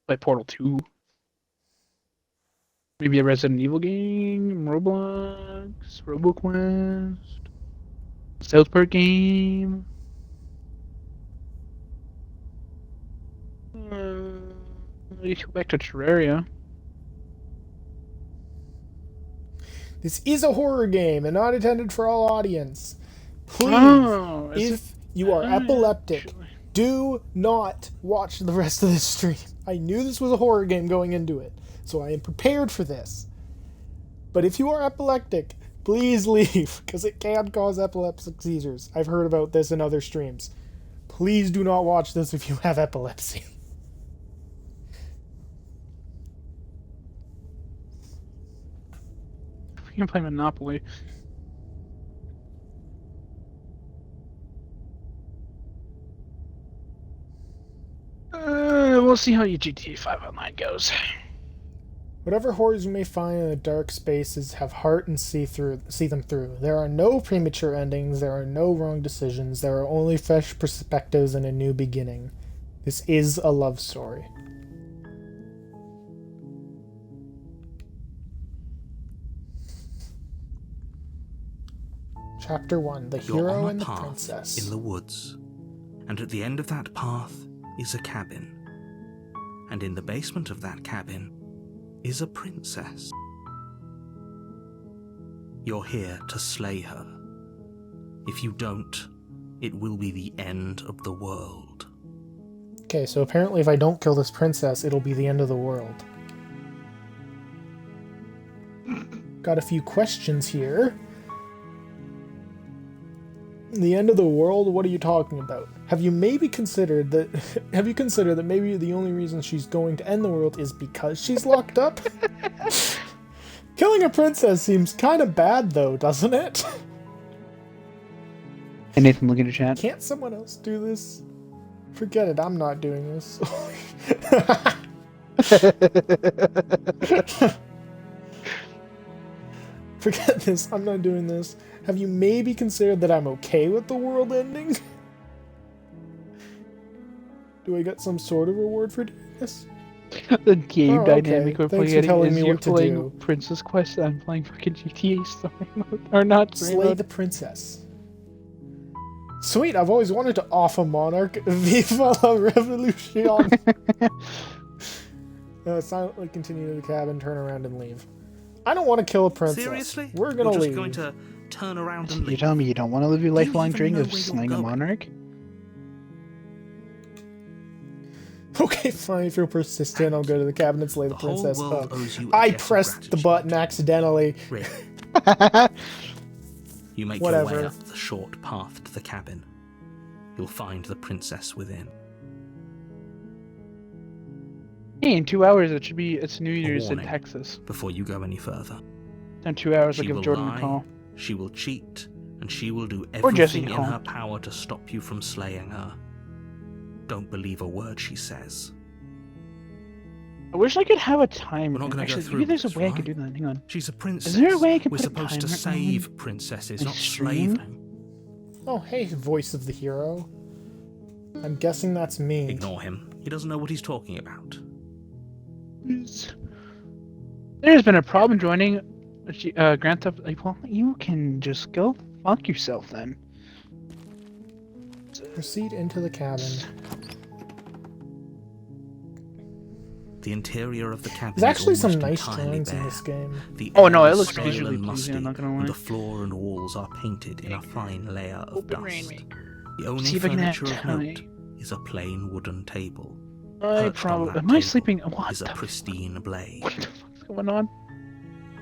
Play Portal 2. Maybe a Resident Evil game, Roblox, RoboQuest, South Park game. Let's go back to Terraria. This is a horror game and not intended for all audience. Please, if you are epileptic, do not watch the rest of this stream. I knew this was a horror game going into it, so I am prepared for this. But if you are epileptic, please leave, because it can cause epileptic seizures. I've heard about this in other streams. Please do not watch this if you have epilepsy. We can play Monopoly. We'll see how your GTA 5 Online goes. Whatever horrors you may find in the dark spaces, have heart and see them through. There are no premature endings, there are no wrong decisions, there are only fresh perspectives and a new beginning. This is a love story. Chapter 1, The Hero and the Princess. In the woods, and at the end of that path is a cabin. And in the basement of that cabin is a princess. You're here to slay her. If you don't, it will be the end of the world. Okay, so apparently if I don't kill this princess, it'll be the end of the world. Got a few questions here. The end of the world? What are you talking about? Have you considered that maybe the only reason she's going to end the world is because she's locked up? Killing a princess seems kind of bad though, doesn't it? Hey Nathan, look at the chat. Can't someone else do this? Forget it, I'm not doing this. Forget this, I'm not doing this. Have you maybe considered that I'm okay with the world ending? Do I get some sort of reward for doing this? The game dynamic we're Thanks playing for telling is me you're what to playing do. Princess Quest and I'm playing fucking GTA story mode. Or not story Slay mode. the princess. Sweet, I've always wanted to off a monarch. Viva la revolution! Silently continue to the cabin, turn around and leave. I don't want to kill a princess. Seriously? We're gonna You're leave. just going to turn around and You're leave? telling me you don't want to live your lifelong even dream know of where you're slaying a going? monarch? Okay, fine, if you're persistent, I'll go to the cabin and slay the whole princess. world owes you a I debt of pressed the gratitude. button accidentally. Really? You make Whatever. your way up the short path to the cabin. You'll find the princess within. Hey, in 2 hours it's New Year's in warning. Texas. Before you go any further, In 2 hours I'll she give will Jordan lie, a call. she will cheat, and she will do Or Jesse everything in Cole. her power to stop you from slaying her. Don't believe a word she says. I wish I could have a timer. We're not gonna go Actually, through maybe there's a this, way I right? could do that. Hang on. She's a princess. Is there a way I could We're put a supposed to timer on save princesses, my not slay stream? them. Oh, hey, voice of the hero. I'm guessing that's me. Ignore him. He doesn't know what he's talking about. There's been a problem joining Grand Theft. Well, you can just go fuck yourself then. Proceed into the cabin. The interior of the cabin There's actually is some almost nice entirely drawings in bare. this game. The Oh, no, air it is looks stale visually and pleasing, musty, I'm not gonna lie. and the floor and walls are painted in a fine layer of Open dust. Rainmaker. The only See if I can have furniture of time. note is a plain wooden table. I Perched on probably. that Am I table sleeping? What is a the? pristine blade. What the fuck's going on?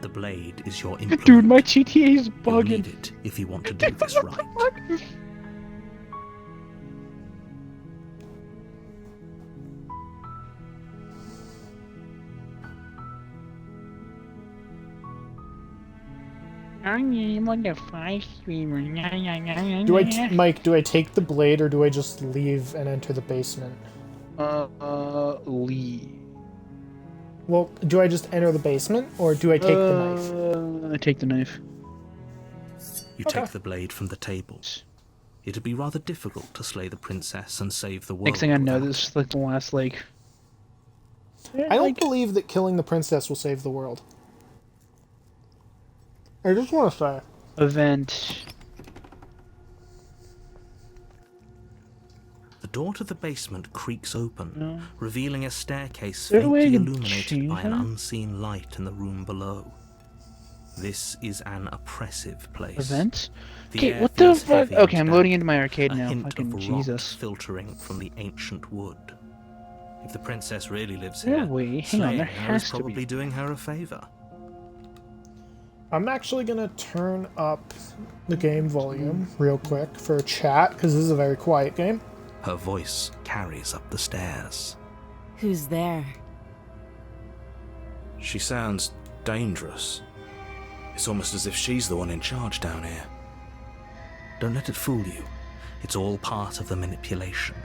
The blade is your implement. Dude, my GTA is You'll need bugging. it if you want to do this What right. the fuck? I'm on the 5 streamer. Mike, do I take the blade or do I just leave and enter the basement? Lee. Well, do I just enter the basement or do I take the knife? I take the knife. You Okay. take the blade from the table. It'd be rather difficult to slay the princess and save the world. Next thing I know, without this is like the last, like, I don't believe that killing the princess will save the world. I just want to say. Event. The door to the basement creaks open, No. revealing a staircase there a way faintly I can illuminated change by an that? unseen light in the room below. This is an oppressive place. Event? The Okay, air what the feels fuck? heavy and Okay, I'm damp, loading into my arcade a now. hint Fucking of rot Jesus. filtering from the ancient wood. If the princess really lives No here, way. Hang on, slaying there her is has to probably be. doing her a favor. I'm actually going to turn up the game volume real quick for chat, because this is a very quiet game. Her voice carries up the stairs. Who's there? She sounds dangerous. It's almost as if she's the one in charge down here. Don't let it fool you. It's all part of the manipulation.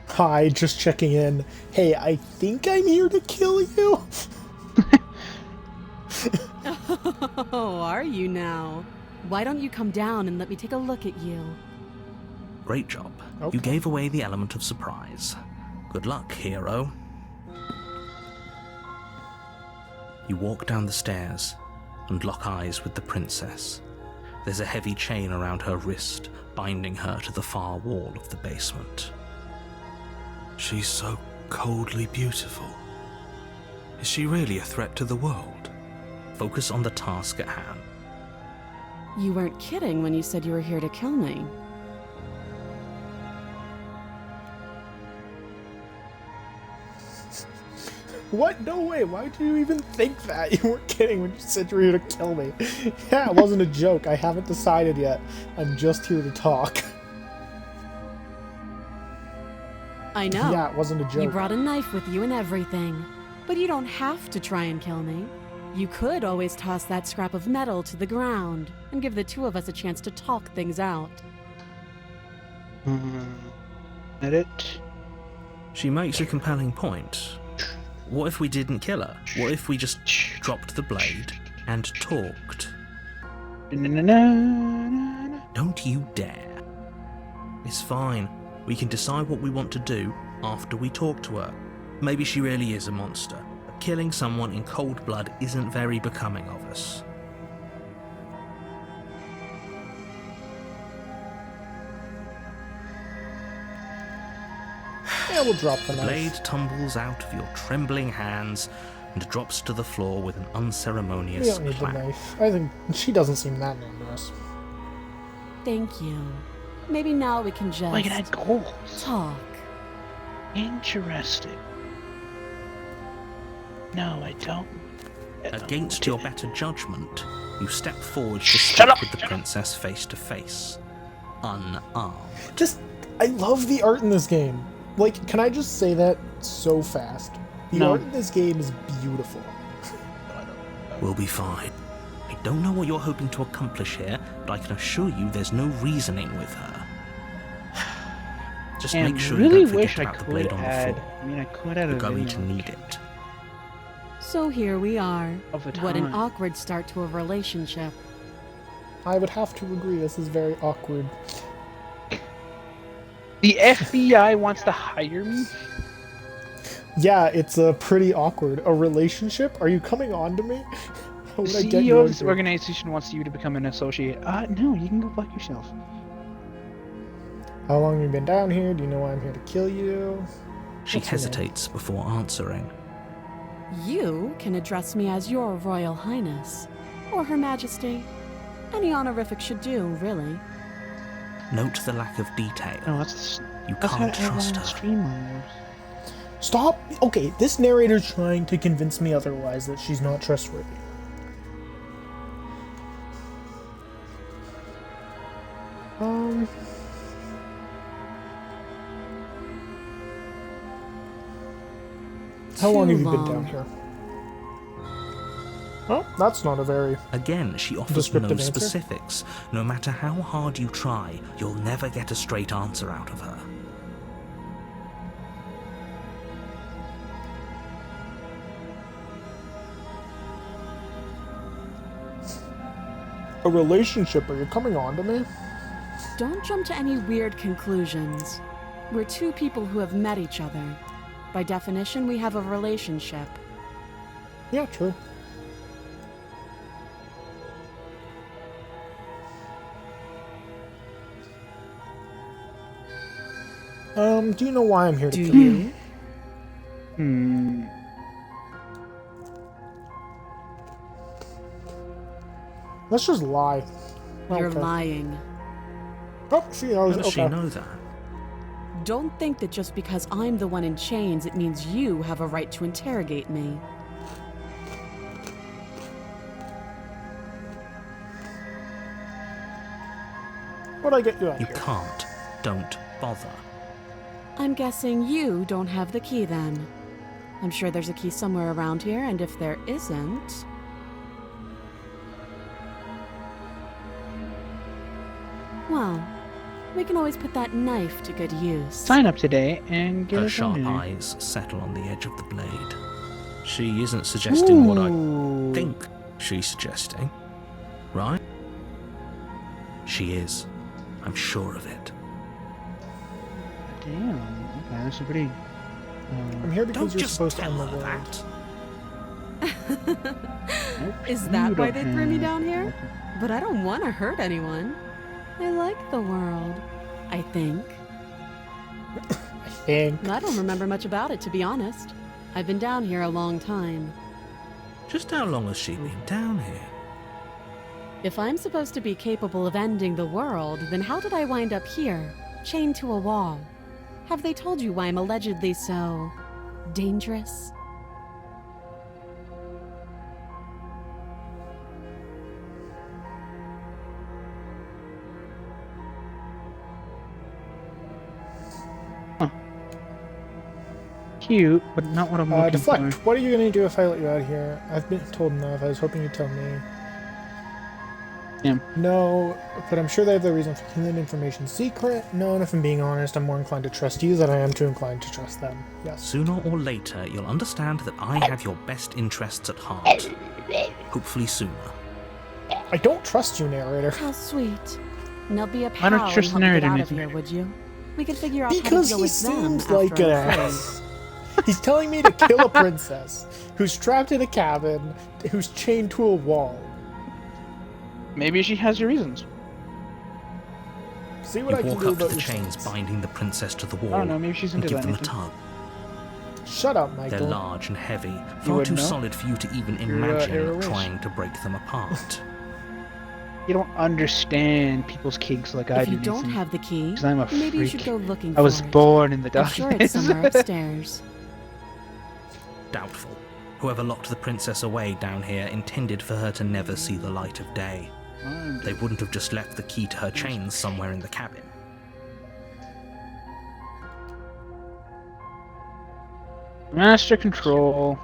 Hi, just checking in. Hey, I think I'm here to kill you. Oh, are you now? Why don't you come down and let me take a look at you? Great job. Okay. You gave away the element of surprise. Good luck, hero. You walk down the stairs and lock eyes with the princess. There's a heavy chain around her wrist, binding her to the far wall of the basement. She's so coldly beautiful. Is she really a threat to the world? Focus on the task at hand. You weren't kidding when you said you were here to kill me. What? No way. Why did you even think that? You weren't kidding when you said you were here to kill me. Yeah, it wasn't a joke. I haven't decided yet. I'm just here to talk. I know. Yeah, it wasn't a joke. You brought a knife with you and everything. But you don't have to try and kill me. You could always toss that scrap of metal to the ground and give the two of us a chance to talk things out. Edit. She makes a compelling point. What if we didn't kill her? What if we just dropped the blade and talked? Na-na-na-na-na. Don't you dare. It's fine. We can decide what we want to do after we talk to her. Maybe she really is a monster, but killing someone in cold blood isn't very becoming of us. Yeah, we'll drop the The knife. blade tumbles out of your trembling hands and drops to the floor with an We unceremonious don't need the clap. knife. I think she doesn't seem that dangerous. Thank you. Maybe now we can just Like it had goals. talk. Interesting. No, I don't. Against your better judgment, you step forward to Shut speak up! with the princess face to face, unarmed. Just, I love the art in this game. Like, can I just say that so fast? The No. art in this game is beautiful. We'll be fine. I don't know what you're hoping to accomplish here, but I can assure you there's no reasoning with her. Just And make sure really you don't wish forget I about the could blade on the add. floor. I mean, I could add You're a going video to need it. So here we are. of the time. What an awkward start to a relationship. I would have to agree, this is very awkward. The FBI wants to hire me. Yeah, it's pretty awkward. A relationship? Are you coming on to me? How The would I get CEO of you this into? organization wants you to become an associate. No, you can go fuck yourself. How long have you been down here? Do you know why I'm here to kill you? She What's her name? hesitates before answering. You can address me as your Royal Highness, or Her Majesty. Any honorific should do, really. Note the lack of detail. No, that's You how can't trust everyone her. streamers. Stop! Okay, this narrator's trying to convince me otherwise, that she's not trustworthy. How long Too have you been long. down here? Oh, that's not a very... Again, she offers no Descriptive answer? specifics. No matter how hard you try, you'll never get a straight answer out of her. A relationship? Are you coming on to me? Don't jump to any weird conclusions. We're two people who have met each other. By definition, we have a relationship. Yeah, true. Do you know why I'm here to Do kill you? you? Hmm. Let's just lie. You're Okay. lying. Oh, she knows. How does she Okay. know that? Don't think that just because I'm the one in chains, it means you have a right to interrogate me. What'd I get you out You here? can't. Don't bother. I'm guessing you don't have the key then. I'm sure there's a key somewhere around here, and if there isn't... Well, we can always put that knife to good use. Sign up today and get Her a sharp phone. eyes settle on the edge of the blade. She isn't suggesting what I Ooh. think she's suggesting, right? She is. I'm sure of it. Damn. Okay, that's a pretty. I'm here because Don't you're just supposed to tell end the her world. that. Nope, Is you that why don't they threw me have- down here? But I don't want to hurt anyone. I like the world, I think. I think. I don't remember much about it, to be honest. I've been down here a long time. Just how long has she been down here? If I'm supposed to be capable of ending the world, then how did I wind up here, chained to a wall? Have they told you why I'm allegedly so... dangerous? Cute, but not what I'm looking Deflect. for. What are you gonna do if I let you out of here? I've been told enough. I was hoping you'd tell me. Yeah. No, but I'm sure they have their reason for keeping that information secret. No, and if I'm being honest, I'm more inclined to trust you than I am to inclined to trust them. Yes. Sooner or later, you'll understand that I have your best interests at heart. Hopefully sooner. I don't trust you, narrator. How sweet. Now be a Why pal don't you and trust help the me get narrator, out of Nathan? here, would you? We could figure out how to Because deal he with them seems after like an I'm free. ass. He's telling me to kill a princess who's trapped in a cabin, who's chained to a wall. Maybe she has her reasons. See You what I can walk do up to about the your chains sons. binding the princess to the wall I don't know, maybe she's and into give that. them a Nathan. tug. Shut up, They're Michael. large and heavy, far wouldn't too know? solid for you to even You're, imagine Airways. trying to break them apart. You don't understand people's kinks like I If do. you don't Nathan. have the key, 'Cause I'm a maybe you freak. should go looking I was for it. born in the I'm darkness. sure it's somewhere upstairs. Doubtful. Whoever locked the princess away down here intended for her to never see the light of day. They wouldn't have just left the key to her chains somewhere in the cabin. Master control.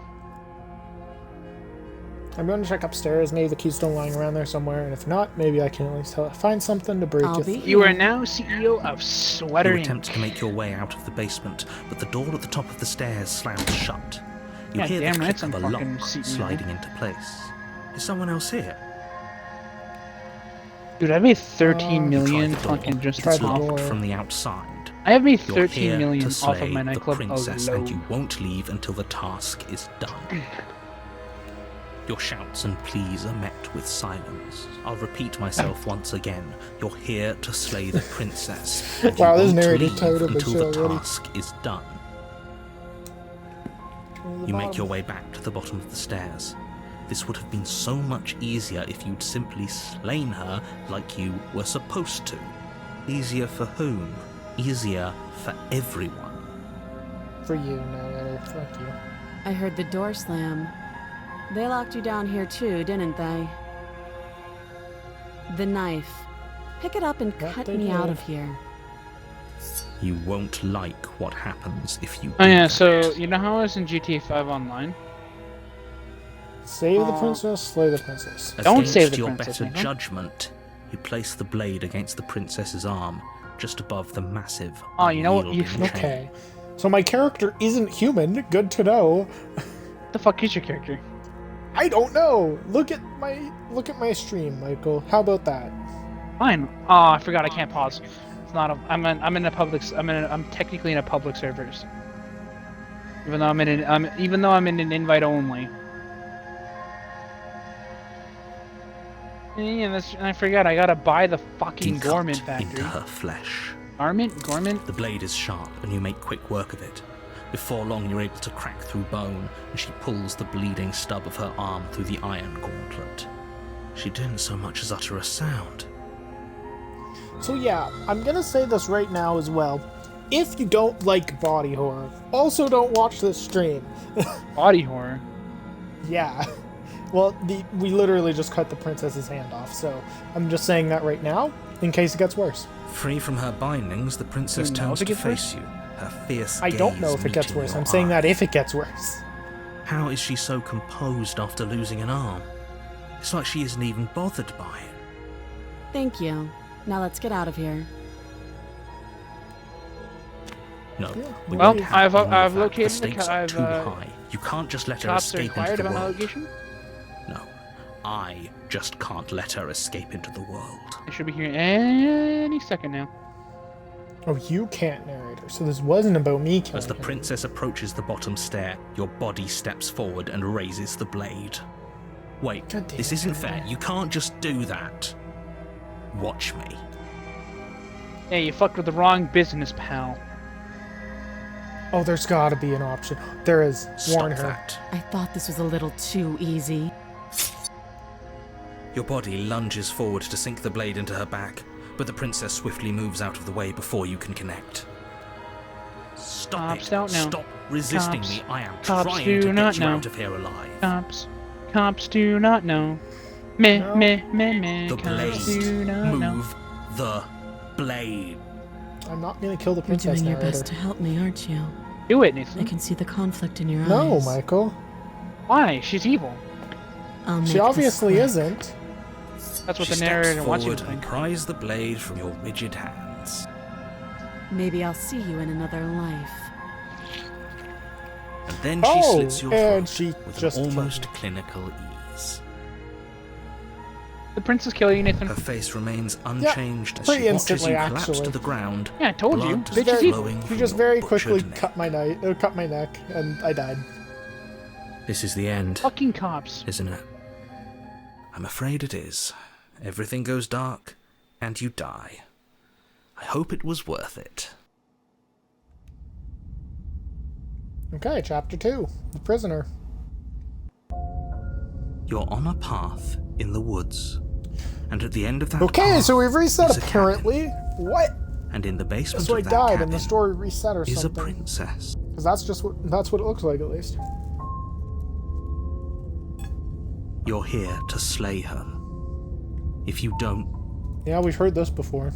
I'm going to check upstairs. Maybe the key's still lying around there somewhere, and if not, maybe I can at least find something to break I'll it. be You are now CEO of Sweater You Inc. attempt to make your way out of the basement, but the door at the top of the stairs slams shut. You Yeah, hear the damn right click I'm of a lock fucking CEO. sliding into place. Is someone else here? Dude, I made 13 You You million try the door. fucking just Try It's the off. door. locked from the outside. I have made You're 13 here million to off slay of my the nightclub princess, alone. and you won't leave until the task is done. Your shouts and pleas are met with silence. I'll repeat myself once again. You're here to slay the princess, and Wow, you this won't narrator's leave tired of this until shit the already. task is done. You make your way back to the bottom of the stairs. This would have been so much easier if you'd simply slain her like you were supposed to. Easier for whom? Easier for everyone. For you, narrator. Fuck you. I heard the door slam. They locked you down here too, didn't they? The knife. Pick it up and That cut they me out did. of here. You won't like what happens if you Oh do yeah, that. so you know how I was in GTA 5 Online? Save the Aw. princess, slay the princess. Don't Against save the your princess, better Nathan. judgment, you place the blade against the princess's arm, just above the massive. Oh, you know what? You- unyielding chain. Okay. So my character isn't human. Good to know. What the fuck is your character? I don't know. Look at my stream, Michael. How about that? Fine. Oh, I forgot I can't pause. It's not a. I'm technically in a public servers. Even though I'm in an invite only. Yeah, I forgot. I gotta buy the fucking Gorman Decut factory. into her flesh. Gorman. The blade is sharp, and you make quick work of it. Before long, you're able to crack through bone, and she pulls the bleeding stub of her arm through the iron gauntlet. She didn't so much as utter a sound. So yeah, I'm gonna say this right now as well. If you don't like body horror, also don't watch this stream. Body horror. Yeah. Well, we literally just cut the princess's hand off, so I'm just saying that right now, in case it gets worse. Free from her bindings, the princess You know turns if it to gets face you, her fierce I don't know gaze if it gets meeting worse. your I'm saying that eye. if it gets worse. How is she so composed after losing an arm? It's like she isn't even bothered by it. Thank you. Now let's get out of here. No. Yeah. we Well, won't have I've any of that. located The stakes the are I've, too high. You can't just let her Cops are escape into inquired the about my world. location. No, I just can't let her escape into the world. I should be here any second now. Oh, you can't narrate her, so this wasn't about me killing As the her. princess approaches the bottom stair, your body steps forward and raises the blade. Wait, God damn this it. isn't fair. You can't just do that. Watch me. Hey, you fucked with the wrong business, pal. Oh, there's gotta be an option. There is. Warn Stop her. that. I thought this was a little too easy. Your body lunges forward to sink the blade into her back, but the princess swiftly moves out of the way before you can connect. Stop Cops it. don't know. Stop resisting Cops. me. I am Cops trying do to not get you know. out of here alive. Cops do not know. Meh, No. meh, meh, meh. The Cops blade. do not know. Move the blade. I'm not gonna kill the You're princess doing your narrator. best to help me, aren't you? Do it, I Nathan. can see the conflict in your No, eyes. Michael. Why? She's evil. I'll make She this obviously quick. isn't. That's what She the narrator steps wants you forward to and think. pries the blade from your rigid hands. Maybe I'll see you in another life. And then she Oh, slits your and throat she with just an killed almost me. clinical ease. The princess kill you, Nathan. Her face remains unchanged as pretty she watches instantly, you collapse actually. to the ground. Yeah, I told you. blood Bitch is evil. flowing She from just your very butchered quickly neck. cut my neck, and I died. This is the end, Fucking cops. isn't it? I'm afraid it is. Everything goes dark, and you die. I hope it was worth it. Okay, chapter 2. The prisoner. You're on a path in the woods, and at the end of that Okay, path so we've reset is a apparently. What? cabin, and in the basement So I of that died cabin and the story reset or is a something. princess. Because that's what it looks like, at least. You're here to slay her. If you don't, Yeah, we've heard this before.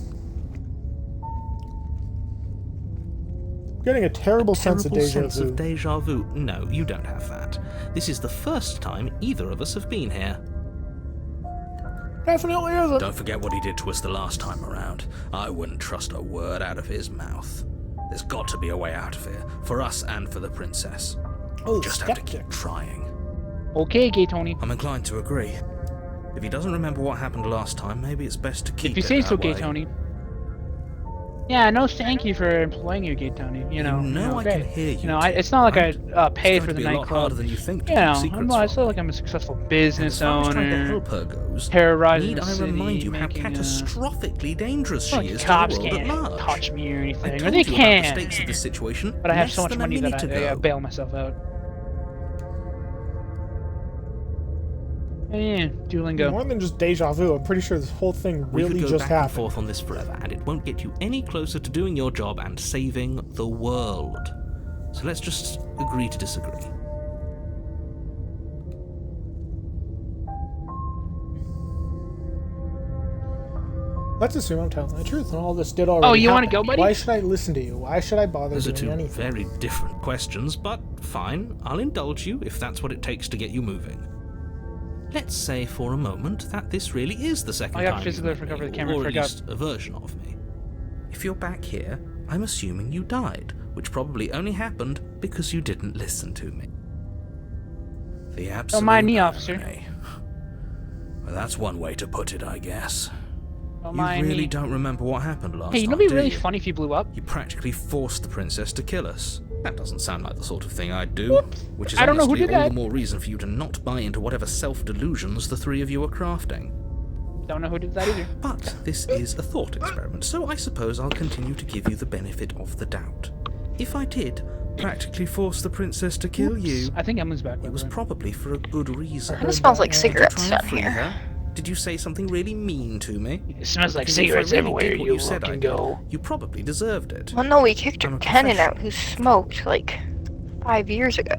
I'm getting a terrible sense of terrible deja sense vu. of deja vu. No, you don't have that. This is the first time either of us have been here. Definitely isn't. Don't forget what he did to us the last time around. I wouldn't trust a word out of his mouth. There's got to be a way out of here, for us and for the princess. Oh, We just have to skeptic. keep trying. Okay, Gay Tony. I'm inclined to agree. If he doesn't remember what happened last time, maybe it's best to keep If you it say that so, Gay way. Tony. Yeah, no, thank you for employing you, Gay Tony. You know, I great. can hear you. You know, it's not like right? I pay It's for going the to be a lot harder nightclub. than you think to You know, keep secrets it's from not like I'm a successful business And as far as trying to owner. help her goes, terrorizing need the I city, remind you how making, catastrophically dangerous she Look, is to the cops world at can't large. touch me or I anything. Or told they you about the can. stakes of this situation But I have less so much than money a that minute I ago. bail myself out. Yeah, Duolingo. More than just deja vu, I'm pretty sure this whole thing We really could go just back and happened. forth on this forever, and it won't get you any closer to doing your job and saving the world. So let's just agree to disagree. Let's assume I'm telling the truth, and all this did already Oh, you wanna happen. go, buddy? Why should I listen to you? Why should I bother Those are doing two anything? very different questions, but fine, I'll indulge you if that's what it takes to get you moving. Let's say for a moment that this really is the second I got time physically you've met recovered me, the camera, or at forgot. least a version of me. If you're back here, I'm assuming you died, which probably only happened because you didn't listen to me. The absolute mind me, officer. irony. Well, that's one way to put it, I guess. Don't You mind really me. don't remember what happened last Hey, you know time, what'd be do really you? funny if you blew up? You practically forced the princess to kill us. That doesn't sound like the sort of thing I'd do. Which is I don't know who honestly did all that. the more reason for you to not buy into whatever self-delusions the three of you are crafting. Don't know who did that either. But this is a thought experiment, so I suppose I'll continue to give you the benefit of the doubt. If I did practically force the princess to kill you, I think Emily's back. by it the was way. probably for a good reason. Kinda smells like Did you cigarettes try and down free here. her? Did you say something really mean to me? It smells like Because if I cigarettes really everywhere did what you said look I and did, go. you probably deserved it. Well, no, we kicked I'm her a tenant out professional. who smoked like 5 years ago.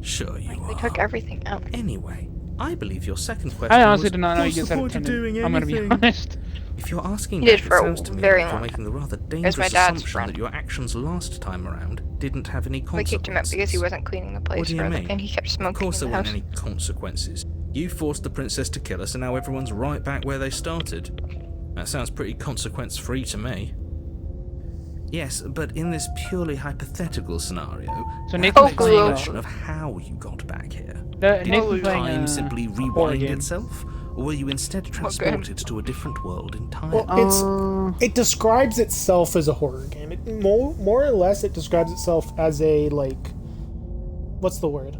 Sure you Like, we are. took everything out. Anyway, I believe your second question I honestly was, did not know you what's guys the had a point of tenant. doing I'm gonna be anything? honest. If you're asking He that, did it for a sounds to me very like you're long making the rather There's dangerous my dad's assumption friend. that your actions last time around didn't have any We consequences. kicked him out because he wasn't cleaning the What place do you for mean? and he kept Of smoking course in there the weren't house. any consequences. You forced the princess to kill us and now everyone's right back where they started. That sounds pretty consequence-free to me. Yes, but in this purely hypothetical scenario, So you Nathan's have an playing, explanation of how you got back here. Nathan's Did playing time simply horror rewind game. itself? Or were you instead transported to a different world entirely? Well, it describes itself as a horror game. It, more or less, it describes itself as a, like, what's the word?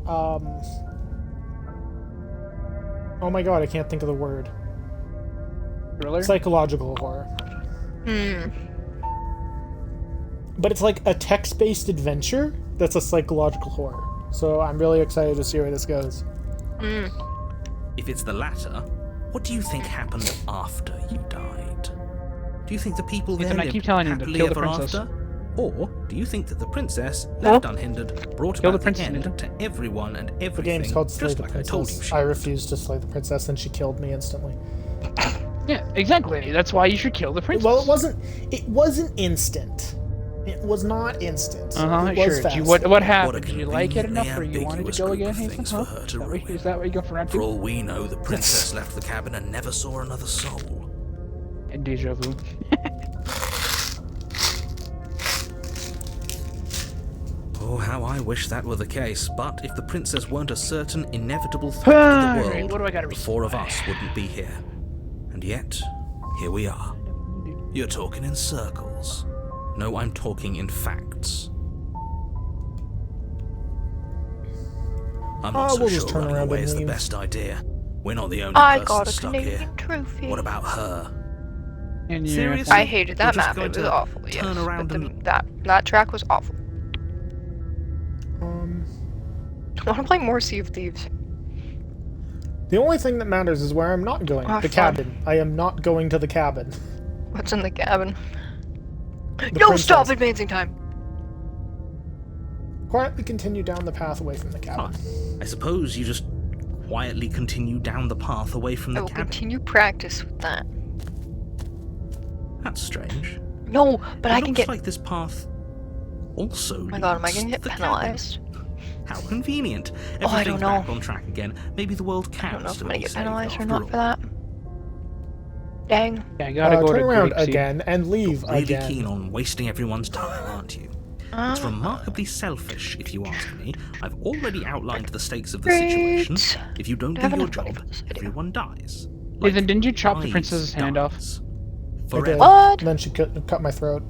Oh my god, I can't think of the word. Thriller? Psychological horror. Hmm. But it's like a text-based adventure that's a psychological horror. So I'm really excited to see where this goes. Hmm. If it's the latter, what do you think happened after you died? Do you think the people there Ethan, I lived keep telling you to happily kill the ever princess. after? Or do you think that the princess, left unhindered, brought Kill the about the princess, end Nathan. to everyone and The everything, game's called Slay just the like I told you Princess. she I would? refused to slay the princess, and she killed me instantly. Yeah, exactly. That's why you should kill the princess. Well, it wasn't instant. It was not instant. Uh-huh, It was sure. fast. What happened? a Did you like it enough conveniently where you wanted ambiguous to go group again, of Nathan? things Huh? for her to Is that what- ruin. is that what you go for round For two? all we know, the princess left the cabin and never saw another soul. And deja vu. Oh, how I wish that were the case, but if the princess weren't a certain inevitable threat to the Alright, world, what do I gotta the four of read? us wouldn't be here. And yet, here we are. You're talking in circles. No, I'm talking in facts. I'm not so we'll sure just turn running around away and is the leave. best idea. We're not the only I person got a stuck here. Canadian trophy. What about her? And Seriously? I hated that We're just map. going It was to awful. Yes, turn around but and- that track was awful. Um, I want to play more Sea of Thieves. the only thing that matters is where I'm not going. Ah, The fun. cabin. I am not going to the cabin. What's in the cabin? The No, princess. stop advancing time. Quietly continue down the path away from the cabin. I suppose you just quietly continue down the path away from I the will cabin. continue practice with that. That's strange. No, but It I can looks get. like this path also. Oh my god, am I gonna leads get to the penalized? cabin. How convenient. Oh, I Everything's don't know. back on track again. Maybe the world I can don't know if I'm still gonna be get saved penalized or after not all. for that. Dang. Yeah, I gotta go turn to around Greek Sea. again and leave Really again. keen on wasting everyone's time, aren't you? It's remarkably selfish, if you ask me. I've already outlined the stakes of the situation. Great. If you don't I do have your enough money job, for this video. everyone dies. Nathan, didn't you chop the lives princess's hand off? dies. I did. Forever. What? And then she cut my throat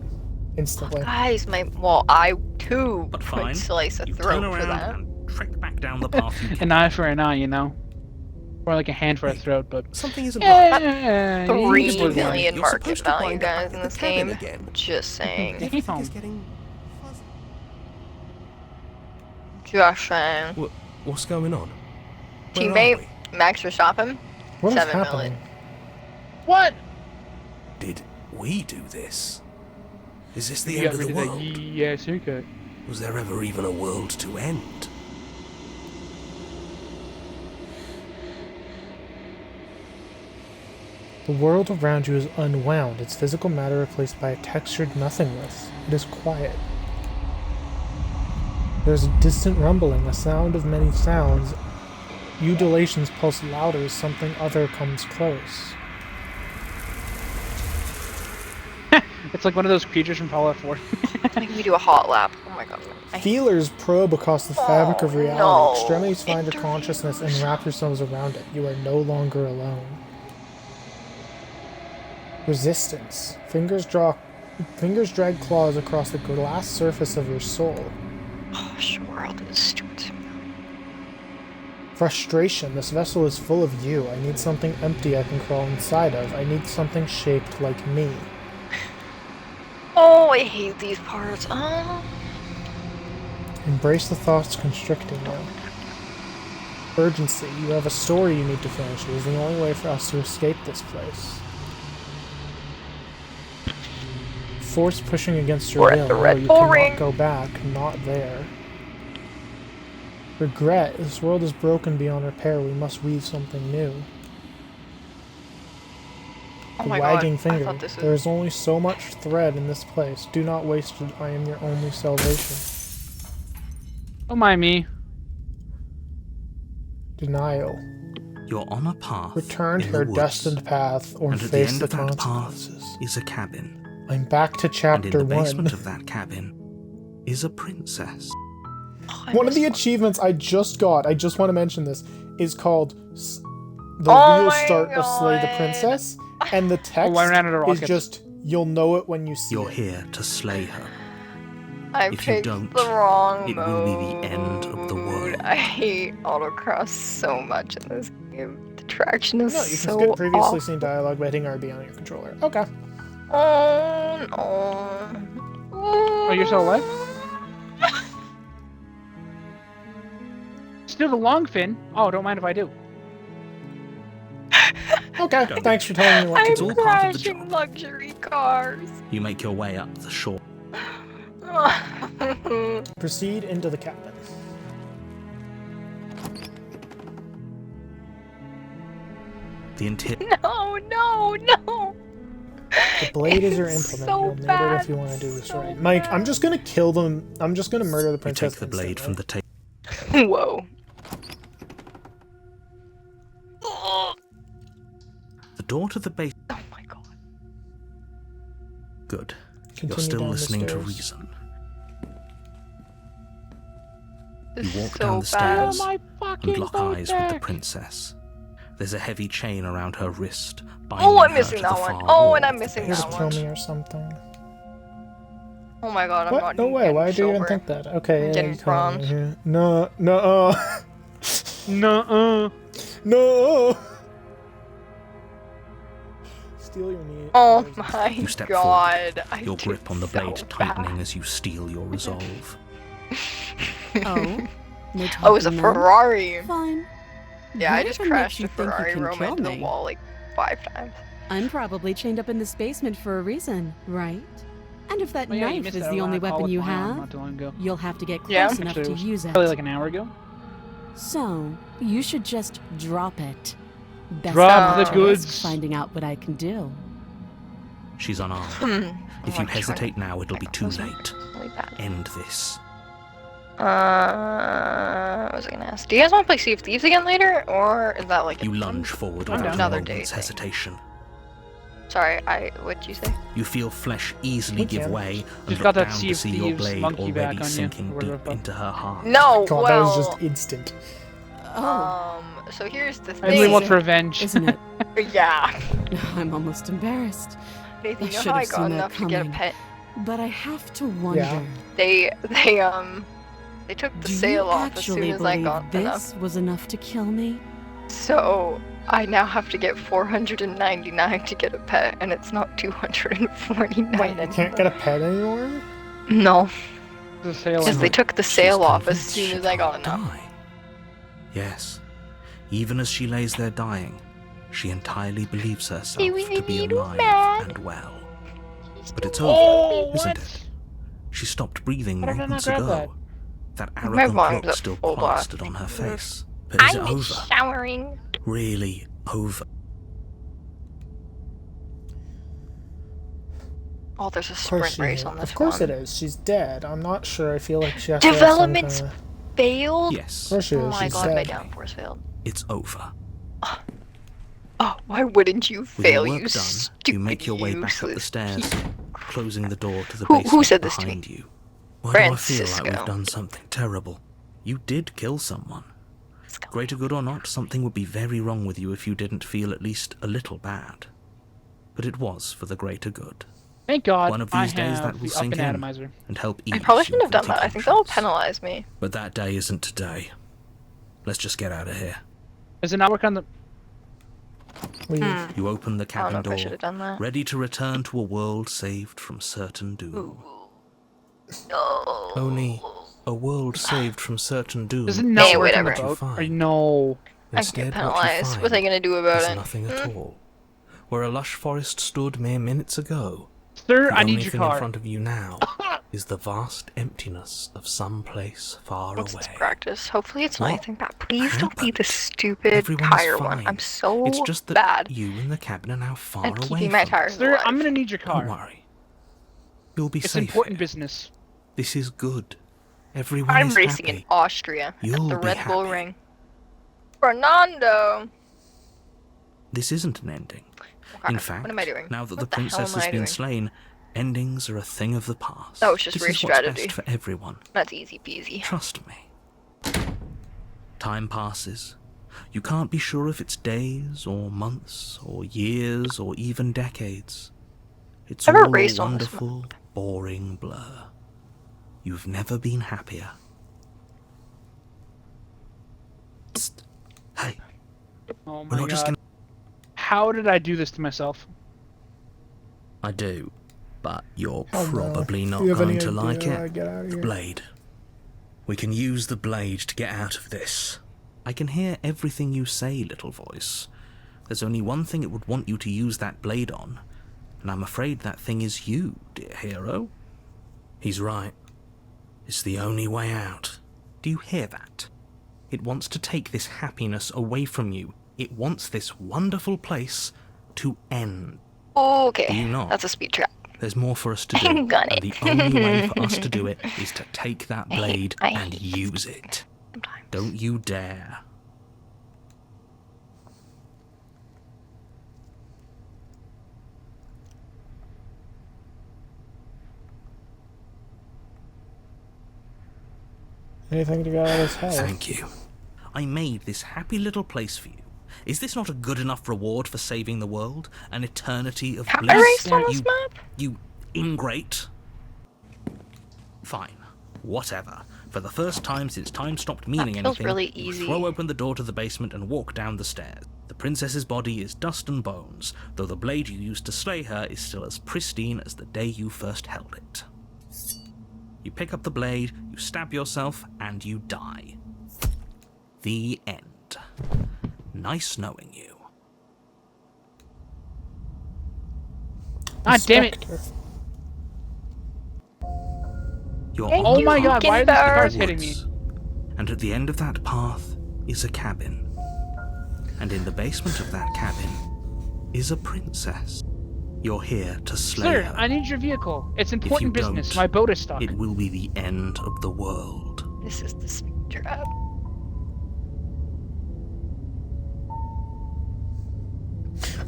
instantly. Guys, I too But would fine, slice a you throat turn for around that. and trek back down the path you An eye for an eye, you know? Or like a hand for a throat, but... Something isn't right. Yeah, 3 you would want- million You're market supposed to value, wind up guys, back in at this the cabin game. again. Just saying. Everything is getting fuzzy. Just saying. What's going on? Where are Teammate, we? Max Verstappen, What is 7 happening? million. What? Did we do this? Is this the You end got of rid the of world? that yes, okay. Was there ever even a world to end? The world around you is unwound, its physical matter replaced by a textured nothingness. It is quiet. There is a distant rumbling, a sound of many sounds. Undulations pulse louder as something other comes close. It's like one of those creatures from Fallout 4. Making me do a hot lap. Oh my god. I hate Feelers probe across the fabric of Oh, reality. no. Extremities find your Interviews. consciousness and wrap yourselves around it. You are no longer alone. Resistance. Fingers drag claws across the glass surface of your soul. Oh, this world is stupid. Frustration. This vessel is full of you. I need something empty I can crawl inside of. I need something shaped like me. Oh, I hate these parts. Oh. Embrace the thoughts constricting you. Urgency. You have a story you need to finish. It is the only way for us to escape this place. Force pushing against your We're at will. the No, Red you Bull cannot Ring. go back. Not there. Regret. This world is broken beyond repair. We must weave something new. Oh The my wagging god, finger. I thought this There was... is only so much thread in this place. Do not waste it. I am your only salvation. Don't mind me. Denial. You're on a path. Return to in your the woods, destined path or and at the face end the of that path consequences. is a cabin. I'm back to And in chapter the 1. basement of that cabin is a princess. Oh, I One of the missed achievements I just got, I just want to mention this, is called The Oh Real my Start of Slay the God. Princess, and the text I ran out of is rockets. just, you'll know it when you see You're it. here to slay her. I If you picked don't, the wrong it will be the end of the mode. world. I hate autocross so much in this game. The traction is No, you can so skip previously awful. seen dialogue by hitting RB on your controller. Okay. Oh no. Oh, you're still alive? Still the long fin. Oh, don't mind if I do. Okay, thanks for telling me what to It's do. all part of the crashing job. luxury cars. You make your way up the shore. Proceed into the cabin. The interior. No, no, no. The blade is your It's implement. so You'll need it bad, if you want to do this so right. Mike, I'm bad. just gonna kill them. I'm just gonna murder the You princess. take the blade from instantly. the table. Whoa. The door to the base. Oh my god. Good. Continue You're still down the listening to stairs. reason. This You is walk so down the bad. stairs my and fucking lock eyes with the deck. princess. There's a heavy chain around her wrist. Oh, binding I'm her missing to that the one. far Oh, wall and I'm of the missing Just that basement. kill one. me or something. Oh my god, I'm What? not No way. getting Why do you even sober. think that? Okay, yeah, getting you told me. bronze. Yeah. No, no, Nuh-uh. no. Steal your knee. Oh my You step god. I Your did grip on the so blade tightening as you steel your resolve. Oh, no Oh, it's a talking then? Ferrari. Fine. Yeah, I What just even crashed makes a you think you Ferrari can Roma kill into the me? wall like 5 times. I'm probably chained up in this basement for a reason, right? And if that Oh, yeah, you knife missed is that the on only a call weapon with you my mom have, not too long ago. you'll have to get close Yeah. enough Actually, it to was use it. probably like an hour ago. So, you should just drop it. Best Drop the not to risk goods. Finding out what I can do. She's unarmed. If Oh you my hesitate God. now, it'll be God, too those are late. really bad. End this. What was I gonna ask? Do you guys want to play Sea of Thieves again later, or is that like You lunge forward I'm without down. a Another moment's date. hesitation. Sorry, what'd you say? You feel flesh easily give Okay. way and You've look got that down Sea to of see your Thieves blade monkey back already on you, sinking or whatever deep the fuck. into her heart. No, God, well, that was just instant. Oh, so here's the I really thing. want revenge. isn't it? Yeah. I'm almost embarrassed. Nathan, I you know should how I have got seen that enough to get a coming. pet? But I have to wonder. Yeah. They took the Do sale you off as soon actually as I believe got this enough. was enough to kill me? So I now have to get 499 to get a pet, and it's not 249 Wait, you can't get a pet anymore? No, The sale because on they it. took the She's sale off as convinced soon she as I got can't enough. die. Yes. Even as she lays there dying, she entirely believes herself to be alive and well. But it's over, Oh, isn't what? it? She stopped breathing How did I not moments grab ago. That My arrogant lungs look are still full plastered on her face. But is it I'm over? showering. Really over? Oh, there's a Of course, sprint race on this of course one. it is. She's dead. I'm not sure. I feel like she has to have some Development's kinda- failed? Yes. Of course she Oh is. my She's god, my dead. downforce failed. It's over. Oh, why wouldn't you With fail, your you work done, stupid you make your way back up the useless stairs, piece of closing the door to the Who basement said this to behind me? you. Why do I feel like Francisco. we've done something terrible? You did kill someone. crap? Greater good or not, something would be very wrong with you if you didn't feel at least a little bad. but it was for the greater good. Thank God One of I these days have that will the up sink and in atomizer. and help ease I probably shouldn't your have done guilty that. I think that'll conscience. penalize me. But that day isn't today. Let's just get out of here. Does it not work on the... You open the I don't know cabin if I should door, have done that. ready to return to a world saved from certain doom. No. Only a world saved from certain doom. Does it not Hey, work on the whatever. boat? Fine. Or no. I can Instead, get what you penalized. find What are they gonna do about is it? nothing at all. Where a lush forest stood mere minutes ago, Sir, the I only need your thing in car. front of you now is the vast emptiness of some place far What's away. its practice? Hopefully it's not What anything bad. Please don't be the happened? stupid Everyone is tire one. fine. I'm so It's just that bad you and the cabin are now far at away keeping my from tires Sir, alive. I'm gonna need your Don't car. worry. You'll be It's safe important here. business. This is good. Everyone I'm is racing happy. in Austria You'll at the be Red Bull happy. Ring. Fernando! This isn't an ending. Okay, In fact, what am I doing? now that What the hell princess am has I been doing? slain, endings are a thing of the past. Oh, it's just this is what's re-strategy. best for everyone. That's easy peasy. Trust me. Time passes. You can't be sure if it's days, or months, or years, or even decades. It's Never all a raced on this wonderful, boring blur. You've never been happier. Psst. Hey, Oh we're my not just God. gonna... How did I do this to myself? I do, but you're Oh, no. probably not Do you have going any to idea like how to it. get out of The here? blade. We can use the blade to get out of this. I can hear everything you say, little voice. There's only one thing it would want you to use that blade on, and I'm afraid that thing is you, dear hero. He's right. It's the only way out. Do you hear that? It wants to take this happiness away from you. It wants this wonderful place to end. Do Okay, you not? that's a speed trap. There's more for us to do, Got and it. the only way for us to do it is to take that blade I and hate use it. Sometimes. Don't you dare. Anything to get out of this house? Thank you. I made this happy little place for you. Is this not a good enough reward for saving the world? An eternity of Have bliss? I raced on you, this map? You ingrate. Fine. Whatever. For the first time since time stopped meaning feels anything, really you easy. throw open the door to the basement and walk down the stairs. The princess's body is dust and bones, though the blade you used to slay her is still as pristine as the day you first held it. You pick up the blade, you stab yourself, and you die. The end. Nice knowing you. Ah, damn it! Inspector. You're Thank on Oh the my path God, why are these Kinda. cars hitting me? woods, and at the end of that path is a cabin. And in the basement of that cabin is a princess. You're here to slay Sir, her. I need your vehicle. It's you important business. don't, My boat is stuck. It will be the end of the world. This is the speed trap.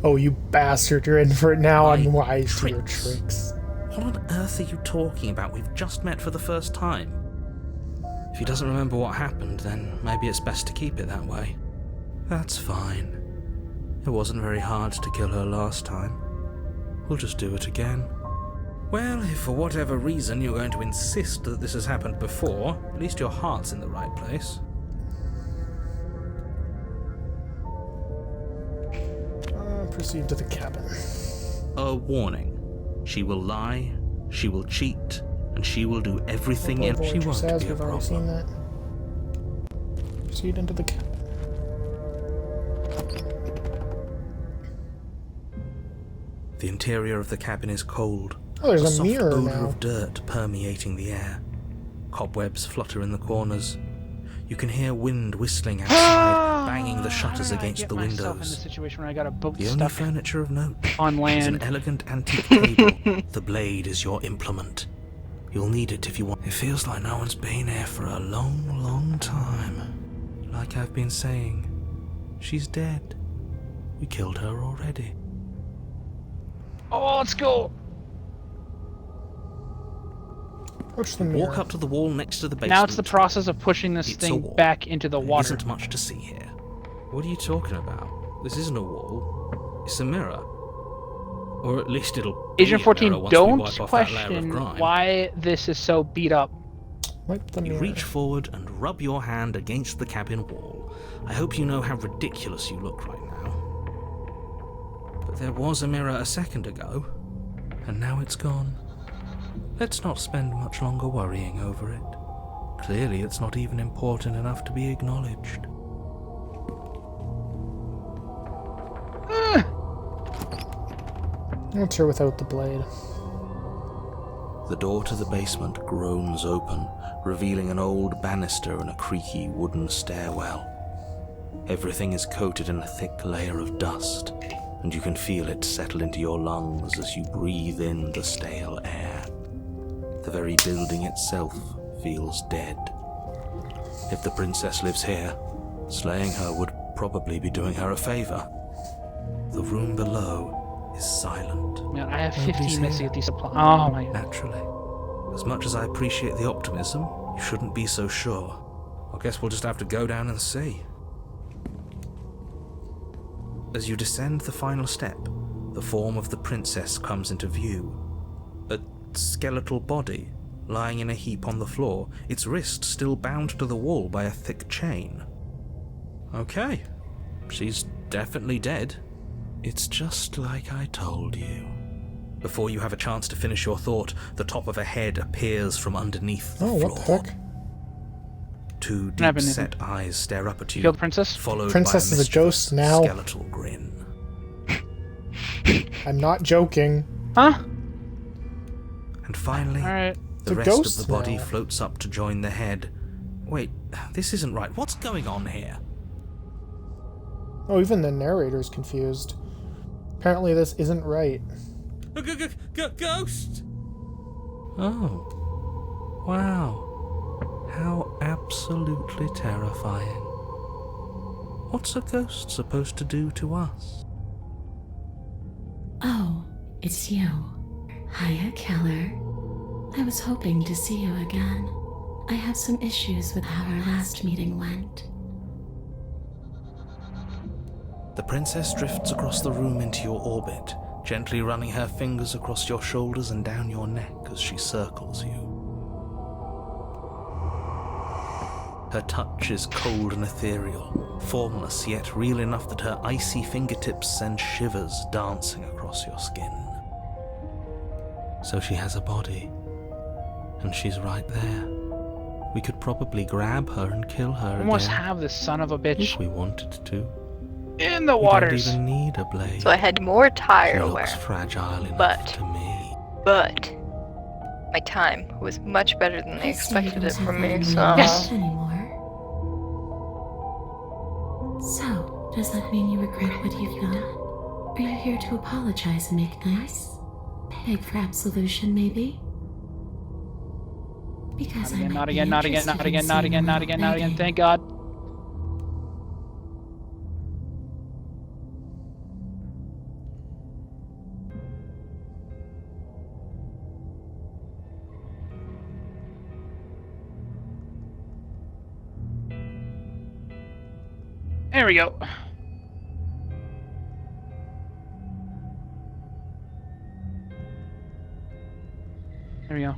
Oh, you bastard, you're in for it now. I'm My wise to your tricks. tricks. What on earth are you talking about? We've just met for the first time. If he doesn't remember what happened, then maybe it's best to keep it that way. That's fine. It wasn't very hard to kill her last time. We'll just do it again. Well, if for whatever reason you're going to insist that this has happened before, at least your heart's in the right place. Proceed to the cabin. A warning. She will lie, she will cheat, and she will do everything Well, else. She Voyager won't says be a we've already seen problem. that. Proceed into the cabin. The interior of the cabin is cold. Oh, there's a soft mirror odor now. of dirt permeating the air. Cobwebs flutter in the corners. You can hear wind whistling outside, banging the shutters How did I against get the myself in windows. this situation where I got a boat The only stuck furniture of note on is an land. elegant antique table. The blade is your implement. You'll need it if you want. It feels like no one's been here for a long, long time. Like I've been saying, she's dead. We killed her already. Oh, let's go! Approach the mirror. Walk up to the wall next to the basement. Now it's the process of pushing this It's a thing wall. back into the There water. isn't much to see here. What are you talking about? This isn't a wall. It's a mirror. Or at least it'll be Agent a 14, mirror once we don't wipe off that layer of question grime. why this is so beat up. Wipe the You mirror. reach forward and rub your hand against the cabin wall. I hope you know how ridiculous you look right now. But there was a mirror a second ago, and now it's gone. Let's not spend much longer worrying over it. Clearly it's not even important enough to be acknowledged. That's her without the blade. The door to the basement groans open, revealing an old banister and a creaky wooden stairwell. Everything is coated in a thick layer of dust, and you can feel it settle into your lungs as you breathe in the stale air. The very building itself feels dead. If the princess lives here, slaying her would probably be doing her a favor. The room below is silent. Man, I have Nobody's 15 minutes to here. get these supplies. Oh my god. Naturally. As much as I appreciate the optimism, you shouldn't be so sure. I guess we'll just have to go down and see. As you descend the final step, the form of the princess comes into view. A skeletal body, lying in a heap on the floor, its wrist still bound to the wall by a thick chain. Okay, she's definitely dead. It's just like I told you. Before you have a chance to finish your thought, the top of a head appears from underneath the Oh, floor. what the heck? Two happened to deep-set eyes stare up at you, Kill the princess? followed Princess by is a ghost now. skeletal grin. I'm not joking. Huh? And finally, Alright. the It's a rest of ghost the body now. floats up to join the head. Wait, this isn't right. What's going on here? Oh, even the narrator's confused. Apparently this isn't right. A ghost! Oh. Wow. How absolutely terrifying. What's a ghost supposed to do to us? Oh, it's you. Hiya, Keller. I was hoping to see you again. I have some issues with how our last meeting went. The princess drifts across the room into your orbit, gently running her fingers across your shoulders and down your neck as she circles you. Her touch is cold and ethereal, formless yet real enough that her icy fingertips send shivers dancing across your skin. So she has a body, and she's right there. We could probably grab her and kill her Almost again have this son of a bitch if we wanted to. in the We waters. don't even need a blade. So I had more She tire wear, looks fragile enough but- to me. but my time was much better than they I see you expected it don't from have me, any so... Yes. anymore. So, does that mean you regret what you've done? Are you here to apologize and make nice? Beg for absolution, maybe? Because I might Not be again, not again, interested not in again, not seeing again, a not little again, not again. begging. Thank God. There we go. There we go.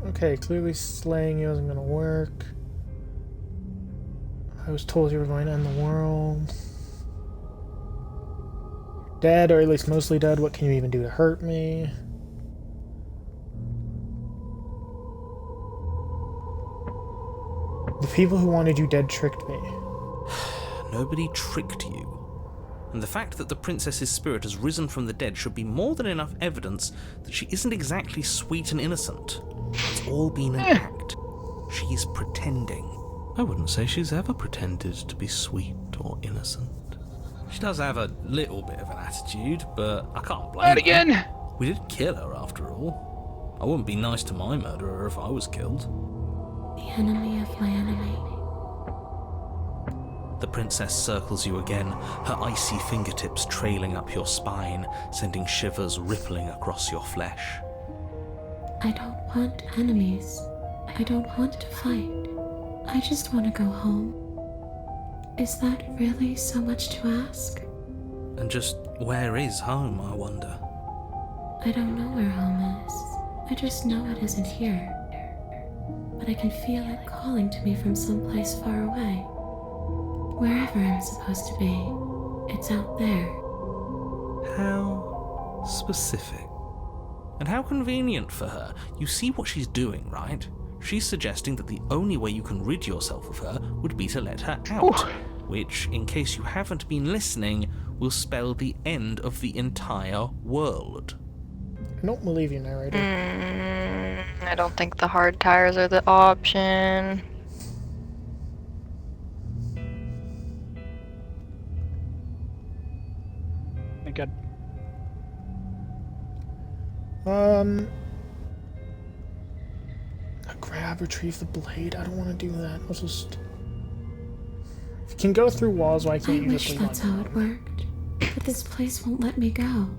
Okay, clearly slaying you isn't gonna work. I was told you were going to end the world. Dead, or at least mostly dead. What can you even do to hurt me? The people who wanted you dead tricked me. Nobody tricked you. And the fact that the princess's spirit has risen from the dead should be more than enough evidence that she isn't exactly sweet and innocent. It's all been an act. She's pretending. I wouldn't say she's ever pretended to be sweet or innocent. She does have a little bit of an attitude, but I can't blame Not her. again. We did kill her after all. I wouldn't be nice to my murderer if I was killed. The enemy of my enemy. The princess circles you again, her icy fingertips trailing up your spine, sending shivers rippling across your flesh. I don't want enemies. I don't want to fight. I just want to go home. Is that really so much to ask? And just where is home, I wonder? I don't know where home is. I just know it isn't here. But I can feel it calling to me from someplace far away. Wherever I'm supposed to be, it's out there. How specific. And how convenient for her. You see what she's doing, right? She's suggesting that the only way you can rid yourself of her would be to let her out. Which, in case you haven't been listening, will spell the end of the entire world. I don't believe you, narrator. I don't think the hard tires are the option. Thank God. Grab, retrieve the blade. I don't want to do that. I'll just... If you can go through walls, why I can't you just wish leave that's how it worked. But this place won't let me go.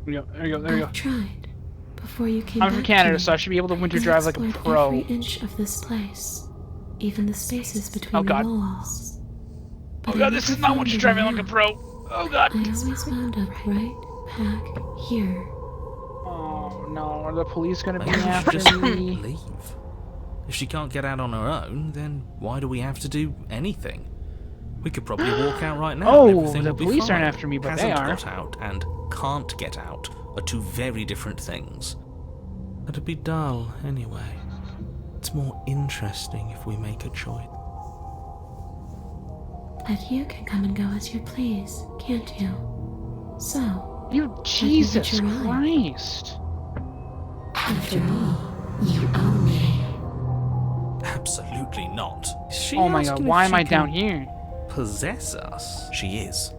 There you go. There you go. There you go. I've tried. Before you came I'm back from to Canada, me, so I should be able to winter I've drive like a explored pro. every inch of this place, even the spaces between Oh, God. the walls. Oh But I god, this never is not found winter a driving way like a out. pro. Oh god. I always wound up right back here. Oh no, are the police gonna be Maybe we should after just me? leave. If she can't get out on her own, then why do we have to do anything? We could probably walk out right now. Oh, and everything the will be police aren't fine. after me, but Hasn't they are. got out and can't get out are two very different things. That'd be dull anyway. It's more interesting if we make a choice. But you can come and go as you please, can't you? So, You Jesus you're right. Christ. after all, you own me. Absolutely not. Is she Oh my god, asking if why am she I can down here? possess us? She is.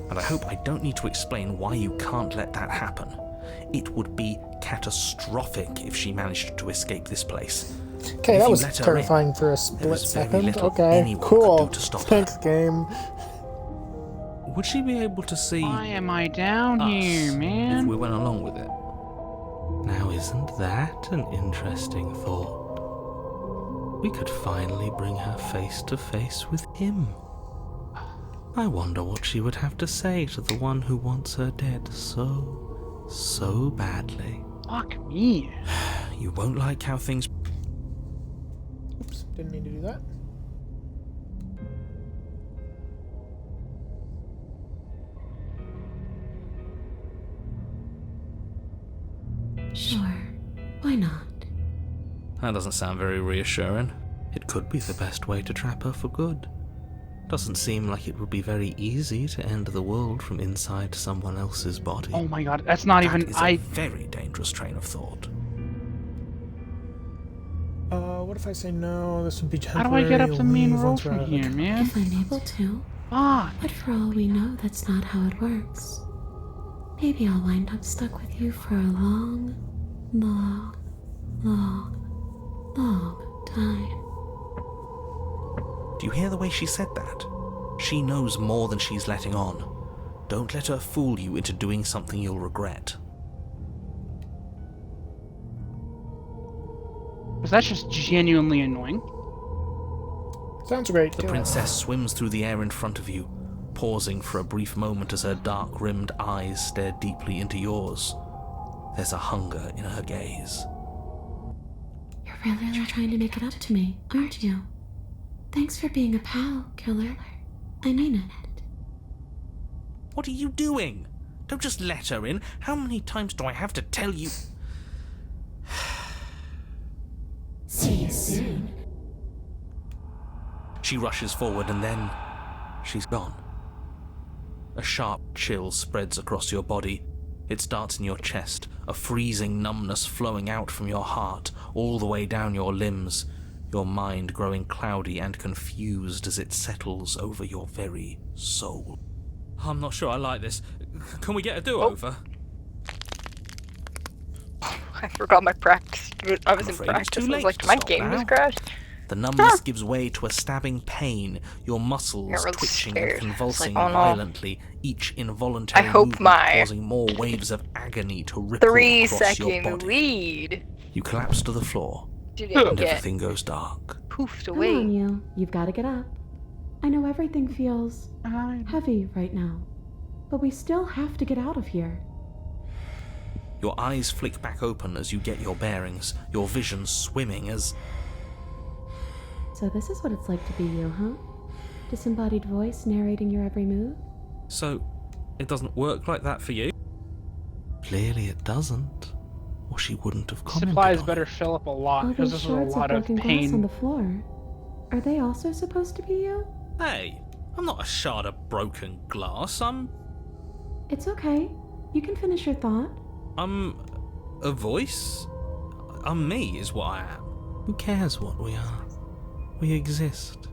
And I hope I don't need to explain why you can't let that happen. It would be catastrophic if she managed to escape this place. Okay, If that you was let her terrifying for a there split is very second. little Okay, anyone could cool. do to stop her. Thanks, game. Would she be able to see Why am I down us here, if man? we went along with it? Now, isn't that an interesting thought? We could finally bring her face to face with him. I wonder what she would have to say to the one who wants her dead so badly. Fuck me. You won't like how things... Oops, didn't mean to do that. Sure, why not? That doesn't sound very reassuring. It could be the best way to trap her for good. Doesn't seem like it would be very easy to end the world from inside someone else's body. Oh my god, that's not That even is a very dangerous train of thought. What if I say no? This would be How temporary. do I get up the main leave road once from we're out. here, man? If I'm able to. Fuck. But for all we know, that's not how it works. Maybe I'll wind up stuck with you for a long time. Do you hear the way she said that? She knows more than she's letting on. Don't let her fool you into doing something you'll regret. Because that's just genuinely annoying. Sounds great. The princess swims through the air in front of you, pausing for a brief moment as her dark-rimmed eyes stare deeply into yours. There's a hunger in her gaze. You're really trying to make it up to me, aren't you? Thanks for being a pal, killer. I mean it. What are you doing? Don't just let her in. How many times do I have to tell you? See you soon. She rushes forward and then she's gone. A sharp chill spreads across your body. It starts in your chest, a freezing numbness flowing out from your heart, all the way down your limbs, your mind growing cloudy and confused as it settles over your very soul. I'm not sure I like this. Can we get a do-over? I forgot my practice. I was I'm in afraid it's practice. too I was late like, to my stop game now. just crashed. The numbness gives way to a stabbing pain, your muscles You're really twitching scared. and convulsing It's like, oh no. violently, each involuntary I hope movement my causing more waves of agony to ripple 3 across your second body. lead. You collapse to the floor, Did and it get everything goes dark. poofed Come away? on, you. You've got to get up. I know everything feels heavy right now, but we still have to get out of here. Your eyes flick back open as you get your bearings, your vision swimming as... So this is what it's like to be you, huh? Disembodied voice narrating your every move? So, it doesn't work like that for you? Clearly it doesn't, or she wouldn't have commented Supplies on better it. fill up a lot All because those this is a shards lot of of broken glass on the pain. floor. Are they also supposed to be you? Hey, I'm not a shard of broken glass. I'm It's okay. You can finish your thought. a voice? I'm me, is what I am. Who cares what we are? We exist.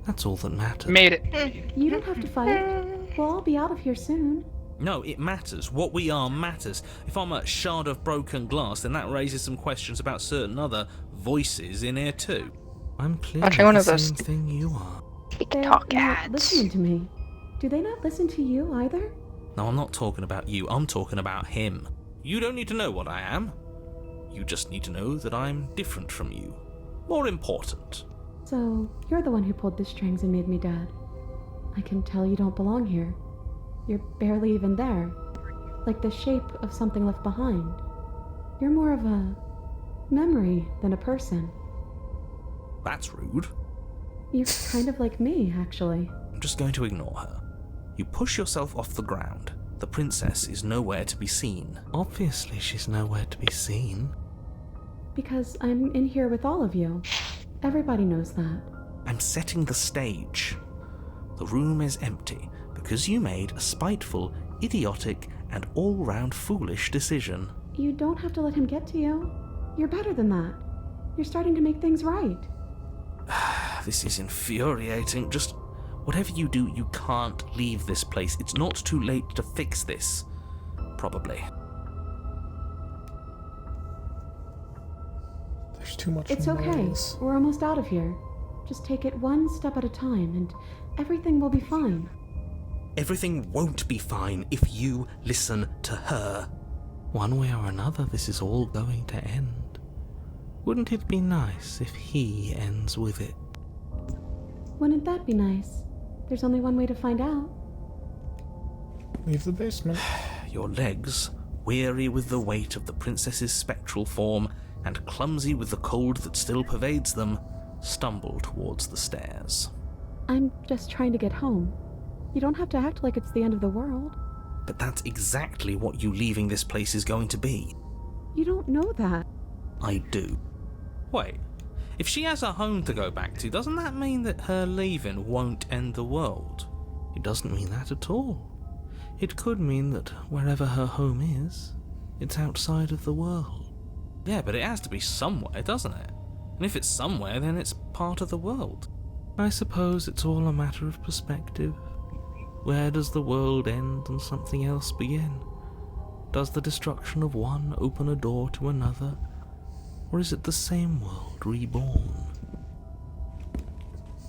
That's all that matters. Made it. You don't have to fight. We'll all be out of here soon. No, it matters. What we are matters. If I'm a shard of broken glass, then that raises some questions about certain other voices in here too. I'm clearly Actually, one the of those- same thing you are. They're TikTok not ads. listening to me. Do they not listen to you either? No, I'm not talking about you. I'm talking about him. You don't need to know what I am. You just need to know that I'm different from you. More important. So, you're the one who pulled the strings and made me dead. I can tell you don't belong here. You're barely even there. Like the shape of something left behind. You're more of a memory than a person. That's rude. You're kind of like me, actually. I'm just going to ignore her. You push yourself off the ground. The princess is nowhere to be seen. Obviously she's nowhere to be seen. Because I'm in here with all of you. Everybody knows that. I'm setting the stage. The room is empty because you made a spiteful, idiotic, and all-round foolish decision. You don't have to let him get to you. You're better than that. You're starting to make things right. This is infuriating. Just whatever you do, you can't leave this place. It's not too late to fix this. Probably. There's too much It's okay. noise. We're almost out of here. Just take it one step at a time, and everything will be fine. Everything won't be fine if you listen to her. One way or another, this is all going to end. Wouldn't it be nice if he ends with it? Wouldn't that be nice? There's only one way to find out. Leave the basement. Your legs, weary with the weight of the princess's spectral form and clumsy with the cold that still pervades them, stumble towards the stairs. I'm just trying to get home. You don't have to act like it's the end of the world. But that's exactly what you leaving this place is going to be. You don't know that. I do. Wait, if she has a home to go back to, doesn't that mean that her leaving won't end the world? It doesn't mean that at all. It could mean that wherever her home is, it's outside of the world. Yeah, but it has to be somewhere, doesn't it? And if it's somewhere, then it's part of the world. I suppose it's all a matter of perspective. Where does the world end and something else begin? Does the destruction of one open a door to another? Or is it the same world reborn?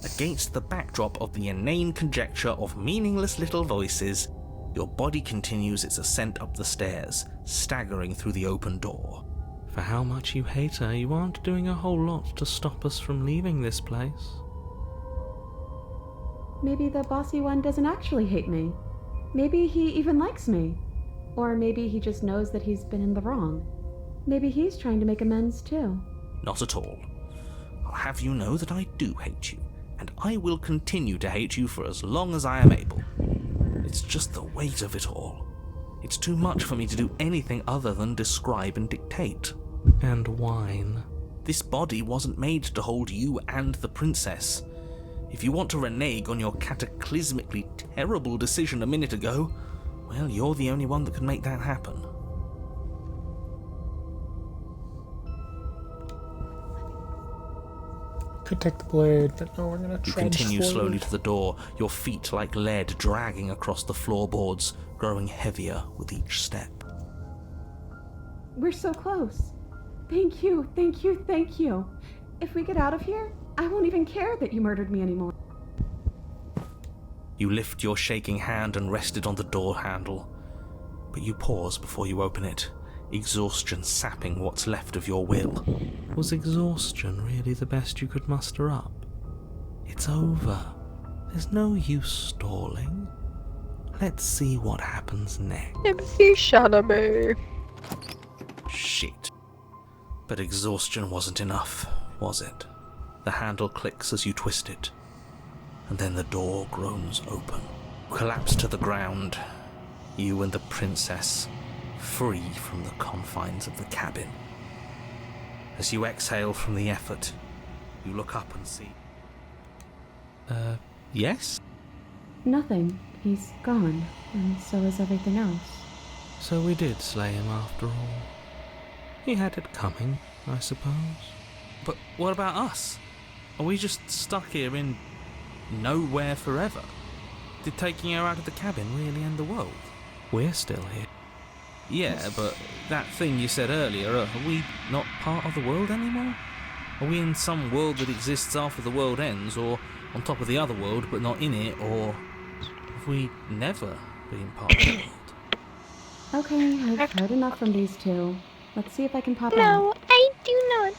Against the backdrop of the inane conjecture of meaningless little voices, your body continues its ascent up the stairs, staggering through the open door. For how much you hate her, you aren't doing a whole lot to stop us from leaving this place. Maybe the bossy one doesn't actually hate me. Maybe he even likes me. Or maybe he just knows that he's been in the wrong. Maybe he's trying to make amends too. Not at all. I'll have you know that I do hate you, and I will continue to hate you for as long as I am able. It's just the weight of it all. It's too much for me to do anything other than describe and dictate. And whine. This body wasn't made to hold you and the princess. If you want to renege on your cataclysmically terrible decision a minute ago, well, you're the only one that can make that happen. Could take the blade, but no, we're gonna You try to continue forward. slowly to the door, your feet like lead dragging across the floorboards, growing heavier with each step. We're so close. Thank you, thank you, thank you. If we get out of here, I won't even care that you murdered me anymore. You lift your shaking hand and rest it on the door handle, but you pause before you open it, exhaustion sapping what's left of your will. Was exhaustion really the best you could muster up? It's over. There's no use stalling. Let's see what happens next. Timothy Chalamet. Shit. But exhaustion wasn't enough, was it? The handle clicks as you twist it, and then the door groans open. Collapse to the ground, you and the princess, free from the confines of the cabin. As you exhale from the effort, you look up and see... yes? Nothing. He's gone, and so is everything else. So we did slay him after all. He had it coming, I suppose. But what about us? Are we just stuck here in nowhere forever? Did taking her out of the cabin really end the world? We're still here. Yeah, but that thing you said earlier, are we not part of the world anymore? Are we in some world that exists after the world ends, or on top of the other world but not in it, or have we never been part of the world? Okay, I've heard enough from these two. Let's see if I can pop out. No, I do not.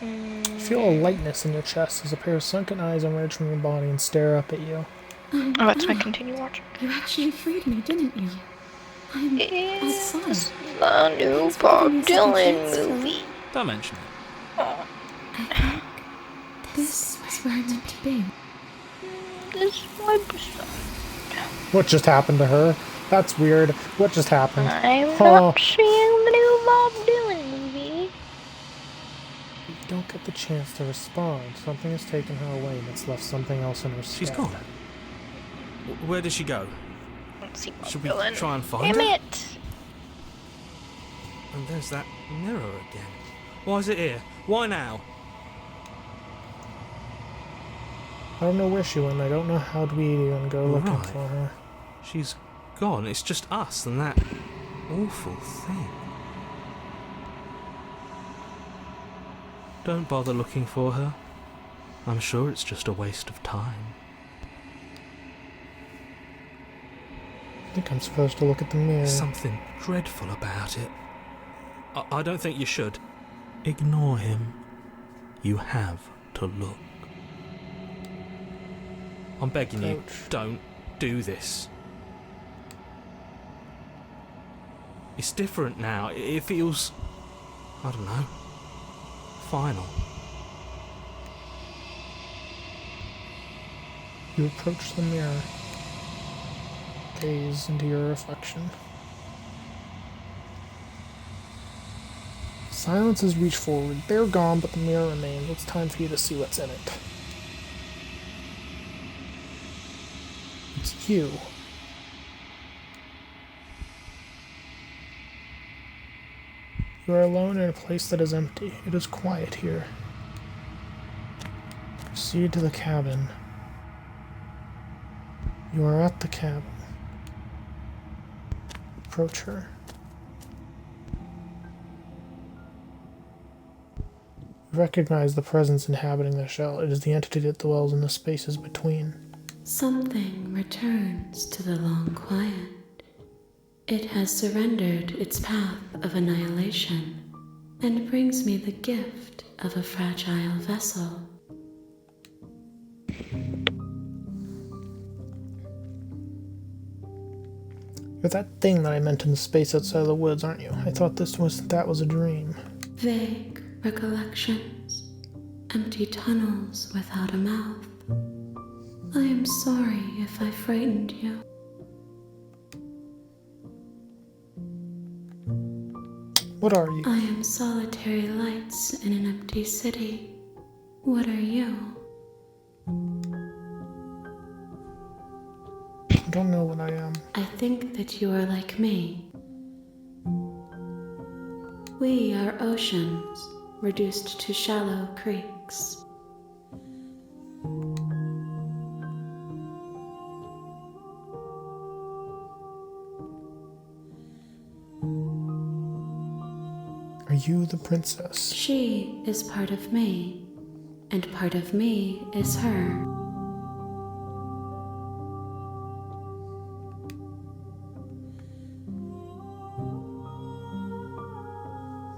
You feel a lightness in your chest as a pair of sunken eyes emerge from your body and stare up at you. Oh, that's my continue watching. You actually freed me, didn't you? I'm It's outside. the new Bob Dylan movie. Don't mention it. Oh, I think this was where I meant to be. this is my episode. What just happened to her? That's weird. What just happened? I'm Huh. not seeing the new Bob Dylan movie. You don't get the chance to respond. Something has taken her away and it's left something else in her stead. She's gone. Where did she go? Let's see Bob Should we Dylan. try and find Damn her? it! And there's that mirror again. Why is it here? Why now? I don't know where she went. I don't know how we even go looking Right. for her. She's gone. It's just us and that awful thing. Don't bother looking for her. I'm sure it's just a waste of time. I think I'm supposed to look at the mirror. There's something dreadful about it. I don't think you should. Ignore him. You have to look. I'm begging you, Ouch. don't do this. It's different now. It feels, I don't know, final. You approach the mirror. Gaze into your reflection. Silence has reached forward. They're gone, but the mirror remains. It's time for you to see what's in it. It's you. You are alone in a place that is empty. It is quiet here. Proceed to the cabin. You are at the cabin. Approach her. You recognize the presence inhabiting the shell. It is the entity that dwells in the spaces between. Something returns to the long quiet. It has surrendered its path of annihilation and brings me the gift of a fragile vessel. You're that thing that I meant in the space outside the woods, aren't you? I thought that was a dream. Vague recollections, empty tunnels without a mouth. I am sorry if I frightened you. What are you? I am solitary lights in an empty city. What are you? I don't know what I am. I think that you are like me. We are oceans, reduced to shallow creeks. Are you the princess? She is part of me, and part of me is her.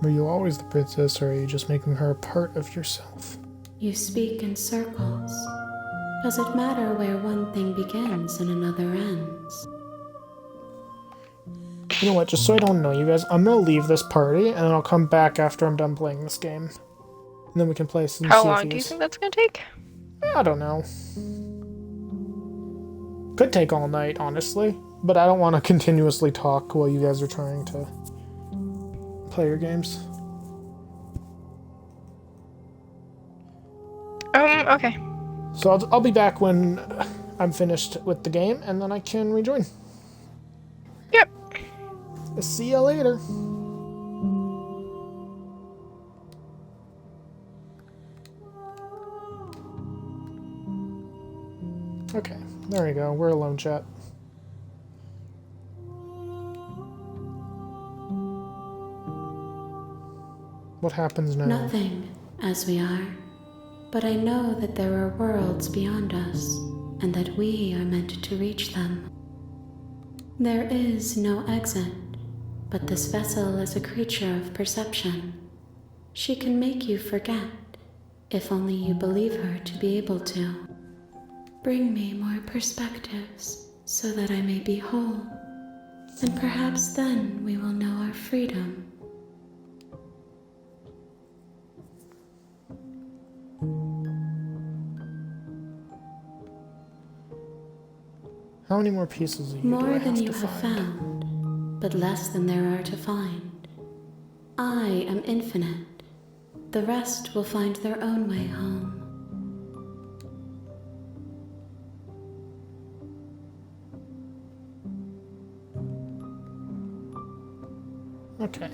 Were you always the princess, or are you just making her a part of yourself? You speak in circles. Does it matter where one thing begins and another ends? You know what, just so I don't know you guys, I'm gonna leave this party, and then I'll come back after I'm done playing this game. And then we can play some How Sea of long do you Thieves. think that's gonna take? I don't know. Could take all night, honestly. But I don't want to continuously talk while you guys are trying to play your games. Okay. So I'll be back when I'm finished with the game, and then I can rejoin. Yep. See you later. Okay, there we go. We're alone, chat. What happens now? Nothing, as we are. But I know that there are worlds beyond us, and that we are meant to reach them. There is no exit, but this vessel is a creature of perception. She can make you forget, if only you believe her to be able to. Bring me more perspectives, so that I may be whole, and perhaps then we will know our freedom. How many more pieces of you More do I than have you to have find? found, but less than there are to find. I am infinite. The rest will find their own way home. Okay.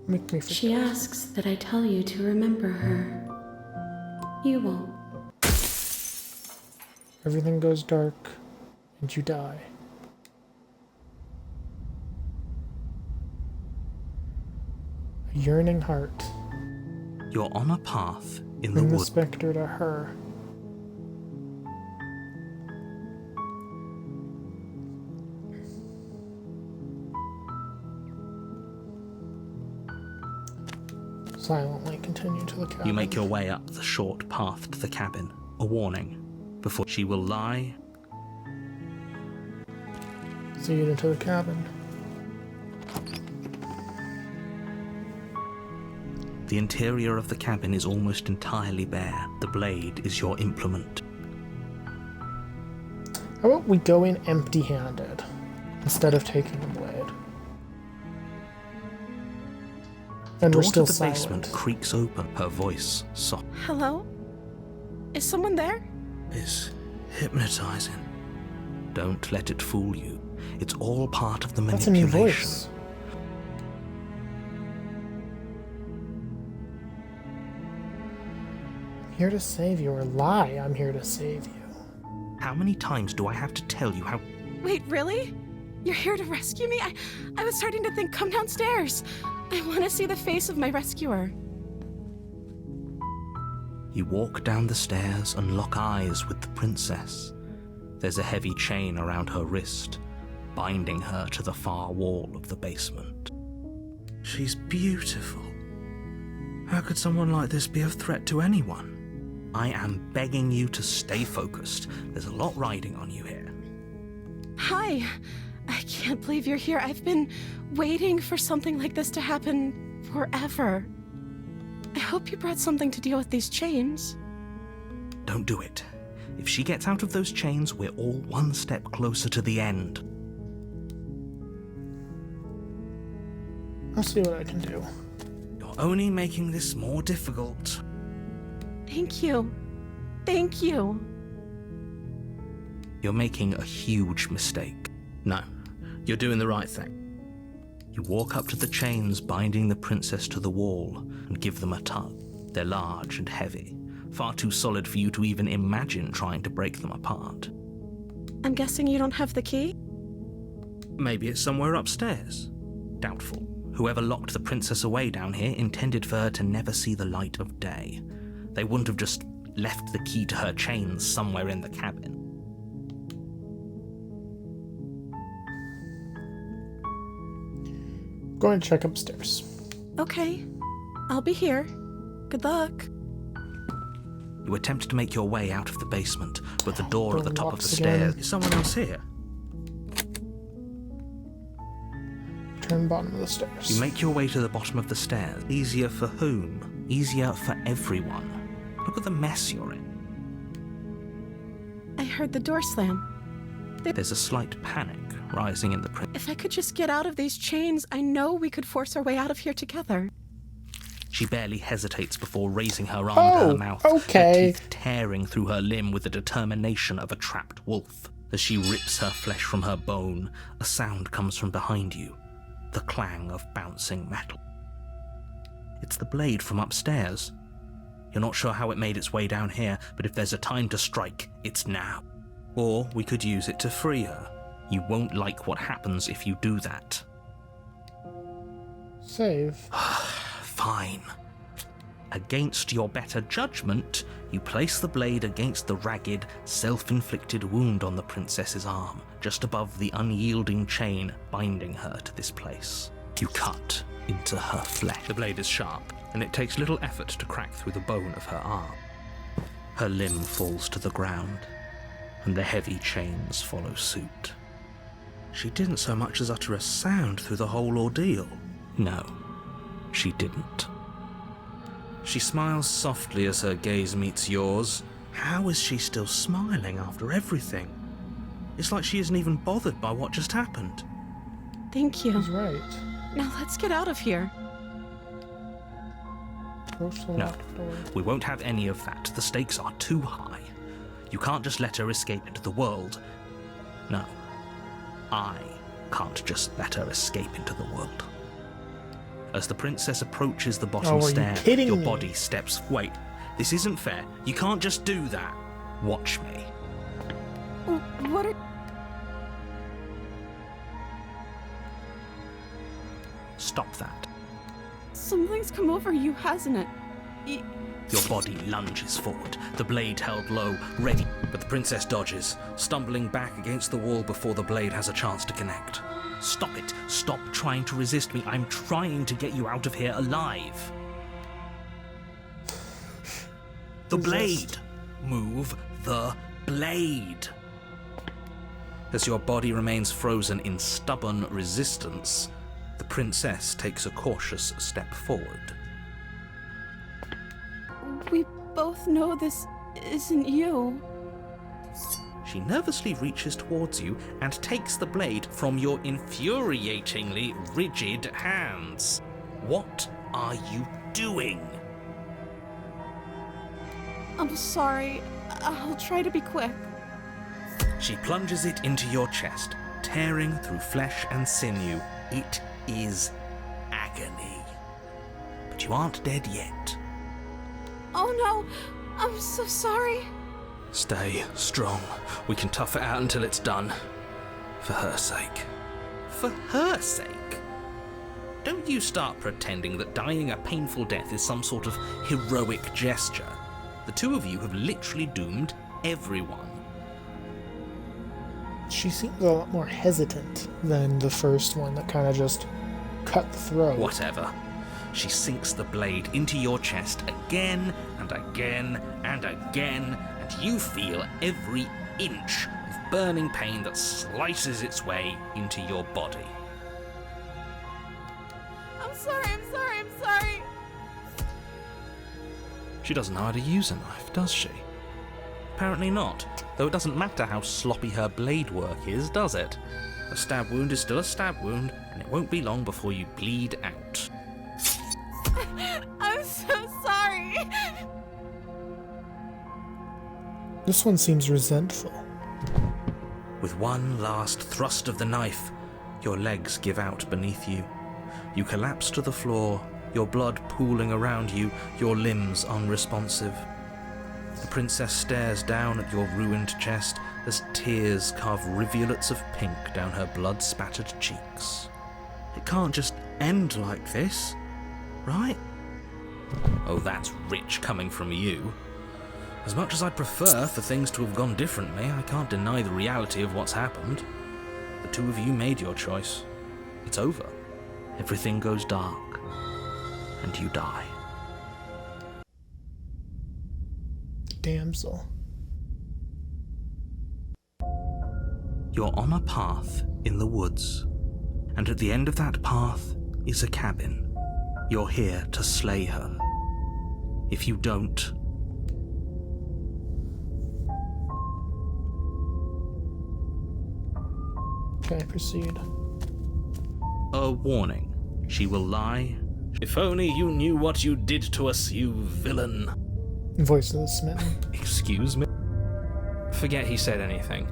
Make me forget. She asks that I tell you to remember her. You won't. Everything goes dark, and you die. A yearning heart. You're on a path in the Bring the wood. specter to her. Silently continue to the cabin. You make your way up the short path to the cabin. A warning. Before she will lie, See you into the cabin. the interior of the cabin is almost entirely bare. The blade is your implement. How about we go in empty-handed instead of taking the blade? And Door we're still to the silent. basement creaks open, her voice soft. Hello? Is someone there? Is hypnotizing. Don't let it fool you. It's all part of the That's a new manipulation. voice. I'm here to save you, or lie, I'm here to save you. How many times do I have to tell you how... Wait, really? You're here to rescue me? I was starting to think, come downstairs. I want to see the face of my rescuer. You walk down the stairs and lock eyes with the princess. There's a heavy chain around her wrist, binding her to the far wall of the basement. She's beautiful. How could someone like this be a threat to anyone? I am begging you to stay focused. There's a lot riding on you here. Hi. I can't believe you're here. I've been waiting for something like this to happen forever. I hope you brought something to deal with these chains. Don't do it. If she gets out of those chains, we're all one step closer to the end. I'll see what I can do. You're only making this more difficult. Thank you. Thank you. You're making a huge mistake. No, you're doing the right thing. You walk up to the chains binding the princess to the wall and give them a tug. They're large and heavy, far too solid for you to even imagine trying to break them apart. I'm guessing you don't have the key? Maybe it's somewhere upstairs. Doubtful. Whoever locked the princess away down here intended for her to never see the light of day. They wouldn't have just left the key to her chains somewhere in the cabin. Going to check upstairs. Okay, I'll be here. Good luck. You attempt to make your way out of the basement, but the door at the top of the locks again. stairs... Is someone else here? Turn bottom of the stairs. You make your way to the bottom of the stairs. Easier for whom? Easier for everyone. Look at the mess you're in. I heard the door slam. There's a slight panic rising in the If I could just get out of these chains, I know we could force our way out of here together. She barely hesitates before raising her arm to her mouth, okay. her teeth tearing through her limb with the determination of a trapped wolf. As she rips her flesh from her bone, a sound comes from behind you, the clang of bouncing metal. It's the blade from upstairs. You're not sure how it made its way down here, but if there's a time to strike, it's now. Or we could use it to free her. You won't like what happens if you do that. Save. Fine. Against your better judgment, you place the blade against the ragged, self-inflicted wound on the princess's arm, just above the unyielding chain binding her to this place. You cut into her flesh. The blade is sharp, and it takes little effort to crack through the bone of her arm. Her limb falls to the ground, and the heavy chains follow suit. She didn't so much as utter a sound through the whole ordeal. No, she didn't. She smiles softly as her gaze meets yours. How is she still smiling after everything? It's like she isn't even bothered by what just happened. Thank you. He's right. Now let's get out of here. Approach the No, locked door. we won't have any of that. The stakes are too high. You can't just let her escape into the world. No, I can't just let her escape into the world. As the princess approaches the bottom Oh, are you stair, kidding your me? body steps... Wait, this isn't fair. You can't just do that. Watch me. What are... Stop that. Something's come over you, hasn't it? Your body lunges forward, the blade held low, ready. But the princess dodges, stumbling back against the wall before the blade has a chance to connect. Stop it. Stop trying to resist me. I'm trying to get you out of here alive. The blade. Move the blade. As your body remains frozen in stubborn resistance, the princess takes a cautious step forward. We both know this isn't you. She nervously reaches towards you and takes the blade from your infuriatingly rigid hands. What are you doing? I'm sorry. I'll try to be quick. She plunges it into your chest, tearing through flesh and sinew. It is agony. But you aren't dead yet. Oh no! I'm so sorry. Stay strong. We can tough it out until it's done. For her sake. For her sake? Don't you start pretending that dying a painful death is some sort of heroic gesture. The two of you have literally doomed everyone. She seems a lot more hesitant than the first one that kind of just cut the throat. Whatever. She sinks the blade into your chest again and again and again, and you feel every inch of burning pain that slices its way into your body. I'm sorry. She doesn't know how to use a knife, does she? Apparently not, though it doesn't matter how sloppy her blade work is, does it? A stab wound is still a stab wound, and it won't be long before you bleed out. I'm so sorry. This one seems resentful. With one last thrust of the knife, your legs give out beneath you. You collapse to the floor, your blood pooling around you, your limbs unresponsive. The princess stares down at your ruined chest as tears carve rivulets of pink down her blood-spattered cheeks. It can't just end like this, right? Oh, that's rich coming from you. As much as I'd prefer for things to have gone differently, I can't deny the reality of what's happened. The two of you made your choice. It's over. Everything goes dark. and you die. Damsel. You're on a path in the woods, and at the end of that path is a cabin. You're here to slay her. If you don't, Okay, proceed. a warning. She will lie. If only you knew what you did to us, you villain. Voice of the Smitten. Excuse me? Forget he said anything.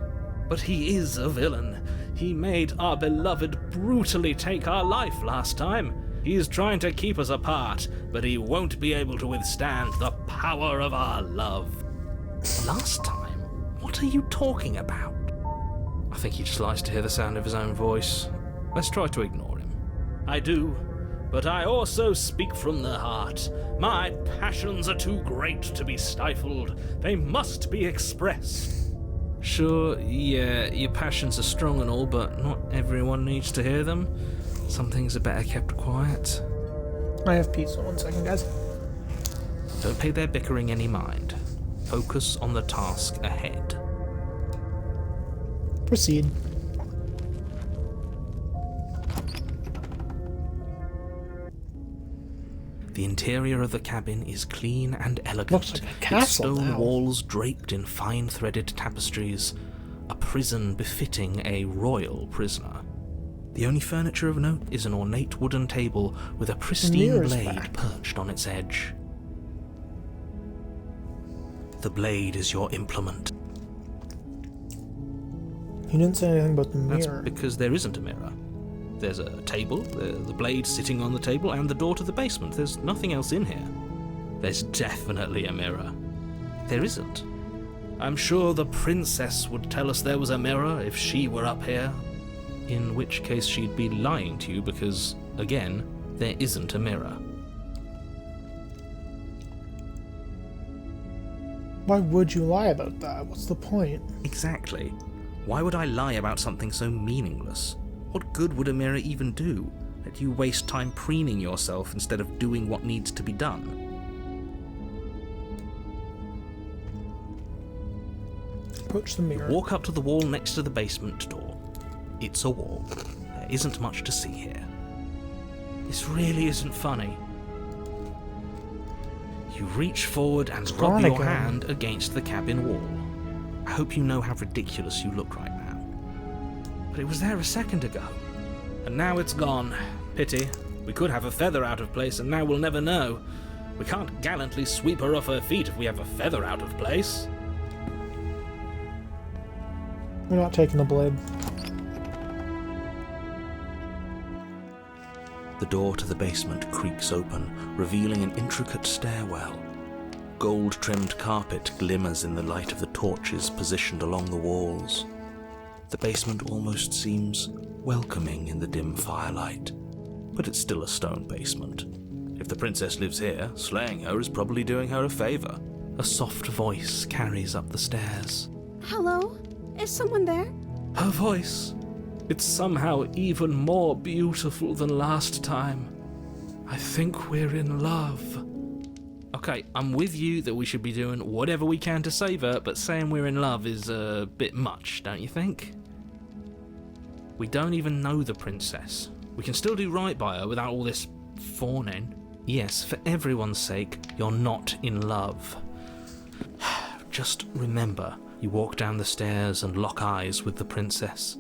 But he is a villain. He made our beloved brutally take our life last time. He is trying to keep us apart, but he won't be able to withstand the power of our love. last time? What are you talking about? I think he just likes to hear the sound of his own voice. Let's try to ignore him. I do, but I also speak from the heart. My passions are too great to be stifled. They must be expressed. Sure, yeah, your passions are strong and all, but not everyone needs to hear them. Some things are better kept quiet. I have pizza. 1 second, guys. Don't pay their bickering any mind. Focus on the task ahead. Proceed. The interior of the cabin is clean and elegant. Looks like a its castle stone now. walls draped in fine threaded tapestries. A prison befitting a royal prisoner. The only furniture of note is an ornate wooden table with a pristine mirror's blade back. perched on its edge. The blade is your implement. You didn't say anything about the That's mirror. because there isn't a mirror. There's a table, the blade sitting on the table, and the door to the basement. There's nothing else in here. There's definitely a mirror. There isn't. I'm sure the princess would tell us there was a mirror if she were up here. In which case she'd be lying to you because, again, there isn't a mirror. Why would you lie about that? What's the point? Exactly. Why would I lie about something so meaningless? What good would a mirror even do? Let you waste time preening yourself instead of doing what needs to be done. Approach the mirror. Walk up to the wall next to the basement door. It's a wall. There isn't much to see here. This really isn't funny. You reach forward and It's rub gone your again. hand against the cabin wall. I hope you know how ridiculous you look right now. But it was there a second ago. And now it's gone. Pity. We could have a feather out of place and now we'll never know. We can't gallantly sweep her off her feet if we have a feather out of place. We're not taking the blade. The door to the basement creaks open, revealing an intricate stairwell. Gold-trimmed carpet glimmers in the light of the torches positioned along the walls. The basement almost seems welcoming in the dim firelight, but it's still a stone basement. If the princess lives here, slaying her is probably doing her a favor. A soft voice carries up the stairs. Hello? Is someone there? Her voice. It's somehow even more beautiful than last time. I think we're in love. Okay, I'm with you that we should be doing whatever we can to save her, but saying we're in love is a bit much, don't you think? We don't even know the princess. We can still do right by her without all this fawning. Yes, for everyone's sake, you're not in love. Just remember, you walk down the stairs and lock eyes with the princess.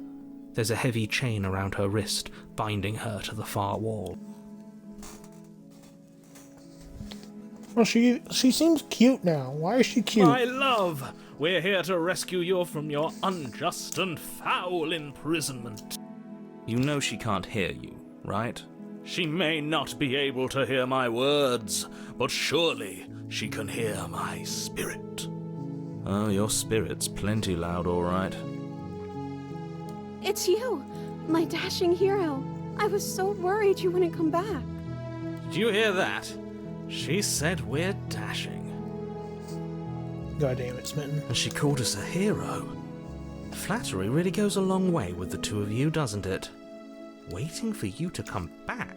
There's a heavy chain around her wrist, binding her to the far wall. Well, she seems cute now. Why is she cute? My love, we're here to rescue you from your unjust and foul imprisonment. You know she can't hear you, right? She may not be able to hear my words, but surely she can hear my spirit. Oh, your spirit's plenty loud, all right. It's you, my dashing hero. I was so worried you wouldn't come back. Did you hear that? She said we're dashing. God damn it, Smitten. And she called us a hero. Flattery really goes a long way with the two of you, doesn't it? Waiting for you to come back.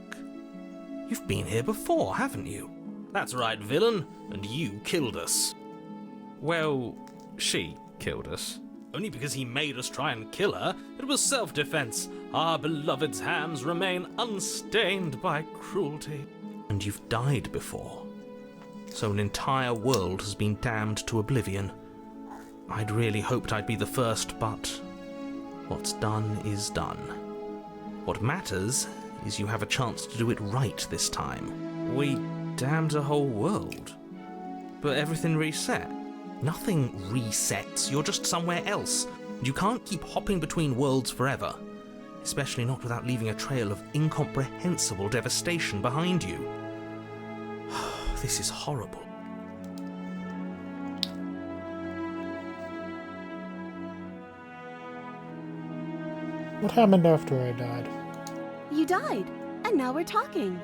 You've been here before, haven't you? That's right, villain, and you killed us. Well, she killed us. Only because he made us try and kill her. It was self-defense. Our beloved's hands remain unstained by cruelty. And you've died before. So an entire world has been damned to oblivion. I'd really hoped I'd be the first, but what's done is done. What matters is you have a chance to do it right this time. We damned a whole world. But everything reset. Nothing resets, you're just somewhere else. You can't keep hopping between worlds forever. Especially not without leaving a trail of incomprehensible devastation behind you. This is horrible. What happened after I died? You died, and now we're talking.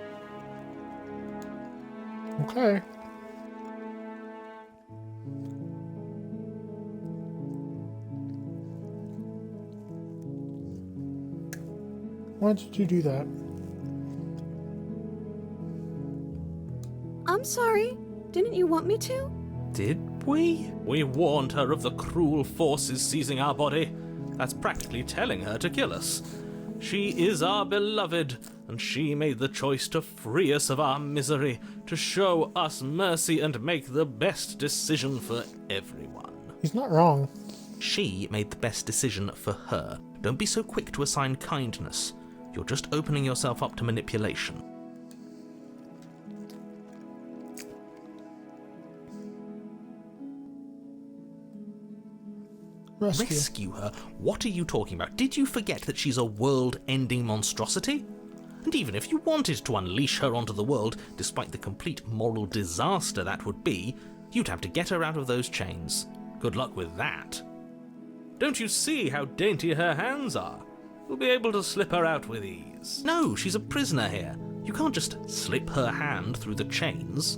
Okay. Why did you do that? I'm sorry. Didn't you want me to? Did we? We warned her of the cruel forces seizing our body. That's practically telling her to kill us. She is our beloved, and she made the choice to free us of our misery, to show us mercy and make the best decision for everyone. He's not wrong. She made the best decision for her. Don't be so quick to assign kindness. You're just opening yourself up to manipulation. Rescue her? What are you talking about? Did you forget that she's a world-ending monstrosity? And even if you wanted to unleash her onto the world, despite the complete moral disaster that would be, you'd have to get her out of those chains. Good luck with that. Don't you see how dainty her hands are? You'll be able to slip her out with ease. No, she's a prisoner here. You can't just slip her hand through the chains.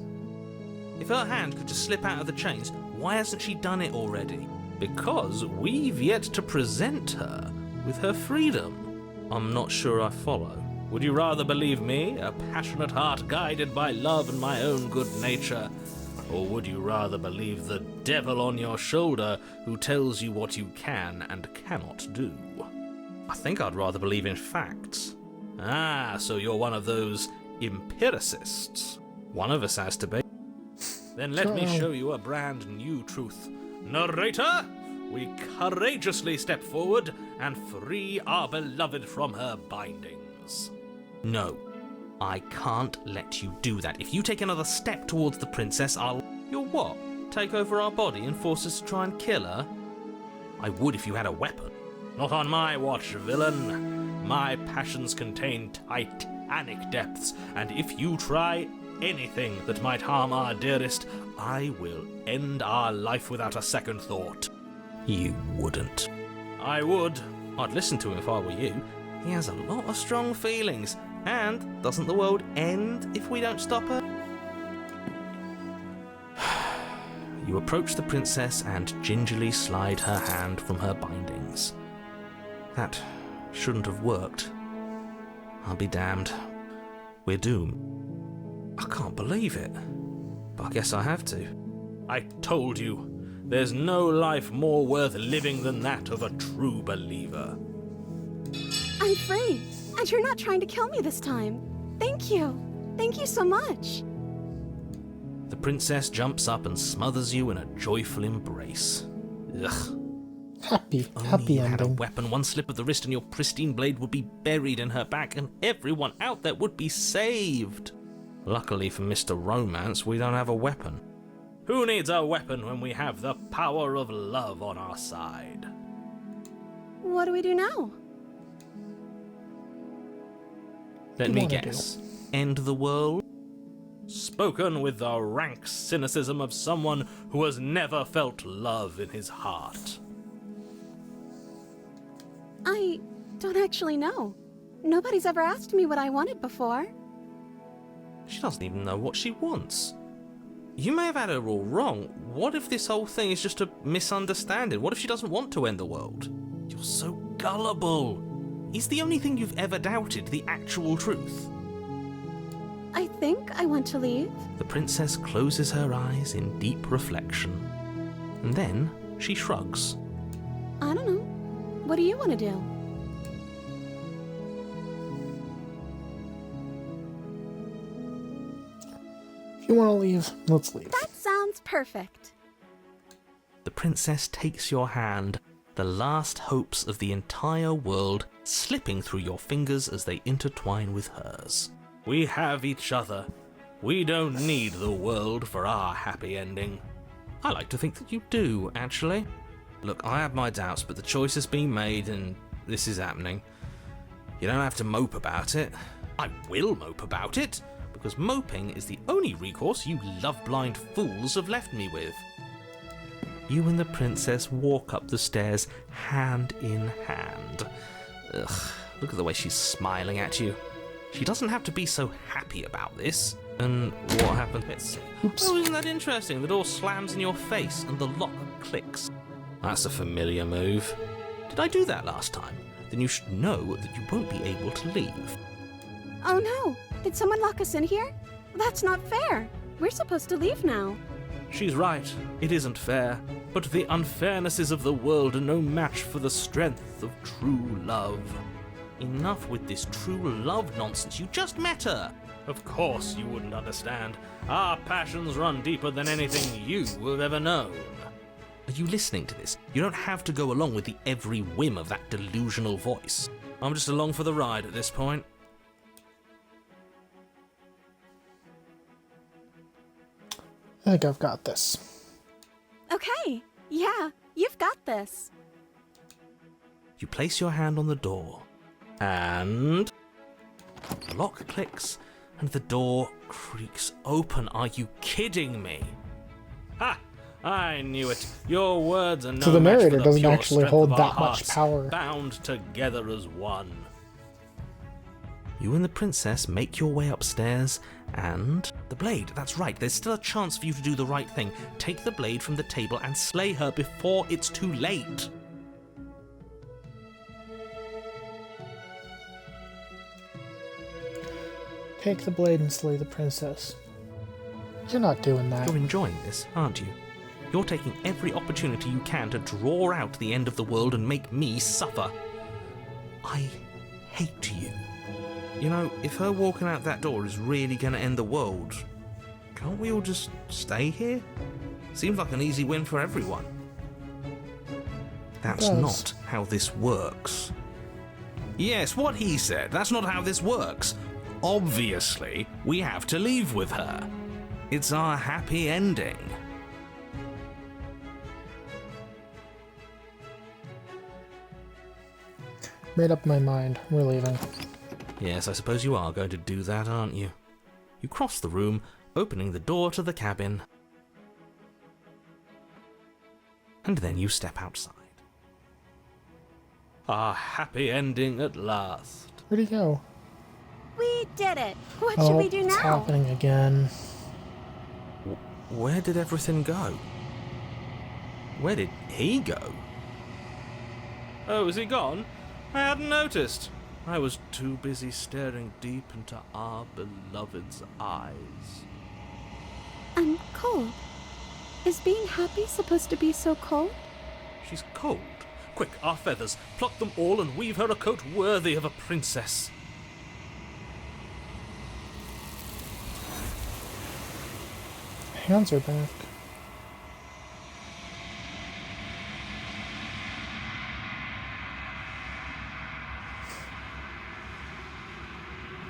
If her hand could just slip out of the chains, why hasn't she done it already? Because we've yet to present her with her freedom. I'm not sure I follow. Would you rather believe me, a passionate heart guided by love and my own good nature? Or would you rather believe the devil on your shoulder who tells you what you can and cannot do? I think I'd rather believe in facts. Ah, so you're one of those empiricists. One of us has to be. Then let me show you a brand new truth. Narrator, we courageously step forward and free our beloved from her bindings. No, I can't let you do that. If you take another step towards the princess, You'll what? Take over our body and force us to try and kill her? I would if you had a weapon. Not on my watch, villain. My passions contain titanic depths, and if you try anything that might harm our dearest, I will end our life without a second thought. You wouldn't. I would. I'd listen to him if I were you. He has a lot of strong feelings, and doesn't the world end if we don't stop her? You approach the princess and gingerly slide her hand from her bindings. That shouldn't have worked. I'll be damned. We're doomed. I can't believe it. But I guess I have to. I told you, there's no life more worth living than that of a true believer. I'm free, and you're not trying to kill me this time. Thank you. Thank you so much. The princess jumps up and smothers you in a joyful embrace. Ugh. Happy You had a ending. weapon, one slip of the wrist and your pristine blade would be buried in her back and everyone out there would be saved. Luckily for Mr. Romance, we don't have a weapon. Who needs a weapon when we have the power of love on our side? What do we do now? Let you me wanna guess. End the world? Spoken with the rank cynicism of someone who has never felt love in his heart. I don't actually know. Nobody's ever asked me what I wanted before. She doesn't even know what she wants. You may have had her all wrong. What if this whole thing is just a misunderstanding? What if she doesn't want to end the world? You're so gullible. Is the only thing you've ever doubted the actual truth? I think I want to leave. The princess closes her eyes in deep reflection. And then she shrugs. I don't know. What do you want to do? If you want to leave, let's leave. That sounds perfect. The princess takes your hand, the last hopes of the entire world slipping through your fingers as they intertwine with hers. We have each other. We don't need the world for our happy ending. I like to think that you do, actually. Look, I have my doubts, but the choice has been made and this is happening. You don't have to mope about it. I will mope about it, because moping is the only recourse you love-blind fools have left me with. You and the princess walk up the stairs hand in hand. Ugh, look at the way she's smiling at you. She doesn't have to be so happy about this. And what happened? Let's see. Oops. Oh, isn't that interesting? The door slams in your face and the lock clicks. That's a familiar move. Did I do that last time? Then you should know that you won't be able to leave. Oh no! Did someone lock us in here? That's not fair. We're supposed to leave now. She's right. It isn't fair. But the unfairnesses of the world are no match for the strength of true love. Enough with this true love nonsense. You just met her. Of course you wouldn't understand. Our passions run deeper than anything you have ever known. Are you listening to this? You don't have to go along with the every whim of that delusional voice. I'm just along for the ride at this point. I think I've got this. Okay. Yeah, you've got this. You place your hand on the door, and the lock clicks, and the door creaks open. Are you kidding me? Ha! I knew it. Your words are no So the match for narrator doesn't pure actually strength hold of that our much hearts, power. bound together as one. You and the princess make your way upstairs, and the blade. That's right, there's still a chance for you to do the right thing. Take the blade from the table and slay her before it's too late. Take the blade and slay the princess. You're not doing that. You're enjoying this, aren't you? You're taking every opportunity you can to draw out the end of the world and make me suffer. I hate you. You know, if her walking out that door is really going to end the world, can't we all just stay here? Seems like an easy win for everyone. That's not how this works. Yes, what he said. That's not how this works. Obviously, we have to leave with her. It's our happy ending. Made up my mind. We're leaving. Yes, I suppose you are going to do that, aren't you? You cross the room, opening the door to the cabin. And then you step outside. Our happy ending at last. Where'd he go? We did it. What should we do It's now? happening again. Where did everything go? Where did he go? Oh, is he gone? I hadn't noticed. I was too busy staring deep into our beloved's eyes. I'm cold. Is being happy supposed to be so cold? She's cold. Quick, our feathers. Pluck them all and weave her a coat worthy of a princess. Hands are back.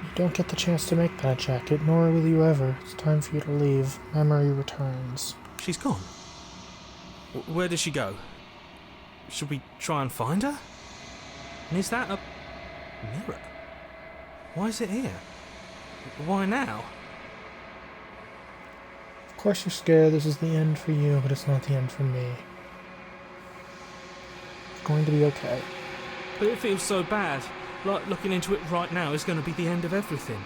You don't get the chance to make that jacket, nor will you ever. It's time for you to leave. Memory returns. She's gone. Where did she go? Should we try and find her? And is that a mirror? Why is it here? Why now? Of course you're scared this is the end for you, but it's not the end for me. It's going to be okay. But it feels so bad. Like looking into it right now is going to be the end of everything.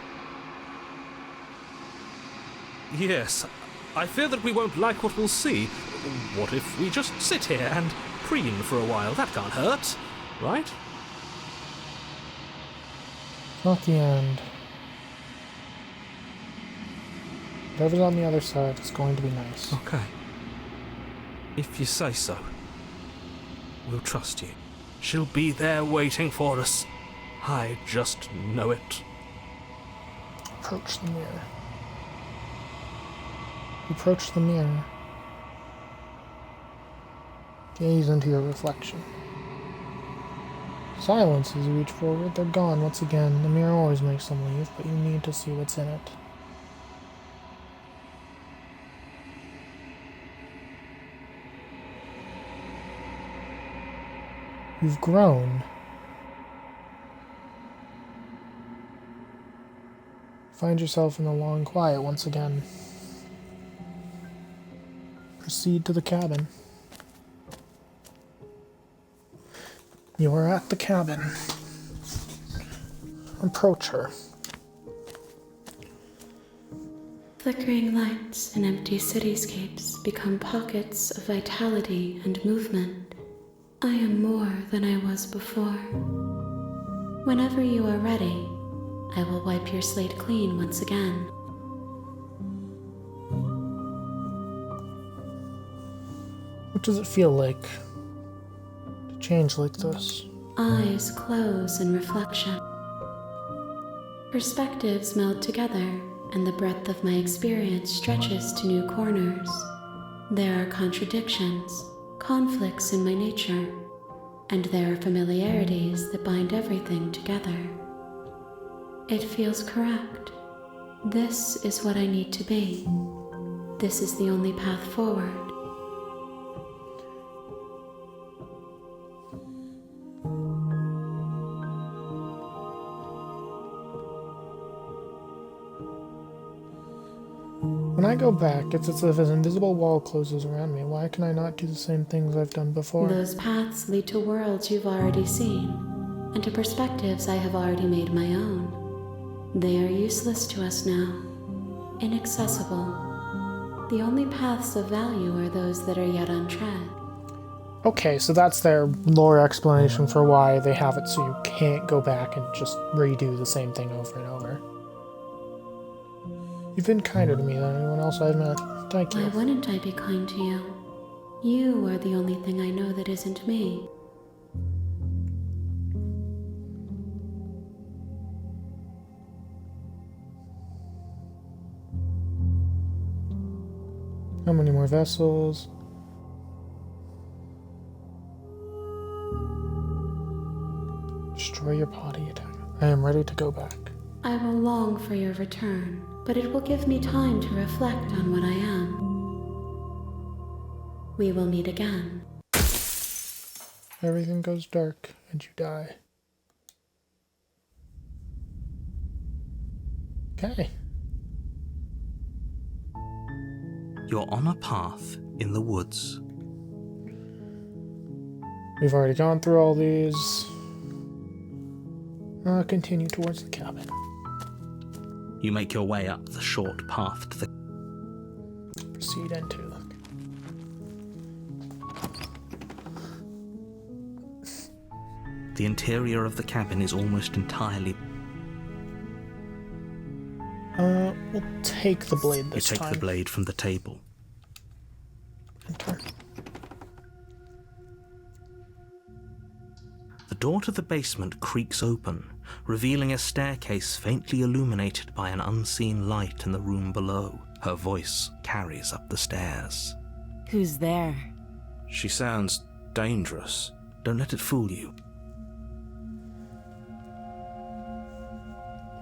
Yes, I fear that we won't like what we'll see. What if we just sit here and preen for a while? That can't hurt, right? Not the end. Whoever's on the other side is going to be nice. Okay. If you say so. We'll trust you. She'll be there waiting for us. I just know it. Approach the mirror. Approach the mirror. Gaze into your reflection. Silence as you reach forward. They're gone once again. The mirror always makes them leave, but you need to see what's in it. You've grown. Find yourself in the long quiet once again. Proceed to the cabin. You are at the cabin. Approach her. Flickering lights and empty cityscapes become pockets of vitality and movement. I am more than I was before. Whenever you are ready, I will wipe your slate clean once again. What does it feel like to change like this? Eyes close in reflection. Perspectives meld together, and the breadth of my experience stretches to new corners. There are contradictions, conflicts in my nature, and there are familiarities that bind everything together. It feels correct. This is what I need to be. This is the only path forward. When I go back, it's as if an invisible wall closes around me. Why can I not do the same things I've done before? Those paths lead to worlds you've already seen, and to perspectives I have already made my own. They are useless to us now, inaccessible. The only paths of value are those that are yet untread. Okay, so that's their lore explanation for why they have it so you can't go back and just redo the same thing over and over. You've been kinder to me than anyone else I've met. Thank you. Why wouldn't I be kind to you? You are the only thing I know that isn't me. How many more vessels? Destroy your body attack. I am ready to go back. I will long for your return, but it will give me time to reflect on what I am. We will meet again. Everything goes dark and you die. Okay. You're on a path in the woods. We've already gone through all these. Continue towards the cabin. You make your way up the short path to the... Proceed into. The interior of the cabin is almost entirely... We'll take the blade this time. You take the blade from the table. Enter. The door to the basement creaks open, revealing a staircase faintly illuminated by an unseen light in the room below. Her voice carries up the stairs. Who's there? She sounds dangerous. Don't let it fool you.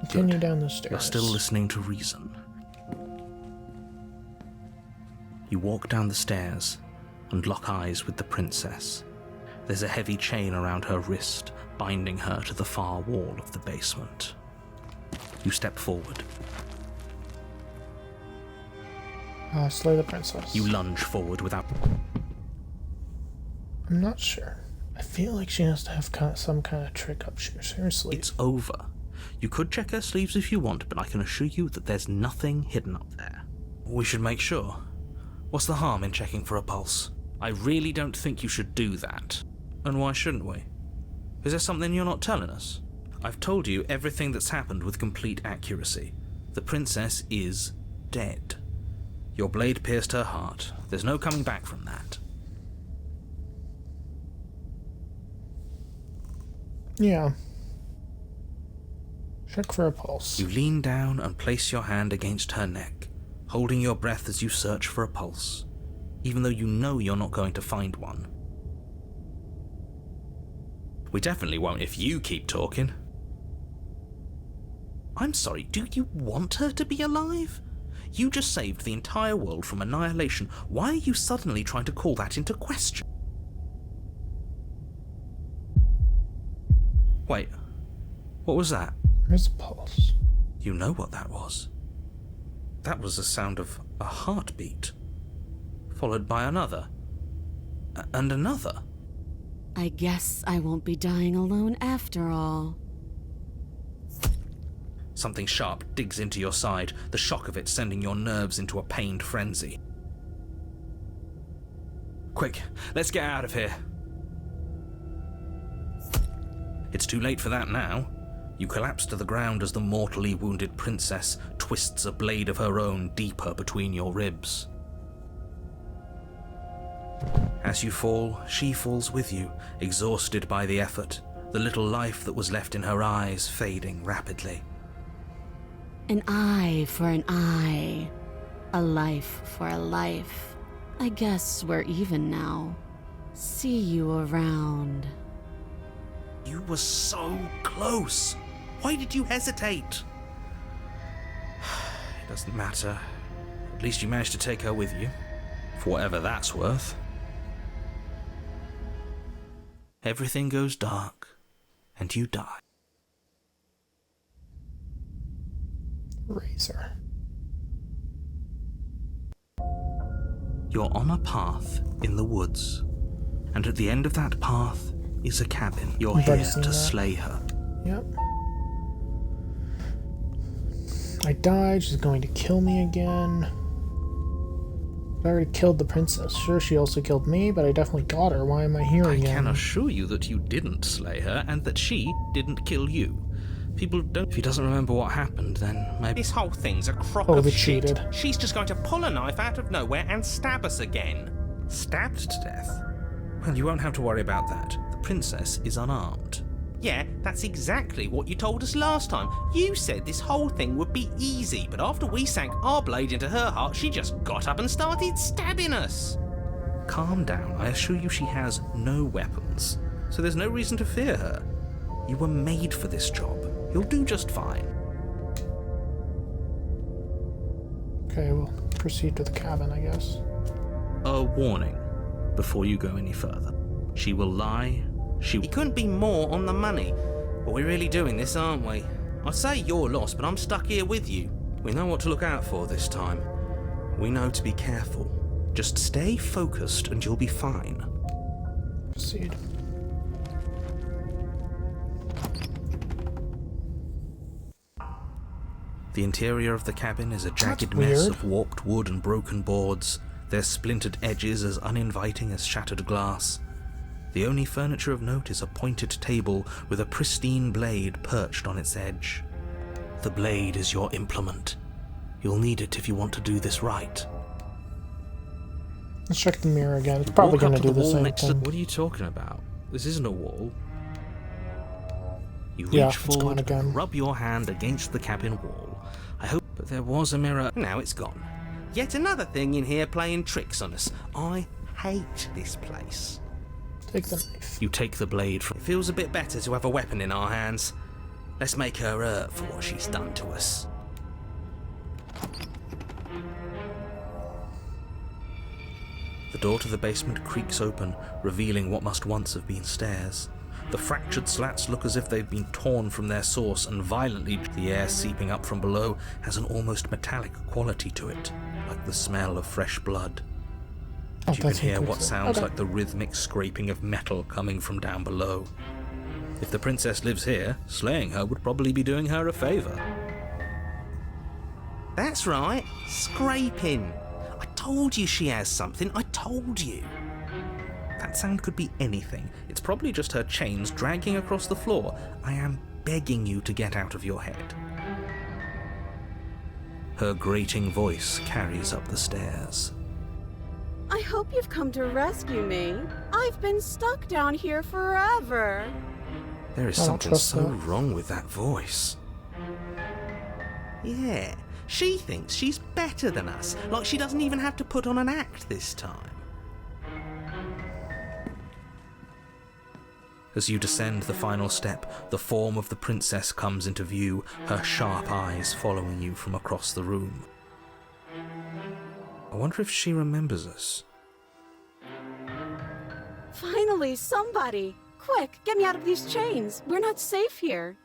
Continue Good. down the stairs. You're still listening to reason. You walk down the stairs and lock eyes with the princess. There's a heavy chain around her wrist, binding her to the far wall of the basement. You step forward. Slay the princess. You lunge forward without... I'm not sure. I feel like she has to have some kind of trick up here. Seriously. It's over. You could check her sleeves if you want, but I can assure you that there's nothing hidden up there. We should make sure. What's the harm in checking for a pulse? I really don't think you should do that. And why shouldn't we? Is there something you're not telling us? I've told you everything that's happened with complete accuracy. The princess is dead. Your blade pierced her heart. There's no coming back from that. Yeah. Check for a pulse. You lean down and place your hand against her neck, holding your breath as you search for a pulse, even though you know you're not going to find one. We definitely won't if you keep talking. I'm sorry, do you want her to be alive? You just saved the entire world from annihilation. Why are you suddenly trying to call that into question? Wait, what was that? There's a pulse. You know what that was. That was the sound of a heartbeat, followed by another, and another. I guess I won't be dying alone after all. Something sharp digs into your side, the shock of it sending your nerves into a pained frenzy. Quick, let's get out of here. It's too late for that now. You collapse to the ground as the mortally wounded princess twists a blade of her own deeper between your ribs. As you fall, she falls with you, exhausted by the effort, the little life that was left in her eyes fading rapidly. An eye for an eye. A life for a life. I guess we're even now. See you around. You were so close. Why did you hesitate? It doesn't matter. At least you managed to take her with you. For whatever that's worth. Everything goes dark, and you die. Razor. You're on a path in the woods, and at the end of that path is a cabin. You're I've already here seen to that. slay her. Yep. I died. She's going to kill me again. I already killed the princess. Sure, she also killed me, but I definitely got her. Why am I here I again? can assure you that you didn't slay her, and that she didn't kill you. People don't... If he doesn't remember what happened, then maybe... This whole thing's a crock Oh, of they shit. cheated. She's just going to pull a knife out of nowhere and stab us again. Stabbed to death? Well, you won't have to worry about that. The princess is unarmed. Yeah, that's exactly what you told us last time. You said this whole thing would be easy, but after we sank our blade into her heart, she just got up and started stabbing us. Calm down. I assure you she has no weapons, so there's no reason to fear her. You were made for this job. You'll do just fine. Okay, we'll proceed to the cabin, I guess. A warning before you go any further. She will lie. He couldn't be more on the money. But we're really doing this, aren't we? I'd say you're lost, but I'm stuck here with you. We know what to look out for this time. We know to be careful. Just stay focused and you'll be fine. Proceed. The interior of the cabin is a jagged That's mess weird. of warped wood and broken boards, their splintered edges as uninviting as shattered glass. The only furniture of note is a pointed table with a pristine blade perched on its edge. The blade is your implement. You'll need it if you want to do this right. Let's check the mirror again. It's probably Walk up going to to do the wall same next to- thing. What are you talking about? This isn't a wall. You Yeah, reach it's gone forward again. and rub your hand against the cabin wall. I hope, but there was a mirror. Now it's gone. Yet another thing in here playing tricks on us. I hate this place. Take the knife. You take the blade from... It feels a bit better to have a weapon in our hands. Let's make her hurt for what she's done to us. The door to the basement creaks open, revealing what must once have been stairs. The fractured slats look as if they've been torn from their source, and violently the air seeping up from below has an almost metallic quality to it, like the smell of fresh blood. Oh, And you can that's hear what inclusive. sounds Okay. like the rhythmic scraping of metal coming from down below. If the princess lives here, slaying her would probably be doing her a favour. That's right, scraping. I told you she has something, I told you. That sound could be anything. It's probably just her chains dragging across the floor. I am begging you to get out of your head. Her grating voice carries up the stairs. I hope you've come to rescue me. I've been stuck down here forever. There is I don't something trust so that. wrong with that voice. Yeah, she thinks she's better than us, like she doesn't even have to put on an act this time. As you descend the final step, the form of the princess comes into view, her sharp eyes following you from across the room. I wonder if she remembers us. Finally, somebody! Quick, get me out of these chains. We're not safe here.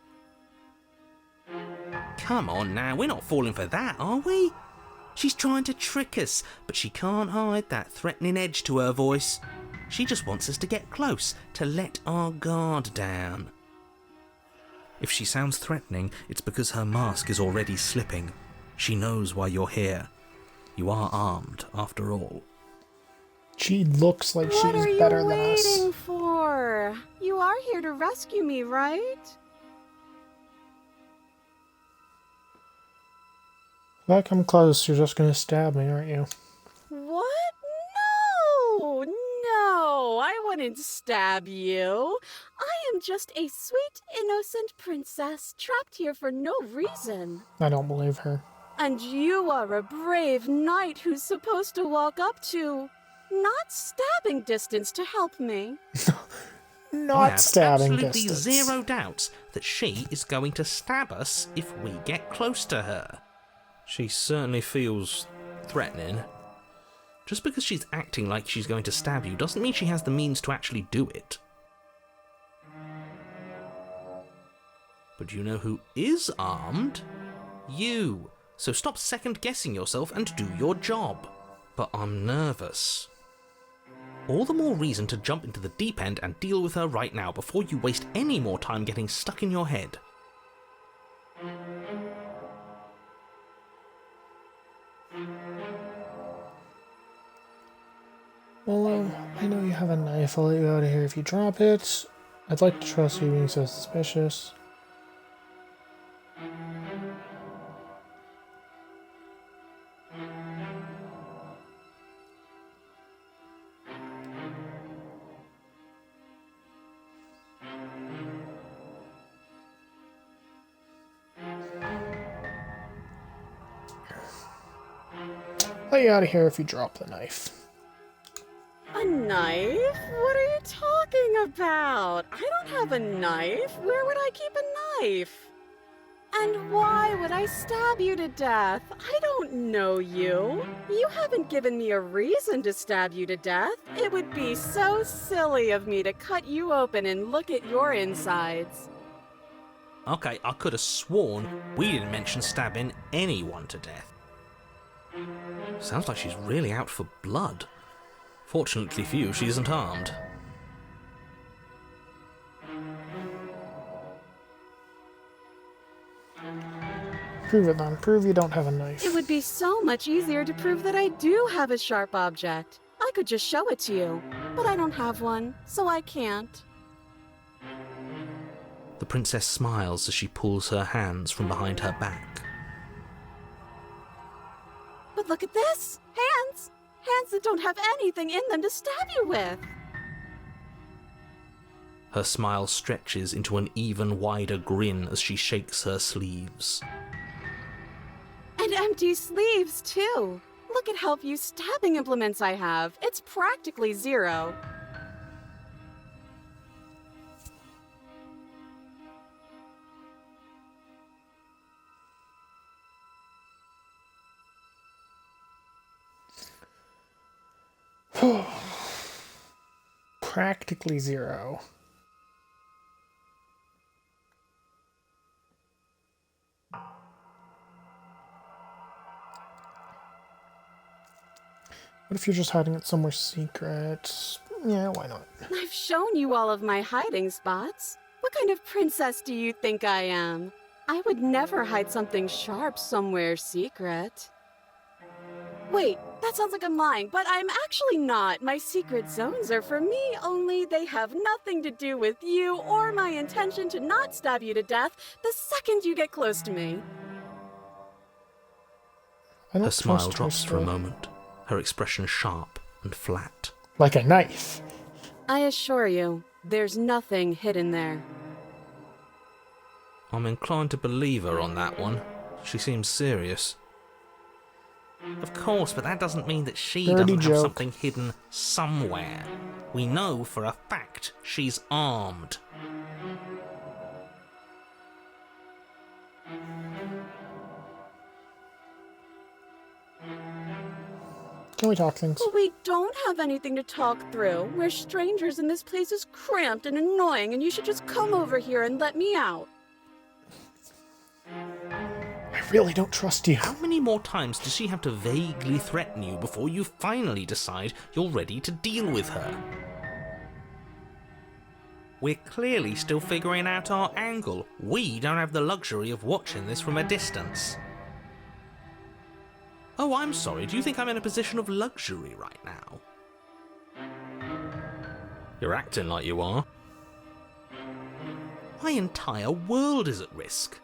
Come on now, we're not falling for that, are we? She's trying to trick us, but she can't hide that threatening edge to her voice. She just wants us to get close, to let our guard down. If she sounds threatening, it's because her mask is already slipping. She knows why you're here. You are armed, after all. She looks like What she's are better you than us. waiting for? You are here to rescue me, right? If I come close, you're just gonna stab me, aren't you? What? No, I wouldn't stab you. I am just a sweet, innocent princess trapped here for no reason. I don't believe her. And you are a brave knight who's supposed to walk up to, not stabbing distance to help me. Not I have stabbing absolutely distance. zero doubts that she is going to stab us if we get close to her. She certainly feels threatening. Just because she's acting like she's going to stab you doesn't mean she has the means to actually do it. But you know who is armed? You. So stop second-guessing yourself and do your job. But I'm nervous. All the more reason to jump into the deep end and deal with her right now before you waste any more time getting stuck in your head. Well, I know you have a knife. I'll let you out of here if you drop it. I'd like to trust you being so suspicious. Let you out of here if you drop the knife. A knife? What are you talking about? I don't have a knife. Where would I keep a knife? And why would I stab you to death? I don't know you. You haven't given me a reason to stab you to death. It would be so silly of me to cut you open and look at your insides. Okay, I could have sworn we didn't mention stabbing anyone to death. Sounds like she's really out for blood. Fortunately for you, she isn't armed. Prove it then. Prove you don't have a knife. It would be so much easier to prove that I do have a sharp object. I could just show it to you, but I don't have one, so I can't. The princess smiles as she pulls her hands from behind her back. But look at this! Hands! Hands that don't have anything in them to stab you with! Her smile stretches into an even wider grin as she shakes her sleeves. And empty sleeves, too! Look at how few stabbing implements I have. It's practically zero. Practically zero. What if you're just hiding it somewhere secret? Yeah, why not? I've shown you all of my hiding spots. What kind of princess do you think I am? I would never hide something sharp somewhere secret. Wait, that sounds like I'm lying, but I'm actually not. My secret zones are for me, only they have nothing to do with you or my intention to not stab you to death the second you get close to me. I don't Her smile trust her drops for a still. moment, her expression sharp and flat. Like a knife. I assure you, there's nothing hidden there. I'm inclined to believe her on that one. She seems serious. Of course, but that doesn't mean that she Dirty doesn't have joke. something hidden somewhere. We know for a fact she's armed. Can we talk things? But we don't have anything to talk through. We're strangers and this place is cramped and annoying and you should just come over here and let me out. I really don't trust you. How many more times does she have to vaguely threaten you before you finally decide you're ready to deal with her? We're clearly still figuring out our angle. We don't have the luxury of watching this from a distance. Oh, I'm sorry. Do you think I'm in a position of luxury right now? You're acting like you are. My entire world is at risk.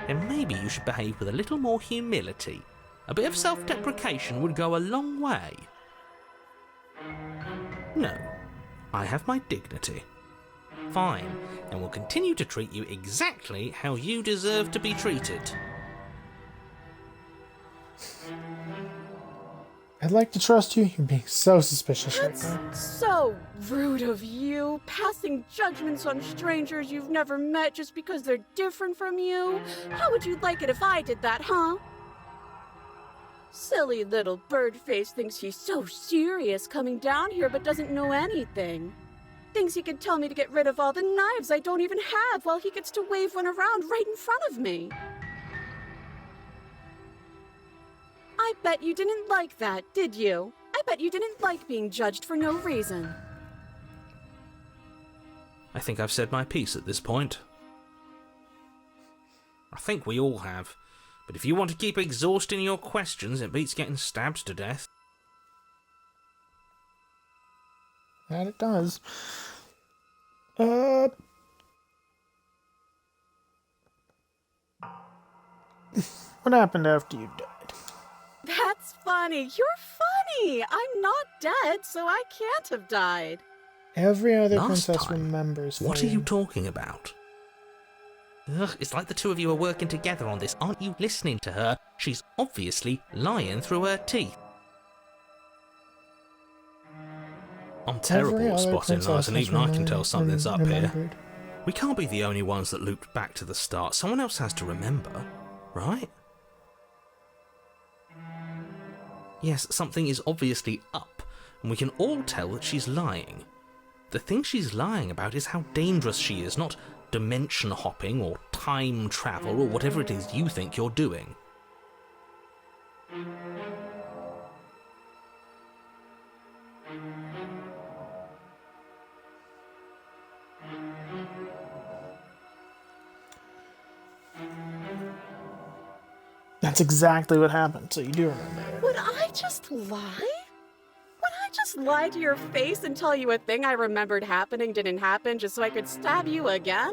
Then maybe you should behave with a little more humility. A bit of self-deprecation would go a long way. No, I have my dignity. Fine, and will continue to treat you exactly how you deserve to be treated. I'd like to trust you. You're being so suspicious right That's now. so rude of you, passing judgments on strangers you've never met just because they're different from you. How would you like it if I did that, huh? Silly little Birdface thinks he's so serious coming down here but doesn't know anything. Thinks he can tell me to get rid of all the knives I don't even have while he gets to wave one around right in front of me. I bet you didn't like that, did you? I bet you didn't like being judged for no reason. I think I've said my piece at this point. I think we all have. But if you want to keep exhausting your questions, it beats getting stabbed to death. That it does. What happened after you died? That's funny. You're funny. I'm not dead, so I can't have died. Every other Last princess time? remembers. What are you Fayden. talking about? Ugh, it's like the two of you are working together on this. Aren't you listening to her? She's obviously lying through her teeth. I'm Every terrible at other spotting princess lies, and has even I can tell something's up here. remembered. We can't be the only ones that looped back to the start. Someone else has to remember, right? Yes, something is obviously up, and we can all tell that she's lying. The thing she's lying about is how dangerous she is, not dimension hopping or time travel or whatever it is you think you're doing. That's exactly what happened, so you do remember it. Would I just lie? Would I just lie to your face and tell you a thing I remembered happening didn't happen just so I could stab you again?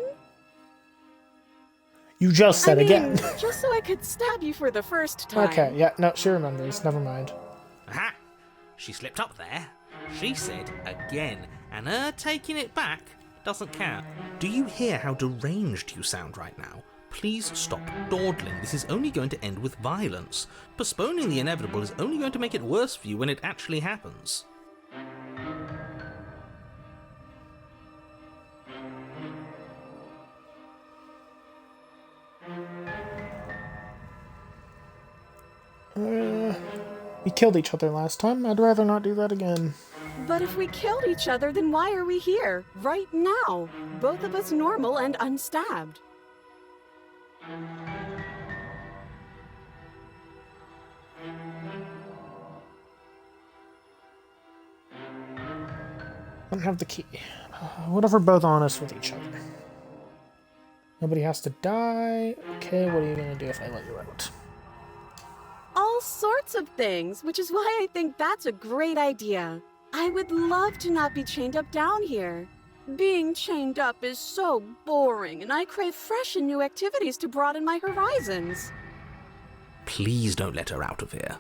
You just said I mean, again. just so I could stab you for the first time. Okay, yeah, no, she remembers. Never mind. Aha! She slipped up there. She said again, and her taking it back doesn't count. Do you hear how deranged you sound right now? Please stop dawdling. This is only going to end with violence. Postponing the inevitable is only going to make it worse for you when it actually happens. We killed each other last time. I'd rather not do that again. But if we killed each other, then why are we here? Right now. Both of us normal and unstabbed. I don't have the key. What if we're both honest with each other? Nobody has to die. Okay, what are you gonna do if I let you out? All sorts of things, which is why I think that's a great idea. I would love to not be chained up down here. Being chained up is so boring, and I crave fresh and new activities to broaden my horizons. Please don't let her out of here.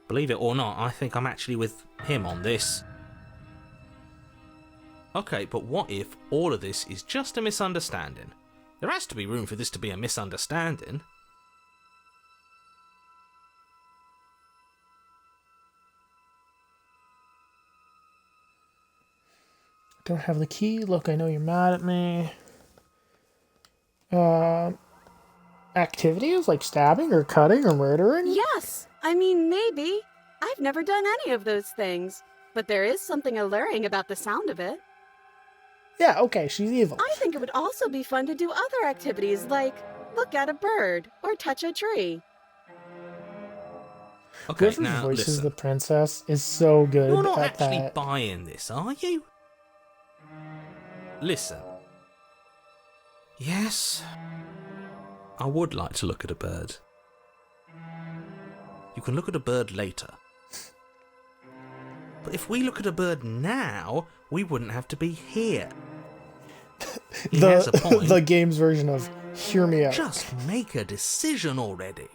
Believe it or not, I think I'm actually with him on this. Okay, but what if all of this is just a misunderstanding? There has to be room for this to be a misunderstanding. Don't have the key. Look, I know you're mad at me. Activities like stabbing or cutting or murdering? Yes! I mean, maybe. I've never done any of those things. But there is something alluring about the sound of it. Yeah, okay, she's evil. I think it would also be fun to do other activities like look at a bird or touch a tree. Okay, Whoever now voices listen. the princess is so good You're not at actually that. buying this, are you? Listen. Yes, I would like to look at a bird. You can look at a bird later. But if we look at a bird now, we wouldn't have to be here. He has a point. The game's version of Hear Me Out. Just make a decision already.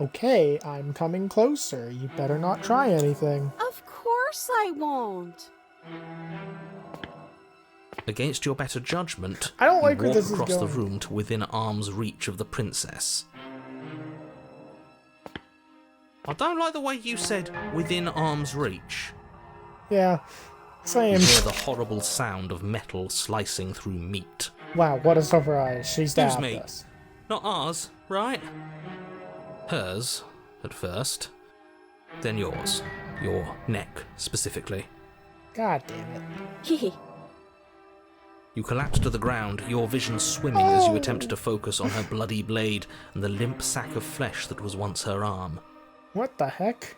Okay, I'm coming closer. You better not try anything. Of course I won't. Against your better judgment, I don't you like where walk this is across the going. room to within arm's reach of the princess. I don't like the way you said within arm's reach. Yeah, same. You hear the horrible sound of metal slicing through meat. Wow, what a surprise. She stabbed me. us. Not ours, right? Hers, at first. Then yours. Your neck, specifically. God damn it. Hehe. You collapse to the ground, your vision swimming as you attempt to focus on her bloody blade and the limp sack of flesh that was once her arm. What the heck?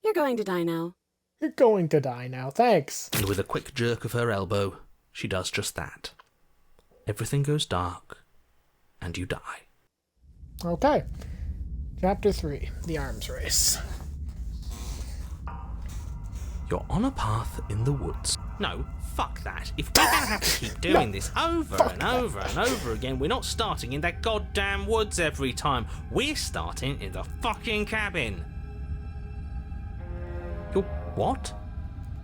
You're going to die now. You're going to die now, thanks. And with a quick jerk of her elbow, she does just that. Everything goes dark, and you die. Okay. Chapter 3, The Arms Race. You're on a path in the woods. No, fuck that. If we're gonna have to keep doing this over and over and over again, we're not starting in that goddamn woods every time. We're starting in the fucking cabin. You're what?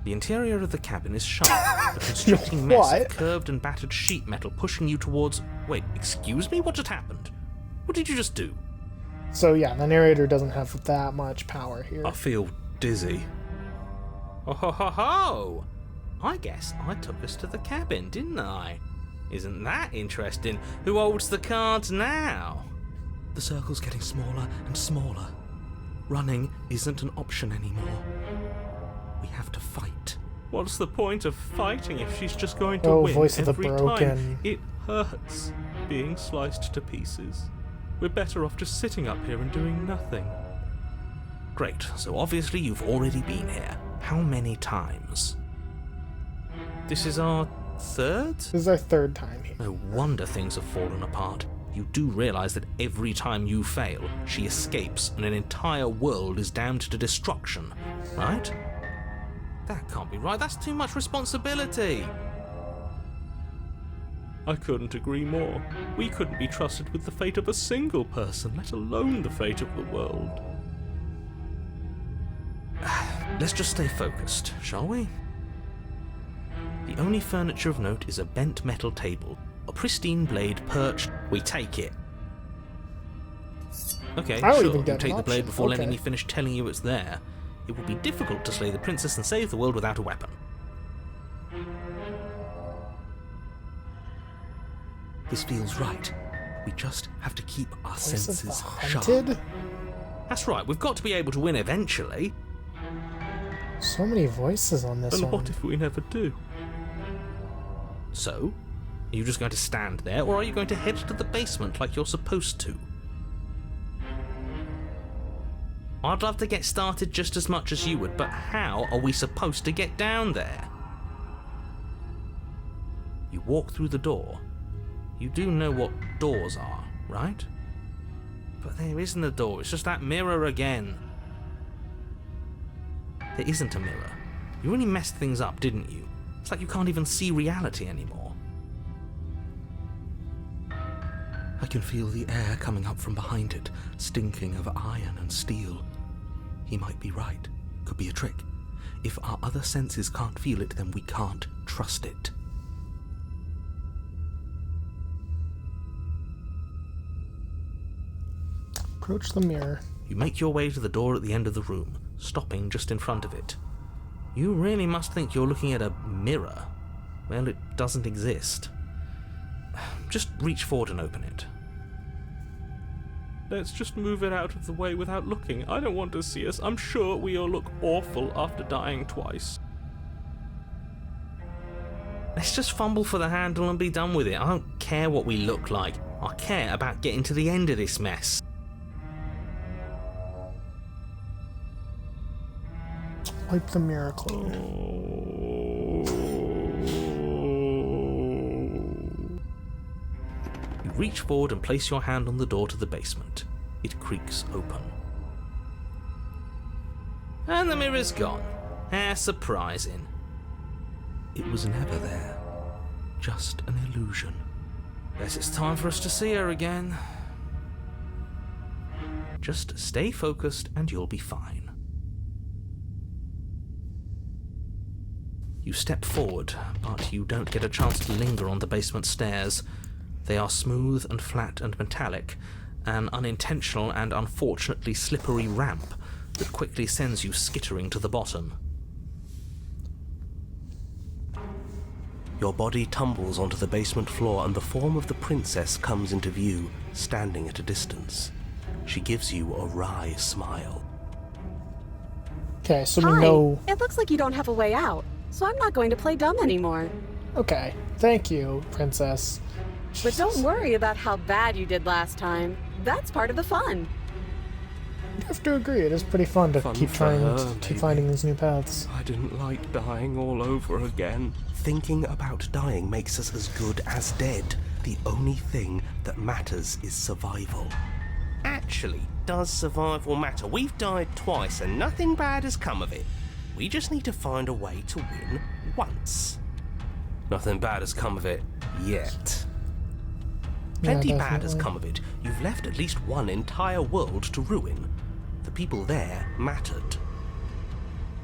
The interior of the cabin is sharp, a constricting mess What? of curved and battered sheet metal pushing you towards... Wait, excuse me? What just happened? What did you just do? So yeah, the narrator doesn't have that much power here. I feel dizzy. Oh ho ho ho! I guess I took us to the cabin, didn't I? Isn't that interesting? Who holds the cards now? The circle's getting smaller and smaller. Running isn't an option anymore. We have to fight. What's the point of fighting if she's just going to Oh, win voice of the every broken. time? It hurts being sliced to pieces. We're better off just sitting up here and doing nothing. Great, so obviously you've already been here. How many times? This is our third? This is our third time here. No wonder things have fallen apart. You do realise that every time you fail, she escapes and an entire world is damned to destruction, right? That can't be right, that's too much responsibility! I couldn't agree more. We couldn't be trusted with the fate of a single person, let alone the fate of the world. Let's just stay focused, shall we? The only furniture of note is a bent metal table, a pristine blade perched. We take it. Okay, I don't sure, even you get take an the blade option. before letting Okay. me finish telling you it's there. It would be difficult to slay the princess and save the world without a weapon. This feels right. We just have to keep our Voice of the senses sharp. Hunted? That's right, we've got to be able to win eventually. So many voices on this one. if we never do? So, are you just going to stand there, or are you going to head to the basement like you're supposed to? I'd love to get started just as much as you would, but how are we supposed to get down there? You walk through the door. You do know what doors are, right? But there isn't a door, it's just that mirror again. It isn't a mirror. You really messed things up, didn't you? It's like you can't even see reality anymore. I can feel the air coming up from behind it, stinking of iron and steel. He might be right. Could be a trick. If our other senses can't feel it, then we can't trust it. Approach the mirror. You make your way to the door at the end of the room, stopping just in front of it. You really must think you're looking at a mirror. Well, it doesn't exist. Just reach forward and open it. Let's just move it out of the way without looking. I don't want to see us. I'm sure we all look awful after dying twice. Let's just fumble for the handle and be done with it. I don't care what we look like. I care about getting to the end of this mess. Wipe the mirror clean. You reach forward and place your hand on the door to the basement. It creaks open. And the mirror's gone. How surprising. It was never there. Just an illusion. Guess it's time for us to see her again. Just stay focused and you'll be fine. You step forward, but you don't get a chance to linger on the basement stairs. They are smooth and flat and metallic, an unintentional and unfortunately slippery ramp that quickly sends you skittering to the bottom. Your body tumbles onto the basement floor and the form of the princess comes into view, standing at a distance. She gives you a wry smile. Okay, so Hi. we know... It looks like you don't have a way out, so I'm not going to play dumb anymore. Okay, thank you, princess. But don't worry about how bad you did last time. That's part of the fun. You have to agree, it is pretty fun to Fun keep for trying her, to maybe. keep finding these new paths. I didn't like dying all over again. Thinking about dying makes us as good as dead. The only thing that matters is survival. Actually, does survival matter? We've died twice and nothing bad has come of it. We just need to find a way to win once. Nothing bad has come of it yet. Plenty Yeah, bad has definitely. come of it. You've left at least one entire world to ruin. The people there mattered.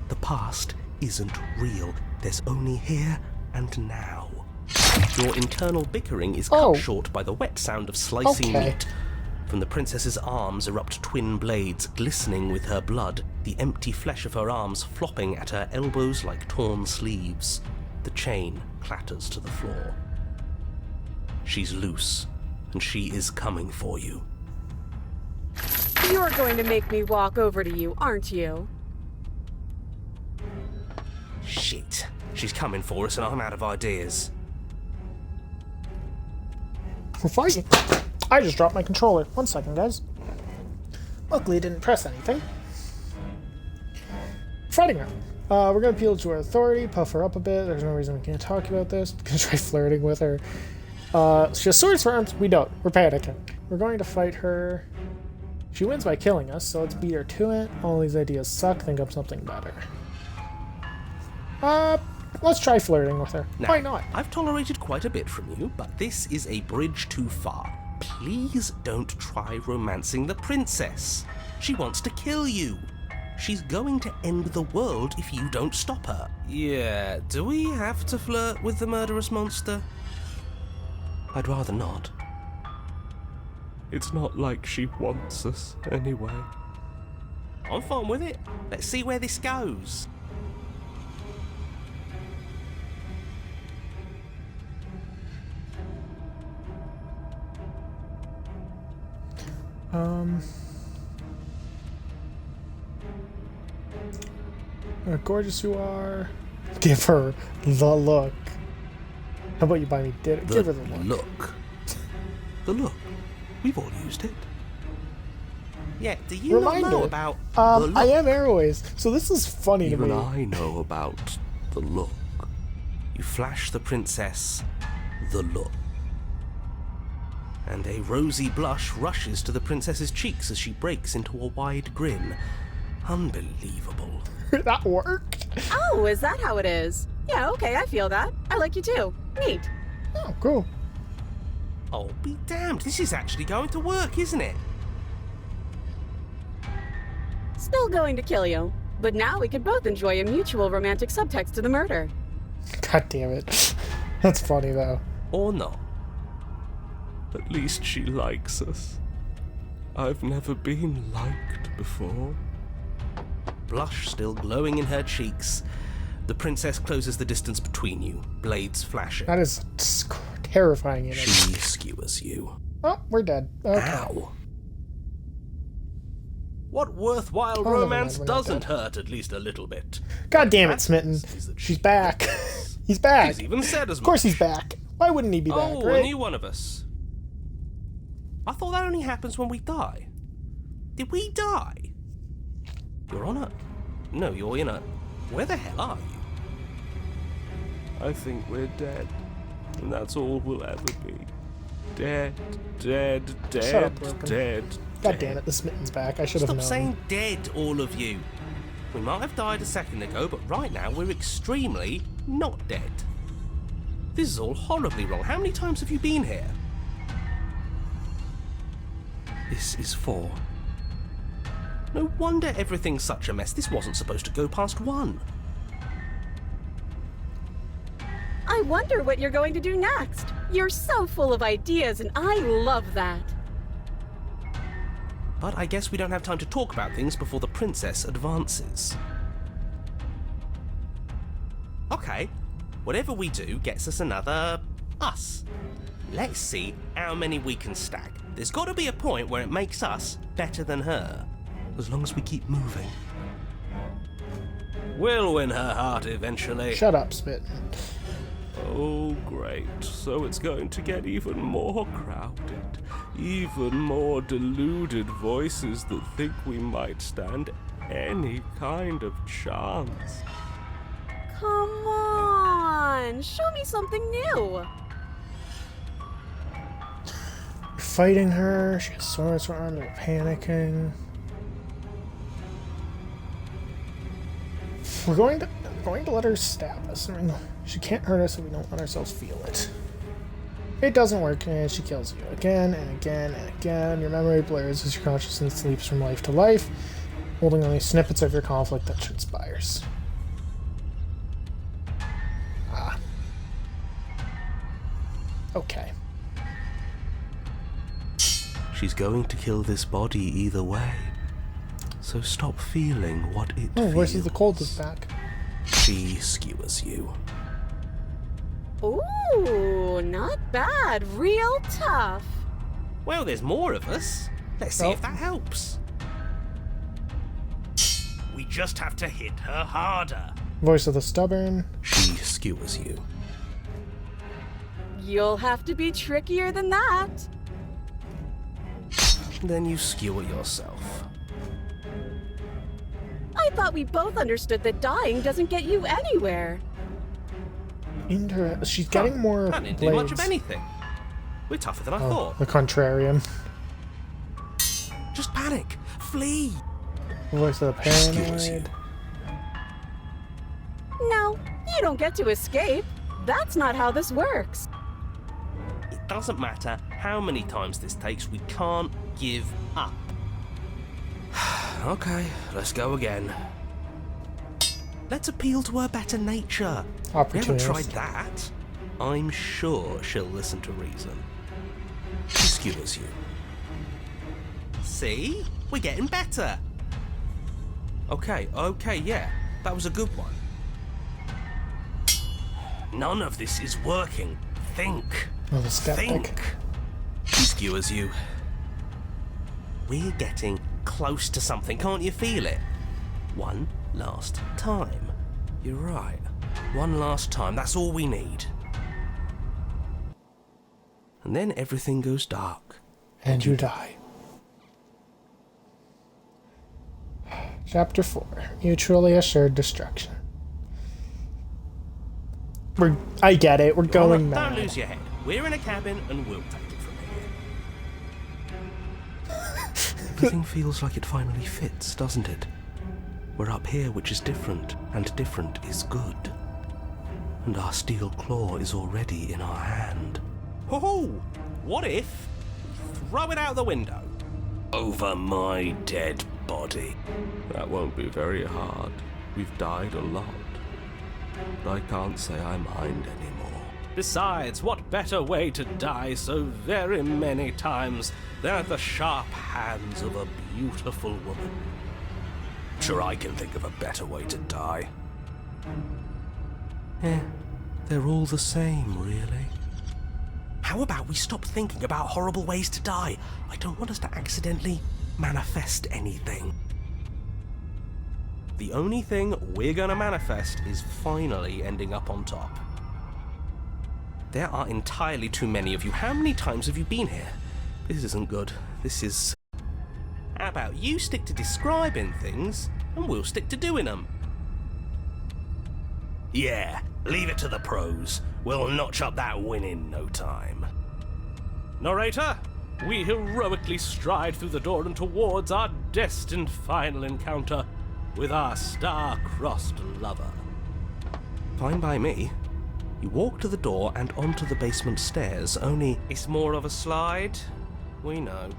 The past isn't real. There's only here and now. Your internal bickering is Oh. cut short by the wet sound of slicing Okay. meat. From the princess's arms erupt twin blades, glistening with her blood, the empty flesh of her arms flopping at her elbows like torn sleeves. The chain clatters to the floor. She's loose, and she is coming for you. You're going to make me walk over to you, aren't you? Shit. She's coming for us and I'm out of ideas. We're fighting. I just dropped my controller. 1 second, guys. Luckily, it didn't press anything. Fighting her. We're gonna appeal to her authority, puff her up a bit. There's no reason we can't talk about this. Gonna try flirting with her. She has swords for arms. We don't. We're panicking. We're going to fight her. She wins by killing us, so let's beat her to it. All these ideas suck. Think of something better. Let's try flirting with her. Now, Why not? I've tolerated quite a bit from you, but this is a bridge too far. Please don't try romancing the princess. She wants to kill you. She's going to end the world if you don't stop her. Yeah, do we have to flirt with the murderous monster? I'd rather not. It's not like she wants us anyway. I'm fine with it. Let's see where this goes. How gorgeous you are. Give her the look. How about you buy me dinner? Give her the look. look. The look. We've all used it. Yeah, do you not Reminder. know about the look? I am Airways, so this is funny to Even me. I know about the look. You flash the princess the look. And a rosy blush rushes to the princess's cheeks as she breaks into a wide grin. Unbelievable. That worked. Oh, is that how it is? Yeah, okay, I feel that. I like you too. Neat. Oh, cool. Oh, be damned. This is actually going to work, isn't it? Still going to kill you. But now we could both enjoy a mutual romantic subtext to the murder. God damn it. That's funny, though. Or not. At least she likes us. I've never been liked before. Blush still glowing in her cheeks. The princess closes the distance between you, blades flashing. That is terrifying. She skewers you. Oh, we're dead. Okay. Ow. What worthwhile Oh, romance never mind, we're not doesn't dead. hurt at least a little bit? God damn it, That Smitten. is that She's she back. does. He's back. She's even said as Of course much. he's back. Why wouldn't he be back, Oh, right? a new one of us. I thought that only happens when we die. Did we die? You're on a... No, you're in a... Where the hell are you? I think we're dead. And that's all we'll ever be. Dead, dead, dead, Shut up, Broken. dead. God damn it, the Smitten's back. I should have Stop known. saying dead, all of you. We might have died a second ago, but right now we're extremely not dead. This is all horribly wrong. How many times have you been here? This is 4. No wonder everything's such a mess. This wasn't supposed to go past 1. I wonder what you're going to do next. You're so full of ideas, and I love that. But I guess we don't have time to talk about things before the princess advances. Okay, whatever we do gets us another us. Let's see how many we can stack. There's got to be a point where it makes us better than her. As long as we keep moving. We'll win her heart eventually. Shut up, Smitten. Oh, great. So it's going to get even more crowded. Even more deluded voices that think we might stand any kind of chance. Come on, show me something new. You're fighting her. She has swords for arm. They're panicking. We're going to let her stab us. I mean, she can't hurt us if we don't let ourselves feel it. It doesn't work, and she kills you again and again and again. Your memory blurs as your consciousness leaps from life to life, holding only snippets of your conflict that transpires. Ah. Okay. She's going to kill this body either way. So stop feeling what it Oh, feels. Voices of the Cold is back. She skewers you. Ooh, not bad. Real tough. Well, there's more of us. Let's see Oh. if that helps. We just have to hit her harder. Voice of the Stubborn. She skewers you. You'll have to be trickier than that. Then you skewer yourself. I thought we both understood that dying doesn't get you anywhere. She's getting more I didn't blades. do much of anything. We're tougher than I Oh, thought. the Contrarian. Just panic. Flee. Voice of the Skewers you. Paranoid. No, you don't get to escape. That's not how this works. It doesn't matter how many times this takes, we can't give up. Okay, let's go again. Let's appeal to her better nature. We haven't Opportunist. tried that. I'm sure she'll listen to reason. She skewers you. See? We're getting better. Okay, yeah. That was a good one. None of this is working. Think. Oh, the skeptic. Think. She skewers you. We're getting close to something, can't you feel it? One last time. You're right. One last time, that's all we need. And then everything goes dark. And you die. Chapter 4. Mutually Assured Destruction. I get it, we're going Don't mad. lose your head. We're in a cabin and we'll take it from here. Everything feels like it finally fits, doesn't it? We're up here, which is different, and different is good. And our steel claw is already in our hand. Oh, what if? Throw it out the window. Over my dead body. That won't be very hard. We've died a lot. But I can't say I mind anymore. Besides, what better way to die so very many times than at the sharp hands of a beautiful woman? Sure, I can think of a better way to die. They're all the same, really. How about we stop thinking about horrible ways to die? I don't want us to accidentally manifest anything. The only thing we're gonna manifest is finally ending up on top. There are entirely too many of you. How many times have you been here? This isn't good. This is... How about you stick to describing things, and we'll stick to doing them? Yeah, leave it to the pros. We'll notch up that win in no time. Narrator, we heroically stride through the door and towards our destined final encounter with our star-crossed lover. Fine by me. You walk to the door and onto the basement stairs, only it's more of a slide. We know.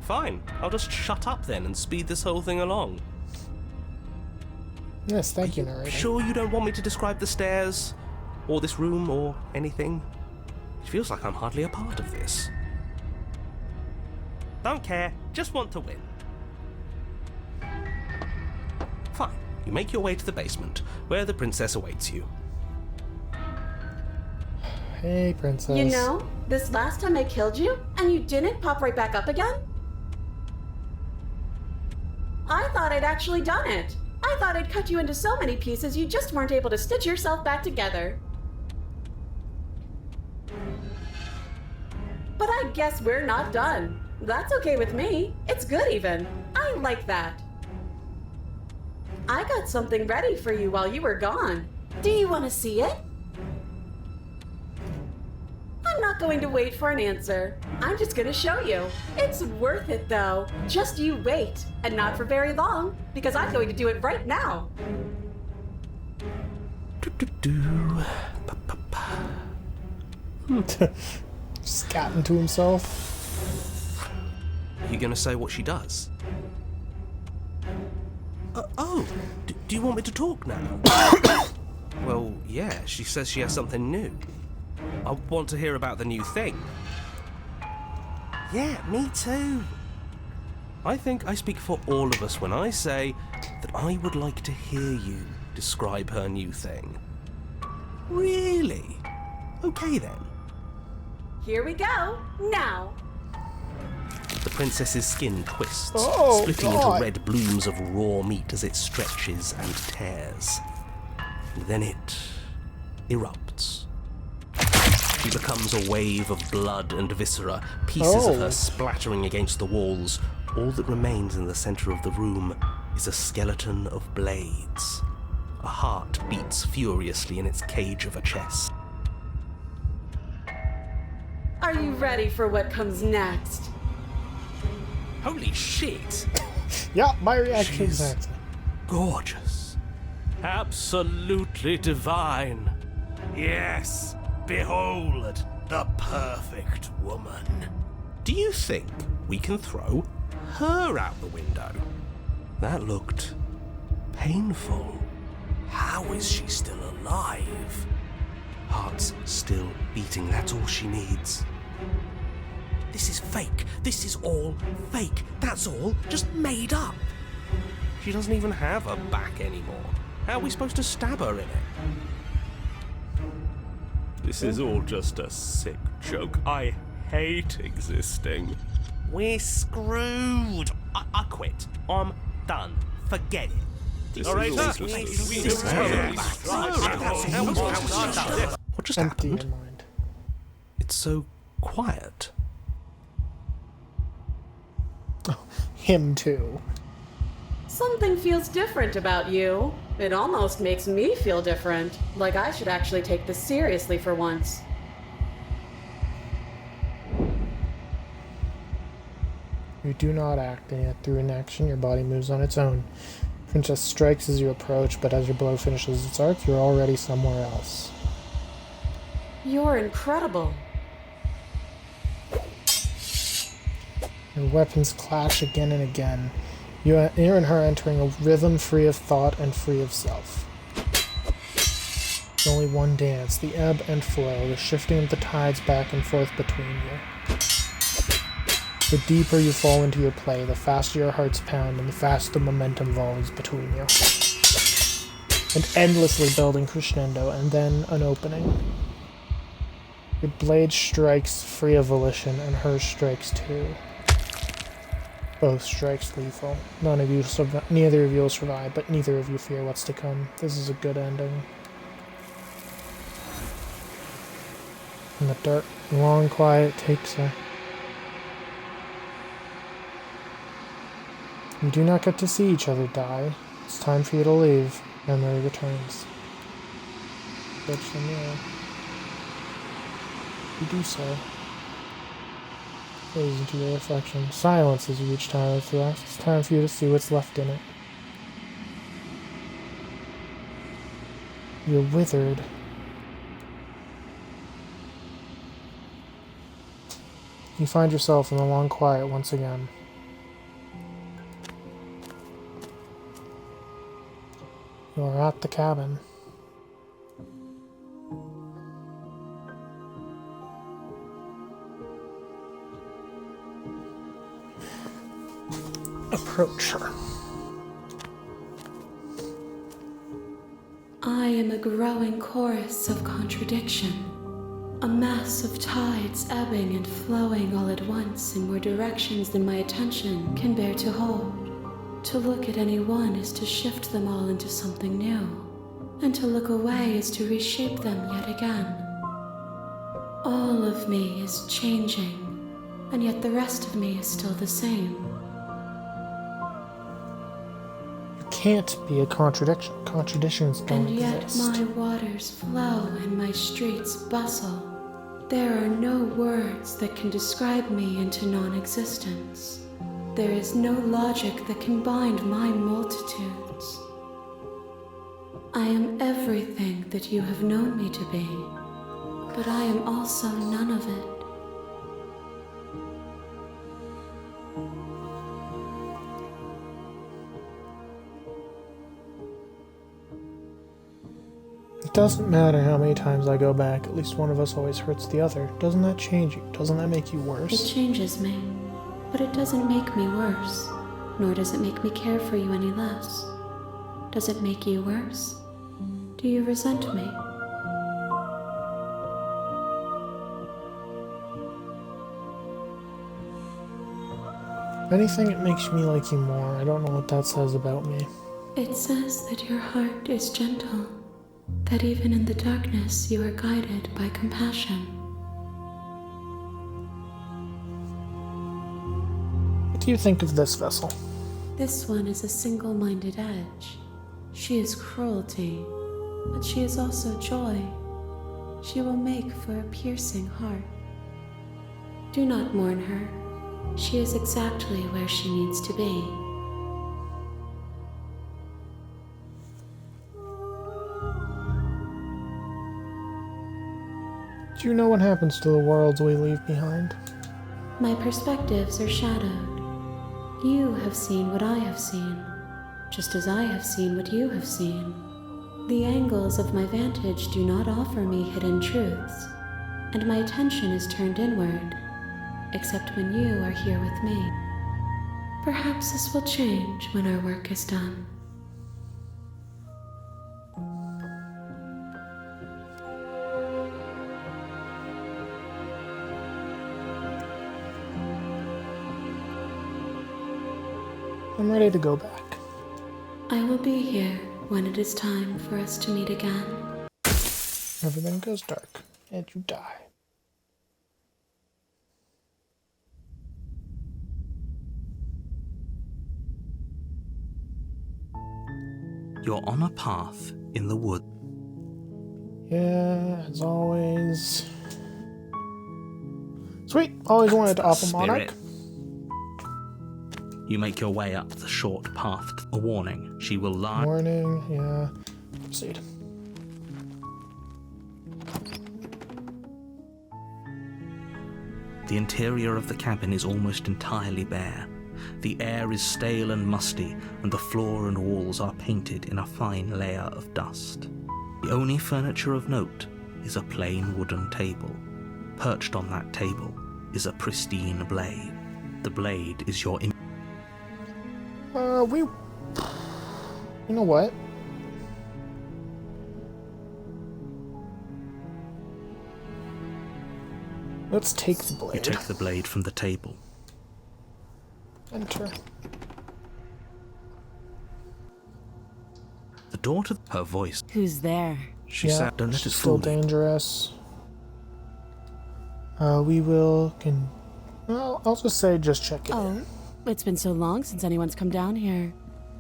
Fine, I'll just shut up then and speed this whole thing along. Yes, thank you, narrator. Sure you don't want me to describe the stairs, or this room, or anything? It feels like I'm hardly a part of this. Don't care, just want to win. Fine, you make your way to the basement, where the princess awaits you. Hey, princess. You know, this last time I killed you, and you didn't pop right back up again? I thought I'd actually done it. I thought I'd cut you into so many pieces you just weren't able to stitch yourself back together. But I guess we're not done. That's okay with me. It's good even. I like that. I got something ready for you while you were gone. Do you want to see it? I'm not going to wait for an answer. I'm just going to show you. It's worth it, though. Just you wait. And not for very long, because I'm going to do it right now. Scatting to himself. Are you going to say what she does? Do you want me to talk now? Well, yeah, she says she has something new. I want to hear about the new thing. Yeah, me too. I think I speak for all of us when I say that I would like to hear you describe her new thing. Really? Okay then. Here we go. Now. The princess's skin twists, Oh, splitting God. into red blooms of raw meat as it stretches and tears. And then it erupts. She becomes a wave of blood and viscera, pieces of Oh. her splattering against the walls. All that remains in the center of the room is a skeleton of blades. A heart beats furiously in its cage of a chest. Are you ready for what comes next? Holy shit! Yeah, my reaction She's exactly. gorgeous. Absolutely divine. Yes, behold, the perfect woman. Do you think we can throw her out the window? That looked painful. How is she still alive? Heart's still beating, that's all she needs. This is fake. This is all fake. That's all just made up. She doesn't even have a back anymore. How are we supposed to stab her in it? This is all just a sick joke. I hate existing. We're screwed. I quit. I'm done. Forget it. This Narrator, is all just what just Empty happened? in mind. It's so quiet. Him too. Something feels different about you. It almost makes me feel different. Like I should actually take this seriously for once. You do not act, and yet through inaction, your body moves on its own. Princess strikes as you approach, but as your blow finishes its arc, you're already somewhere else. You're incredible. Your weapons clash again and again. You and her entering a rhythm free of thought and free of self. It's only one dance, the ebb and flow, the shifting of the tides back and forth between you. The deeper you fall into your play, the faster your hearts pound and the faster the momentum volleys between you. An endlessly building crescendo, and then an opening. Your blade strikes free of volition, and hers strikes too. Both strikes lethal. Neither of you will survive, but neither of you fear what's to come. This is a good ending. And the dark, long quiet takes her. You do not get to see each other die. It's time for you to leave. Memory returns. Approach the mirror. You do so. Gaze into your reflection. Silence as you reach time of left. It's time for you to see what's left in it. You're withered. You find yourself in the long quiet once again. You are at the cabin. Approach her. I am a growing chorus of contradiction, a mass of tides ebbing and flowing all at once in more directions than my attention can bear to hold. To look at any one is to shift them all into something new, and to look away is to reshape them yet again. All of me is changing, and yet the rest of me is still the same. Can't be a contradiction. Contradictions don't And yet exist. my waters flow and my streets bustle. There are no words that can describe me into non-existence. There is no logic that can bind my multitudes. I am everything that you have known me to be, but I am also none of it. It doesn't matter how many times I go back, at least one of us always hurts the other. Doesn't that change you? Doesn't that make you It worse? changes me, but it doesn't make me worse, nor does it make me care for you any less. Does it make you worse? Do you resent me? If anything, it makes me like you more. I don't know what that says about me. It says that your heart is gentle, that even in the darkness you are guided by compassion. What do you think of this vessel? This one is a single-minded edge. She is cruelty, but she is also joy. She will make for a piercing heart. Do not mourn her. She is exactly where she needs to be. Do you know what happens to the worlds we leave behind? My perspectives are shadowed. You have seen what I have seen, just as I have seen what you have seen. The angles of my vantage do not offer me hidden truths, and my attention is turned inward, except when you are here with me. Perhaps this will change when our work is done. I'm ready to go back. I will be here when it is time for us to meet again. Everything goes dark, and you die. You're on a path in the wood. Yeah, as always. Sweet! Always wanted to up a monarch. Spirit. You make your way up the short path. A warning, she will lie. Warning, yeah. Proceed. The interior of the cabin is almost entirely bare. The air is stale and musty, and the floor and walls are painted in a fine layer of dust. The only furniture of note is a plain wooden table. Perched on that table is a pristine blade. The blade is your You know what? Let's take the blade. You take the blade from the table. Enter. The door to her voice. Who's there? She yeah, said, "Don't let she's it still fool you." dangerous. We will well, I'll just say just check it. Oh, it's been so long since anyone's come down here.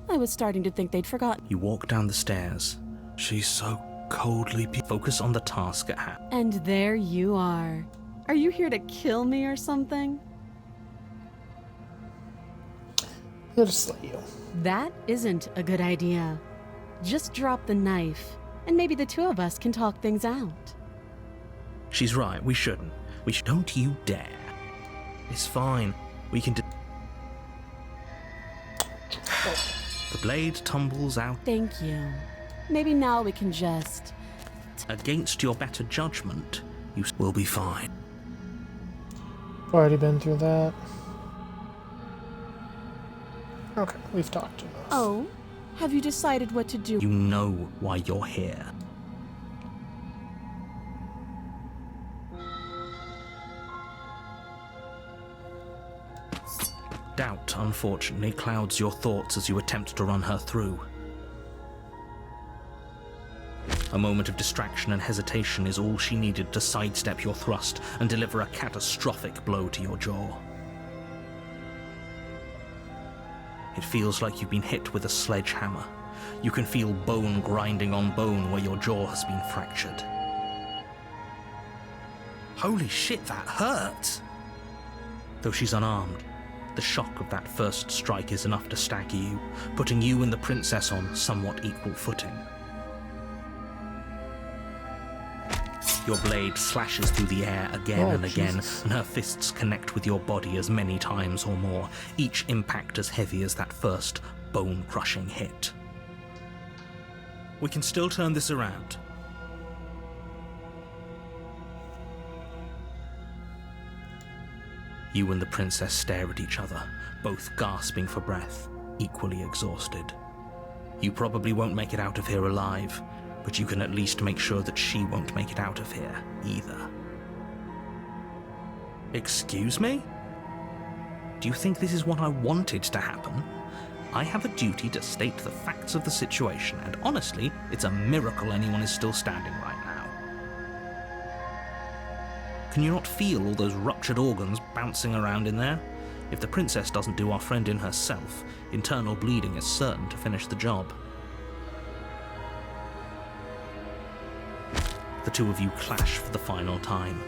I was starting to think they'd forgotten. You walk down the stairs. She's so coldly. Focus on the task at hand. And there you are. Are you here to kill me or something? I'll just slay you. That isn't a good idea. Just drop the knife, and maybe the two of us can talk things out. She's right. We shouldn't. Don't you dare. It's fine. We can The blade tumbles out. Thank you. Maybe now we can just... Against your better judgment, you will be fine. Already been through that. Okay, we've talked enough. Oh, have you decided what to do? You know why you're here. Doubt, unfortunately, clouds your thoughts as you attempt to run her through. A moment of distraction and hesitation is all she needed to sidestep your thrust and deliver a catastrophic blow to your jaw. It feels like you've been hit with a sledgehammer. You can feel bone grinding on bone where your jaw has been fractured. Holy shit, that hurts! Though she's unarmed, the shock of that first strike is enough to stagger you, putting you and the princess on somewhat equal footing. Your blade slashes through the air again and again, and her fists connect with your body as many times or more, each impact as heavy as that first bone-crushing hit. We can still turn this around. You and the princess stare at each other, both gasping for breath, equally exhausted. You probably won't make it out of here alive, but you can at least make sure that she won't make it out of here, either. Excuse me? Do you think this is what I wanted to happen? I have a duty to state the facts of the situation, and honestly, it's a miracle anyone is still standing right now. Can you not feel all those ruptured organs bouncing around in there? If the princess doesn't do our friend in herself, internal bleeding is certain to finish the job. The two of you clash for the final time.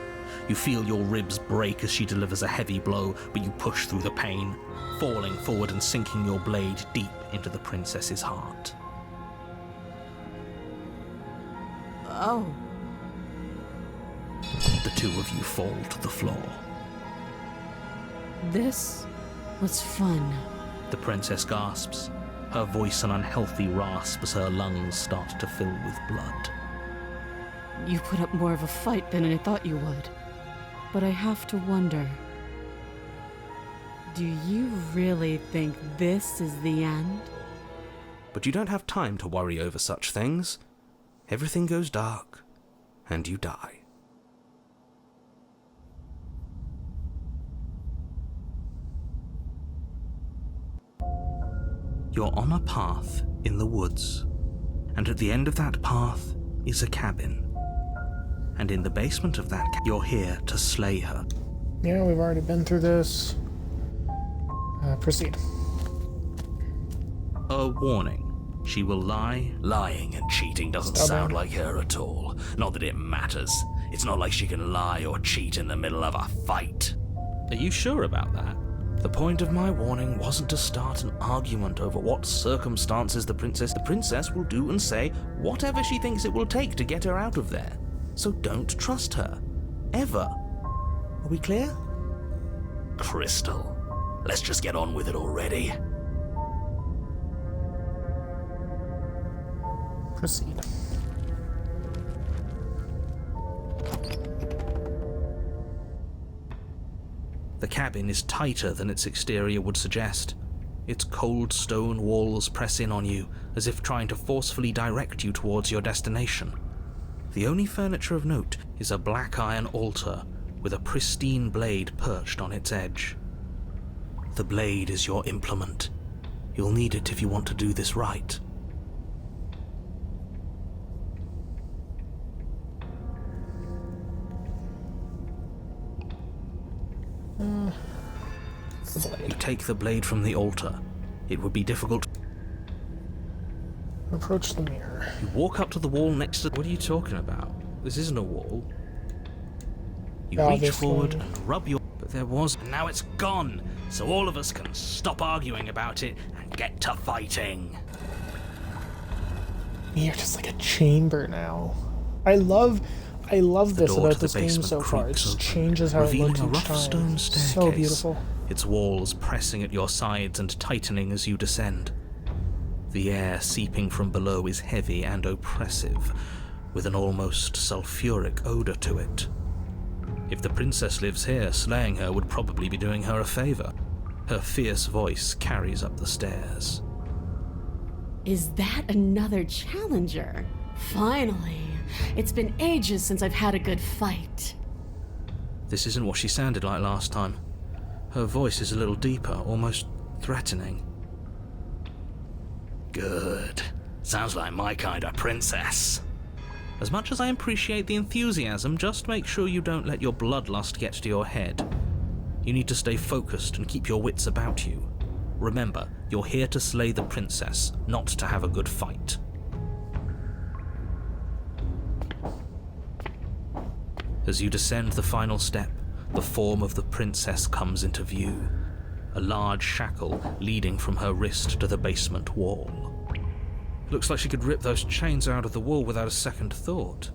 You feel your ribs break as she delivers a heavy blow, but you push through the pain, falling forward and sinking your blade deep into the princess's heart. Oh. The two of you fall to the floor. This was fun. The princess gasps, her voice an unhealthy rasp as her lungs start to fill with blood. You put up more of a fight than I thought you would. But I have to wonder, do you really think this is the end? But you don't have time to worry over such things. Everything goes dark, and you die. You're on a path in the woods, and at the end of that path is a cabin. And in the basement of that you're here to slay her. Yeah, we've already been through this. Proceed. A warning. She will lie. Lying and cheating doesn't sound like her at all. Not that it matters. It's not like she can lie or cheat in the middle of a fight. Are you sure about that? The point of my warning wasn't to start an argument over what circumstances the princess will do and say whatever she thinks it will take to get her out of there. So don't trust her. Ever. Are we clear? Crystal, let's just get on with it already. Proceed. The cabin is tighter than its exterior would suggest. Its cold stone walls press in on you, as if trying to forcefully direct you towards your destination. The only furniture of note is a black iron altar with a pristine blade perched on its edge. The blade is your implement. You'll need it if you want to do this right. You take the blade from the altar. It would be difficult. Approach the mirror. You walk up to the wall next to... What are you talking about? This isn't a wall. You reach Obviously. forward and rub your... But there was... And now it's gone, so all of us can stop arguing about it and get to fighting. You're just like a chamber now. I love this about this game so far. It just changes how it revealing looks a each rough time. stone staircase. So beautiful. Its walls pressing at your sides and tightening as you descend. The air seeping from below is heavy and oppressive, with an almost sulphuric odor to it. If the princess lives here, slaying her would probably be doing her a favor. Her fierce voice carries up the stairs. Is that another challenger? Finally. It's been ages since I've had a good fight. This isn't what she sounded like last time. Her voice is a little deeper, almost threatening. Good. Sounds like my kind of princess. As much as I appreciate the enthusiasm, just make sure you don't let your bloodlust get to your head. You need to stay focused and keep your wits about you. Remember, you're here to slay the princess, not to have a good fight. As you descend the final step, the form of the princess comes into view. A large shackle leading from her wrist to the basement wall. Looks like she could rip those chains out of the wall without a second thought.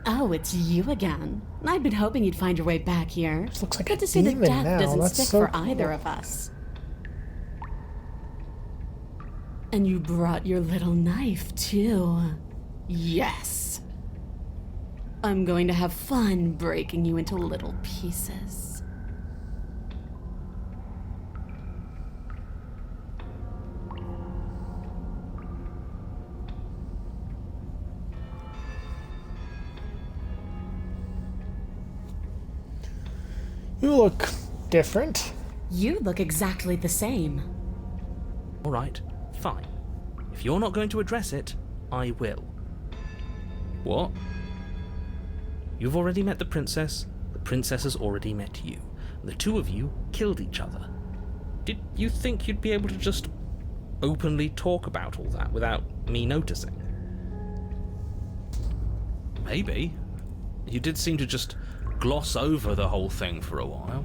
Oh, it's you again. I'd been hoping you'd find your way back here. This looks like Good a to see that demon death now. doesn't That's stick so for cool. either of us. And you brought your little knife, too. Yes. I'm going to have fun breaking you into little pieces. You look different. You look exactly the same. Alright, fine. If you're not going to address it, I will. What? You've already met the princess has already met you. The two of you killed each other. Did you think you'd be able to just openly talk about all that without me noticing? Maybe. You did seem to just gloss over the whole thing for a while.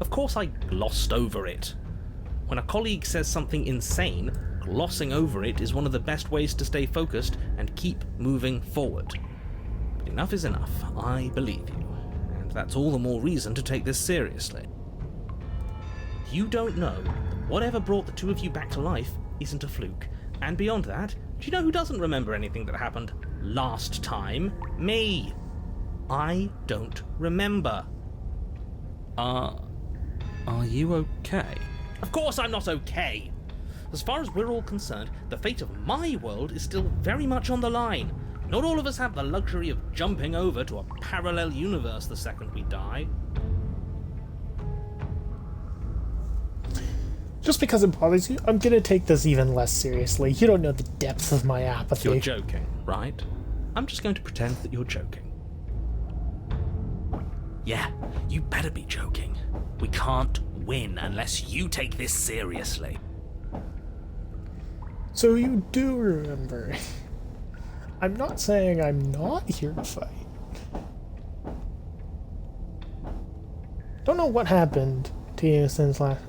Of course I glossed over it. When a colleague says something insane, glossing over it is one of the best ways to stay focused and keep moving forward. But enough is enough. I believe you. And that's all the more reason to take this seriously. You don't know that whatever brought the two of you back to life isn't a fluke. And beyond that, do you know who doesn't remember anything that happened last time? Me! I don't remember. Are you okay? Of course I'm not okay! As far as we're all concerned, the fate of my world is still very much on the line. Not all of us have the luxury of jumping over to a parallel universe the second we die. Just because it bothers you, I'm gonna take this even less seriously. You don't know the depth of my apathy. You're joking, right? I'm just going to pretend that you're joking. Yeah, you better be joking. We can't win unless you take this seriously. So you do remember. I'm not saying I'm not here to fight. Don't know what happened to you since last...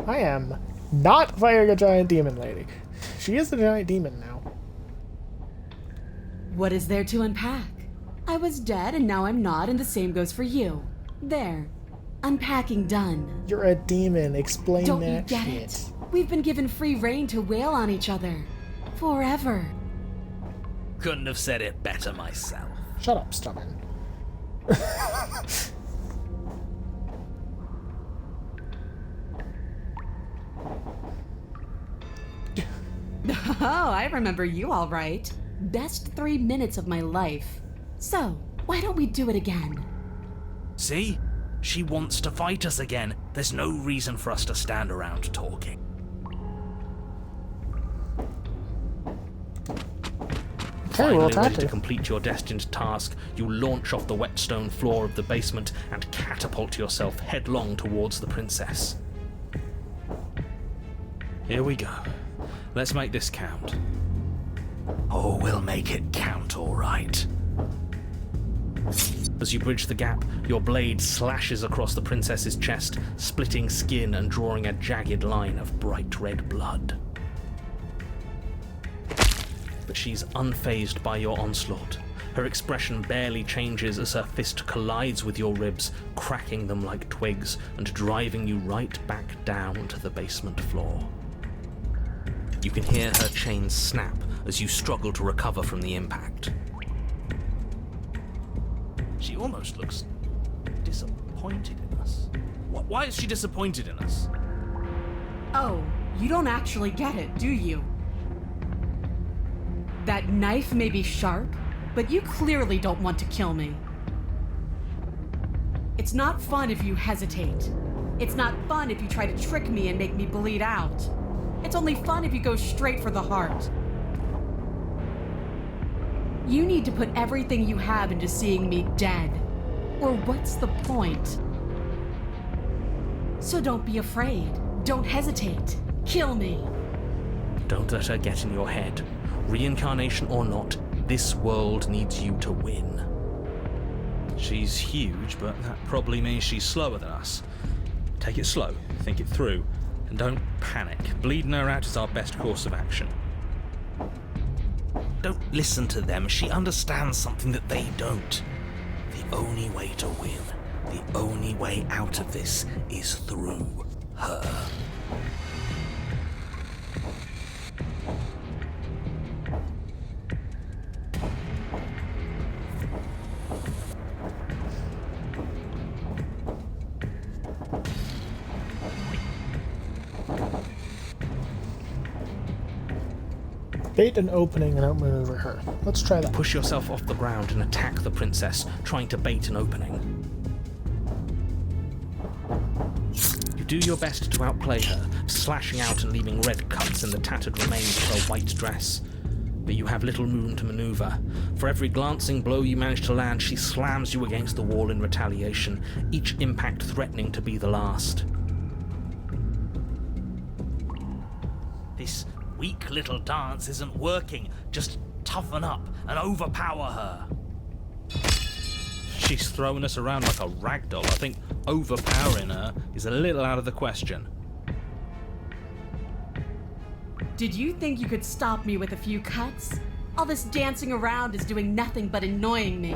I am not fighting a giant demon lady. She is a giant demon now. What is there to unpack? I was dead and now I'm not, and the same goes for you. There. Unpacking done. You're a demon. Explain Don't that you get shit. it? We've been given free reign to wail on each other. Forever. Couldn't have said it better myself. Shut up, stubborn. Oh, I remember you all right. Best 3 minutes of my life. So, why don't we do it again? See? She wants to fight us again. There's no reason for us to stand around talking. Finally ready to complete your destined task, you launch off the wet stone floor of the basement and catapult yourself headlong towards the princess. Here we go. Let's make this count. Oh, we'll make it count, all right. As you bridge the gap, your blade slashes across the princess's chest, splitting skin and drawing a jagged line of bright red blood. But she's unfazed by your onslaught. Her expression barely changes as her fist collides with your ribs, cracking them like twigs and driving you right back down to the basement floor. You can hear her chains snap as you struggle to recover from the impact. She almost looks disappointed in us. Why is she disappointed in us? Oh, you don't actually get it, do you? That knife may be sharp, but you clearly don't want to kill me. It's not fun if you hesitate. It's not fun if you try to trick me and make me bleed out. It's only fun if you go straight for the heart. You need to put everything you have into seeing me dead. Or what's the point? So don't be afraid. Don't hesitate. Kill me. Don't let her get in your head. Reincarnation or not, this world needs you to win. She's huge, but that probably means she's slower than us. Take it slow, think it through, and don't panic. Bleeding her out is our best course of action. Don't listen to them. She understands something that they don't. The only way to win, the only way out of this is through her. Bait an opening and outmaneuver her. Let's try that. Push yourself off the ground and attack the princess, trying to bait an opening. You do your best to outplay her, slashing out and leaving red cuts in the tattered remains of her white dress. But you have little room to maneuver. For every glancing blow you manage to land, she slams you against the wall in retaliation, each impact threatening to be the last. This weak little dance isn't working. Just toughen up and overpower her. She's throwing us around like a ragdoll. I think overpowering her is a little out of the question. Did you think you could stop me with a few cuts? All this dancing around is doing nothing but annoying me.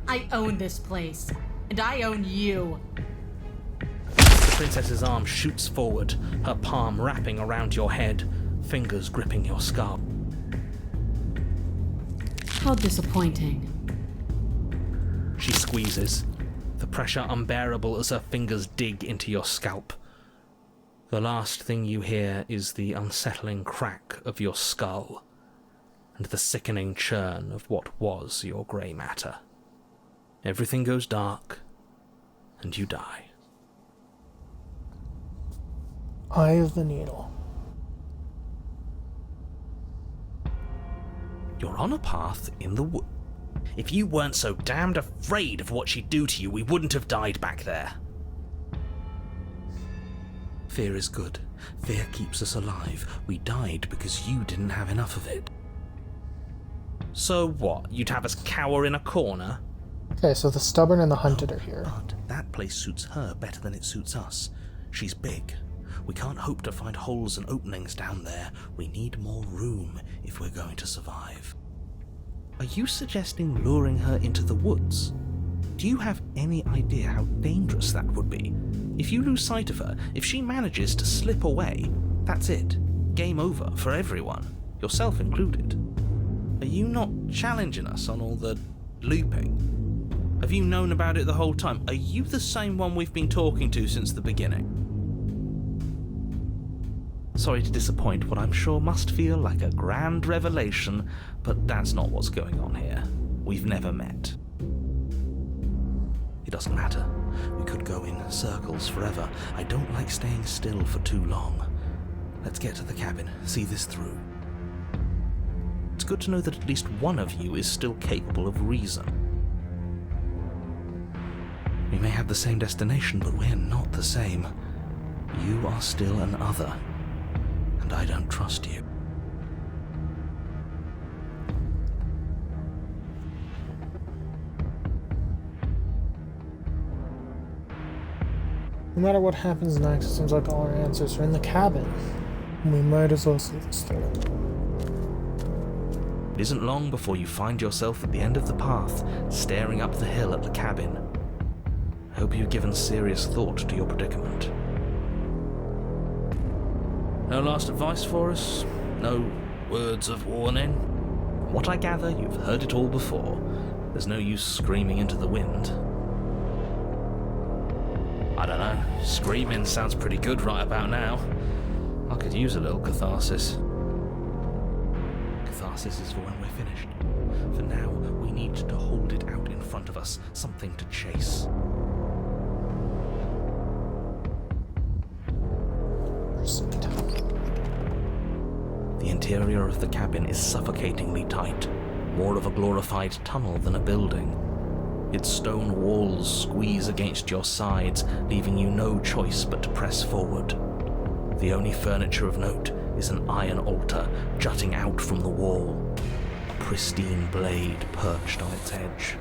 I own this place, and I own you. The princess's arm shoots forward, her palm wrapping around your head, fingers gripping your scalp. How disappointing. She squeezes, the pressure unbearable as her fingers dig into your scalp. The last thing you hear is the unsettling crack of your skull and the sickening churn of what was your grey matter. Everything goes dark, and you die. Eye of the Needle. You're on a path in the wood. If you weren't so damned afraid of what she'd do to you, we wouldn't have died back there. Fear is good. Fear keeps us alive. We died because you didn't have enough of it. So what? You'd have us cower in a corner? Okay, so the stubborn and the hunted are here. But that place suits her better than it suits us. She's big. We can't hope to find holes and openings down there. We need more room if we're going to survive. Are you suggesting luring her into the woods? Do you have any idea how dangerous that would be? If you lose sight of her, if she manages to slip away, that's it. Game over for everyone, yourself included. Are you not challenging us on all the looping? Have you known about it the whole time? Are you the same one we've been talking to since the beginning? Sorry to disappoint what I'm sure must feel like a grand revelation, but that's not what's going on here. We've never met. It doesn't matter. We could go in circles forever. I don't like staying still for too long. Let's get to the cabin, see this through. It's good to know that at least one of you is still capable of reason. We may have the same destination, but we're not the same. You are still an other, and I don't trust you. No matter what happens next, it seems like all our answers are in the cabin. And we might as well see this through. It isn't long before you find yourself at the end of the path, staring up the hill at the cabin. I hope you've given serious thought to your predicament. No last advice for us? No words of warning? From what I gather, you've heard it all before. There's no use screaming into the wind. I don't know. Screaming sounds pretty good right about now. I could use a little catharsis. Catharsis is for when we're finished. For now, we need to hold it out in front of us. Something to chase. The interior of the cabin is suffocatingly tight. More of a glorified tunnel than a building. Its stone walls squeeze against your sides, leaving you no choice but to press forward. The only furniture of note is an iron altar jutting out from the wall, a pristine blade perched on its edge.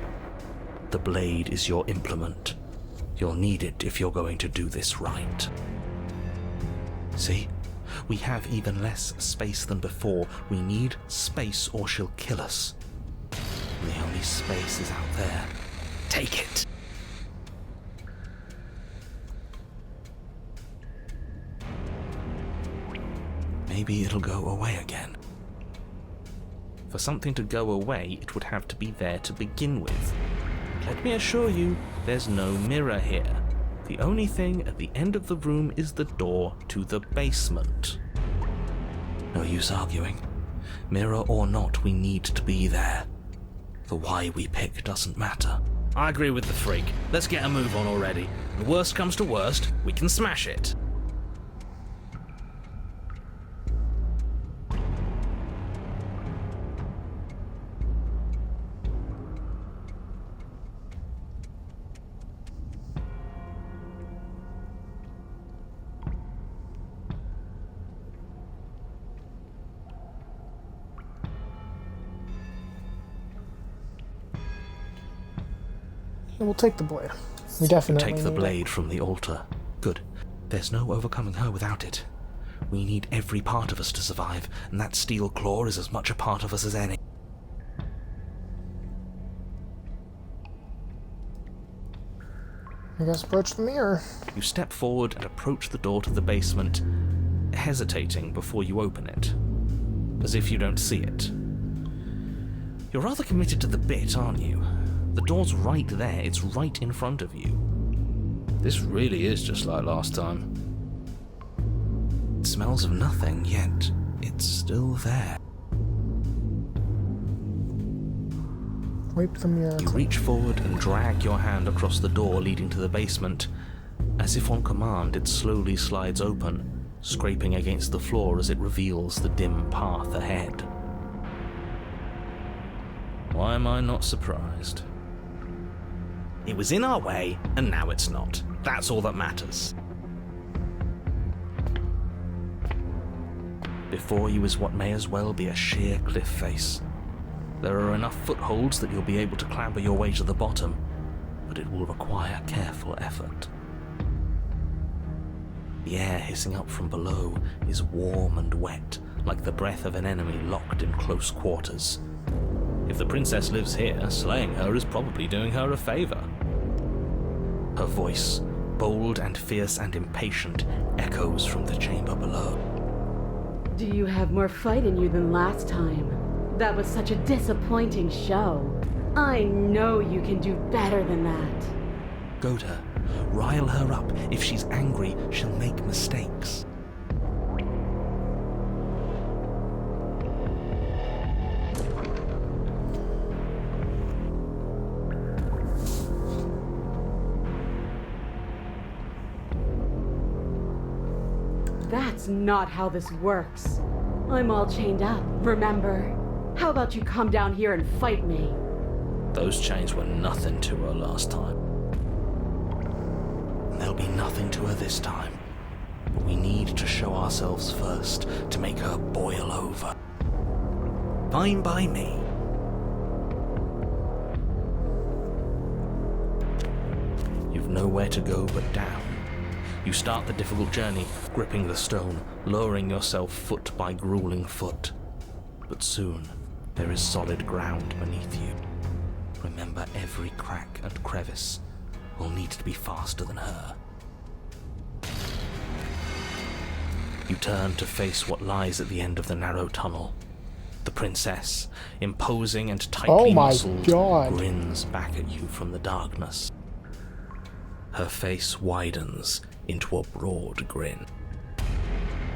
The blade is your implement. You'll need it if you're going to do this right. See? We have even less space than before. We need space or she'll kill us. And the only space is out there. Take it! Maybe it'll go away again. For something to go away, it would have to be there to begin with. Let me assure you, there's no mirror here. The only thing at the end of the room is the door to the basement. No use arguing. Mirror or not, we need to be there. The why we pick doesn't matter. I agree with the freak. Let's get a move on already. The worst comes to worst, we can smash it. We'll take the blade. We definitely Take the need blade from the altar. Good. There's no overcoming her without it. We need every part of us to survive, and that steel claw is as much a part of us as any. I guess approach the mirror. You step forward and approach the door to the basement, hesitating before you open it, as if you don't see it. You're rather committed to the bit, aren't you? The door's right there, it's right in front of you. This really is just like last time. It smells of nothing, yet it's still there. Wipe the mirror. You reach forward and drag your hand across the door leading to the basement. As if on command, it slowly slides open, scraping against the floor as it reveals the dim path ahead. Why am I not surprised? It was in our way, and now it's not. That's all that matters. Before you is what may as well be a sheer cliff face. There are enough footholds that you'll be able to clamber your way to the bottom, but it will require careful effort. The air hissing up from below is warm and wet, like the breath of an enemy locked in close quarters. If the princess lives here, slaying her is probably doing her a favor. Her voice, bold and fierce and impatient, echoes from the chamber below. Do you have more fight in you than last time? That was such a disappointing show. I know you can do better than that. Goad her. Rile her up. If she's angry, she'll make mistakes. That's not how this works. I'm all chained up, remember? How about you come down here and fight me? Those chains were nothing to her last time. And they'll be nothing to her this time. But we need to show ourselves first to make her boil over. Fine by me. You've nowhere to go but down. You start the difficult journey, gripping the stone, lowering yourself foot by grueling foot. But soon, there is solid ground beneath you. Remember, every crack and crevice will need to be faster than her. You turn to face what lies at the end of the narrow tunnel. The princess, imposing and tightly muscled, grins back at you from the darkness. Her face widens into a broad grin.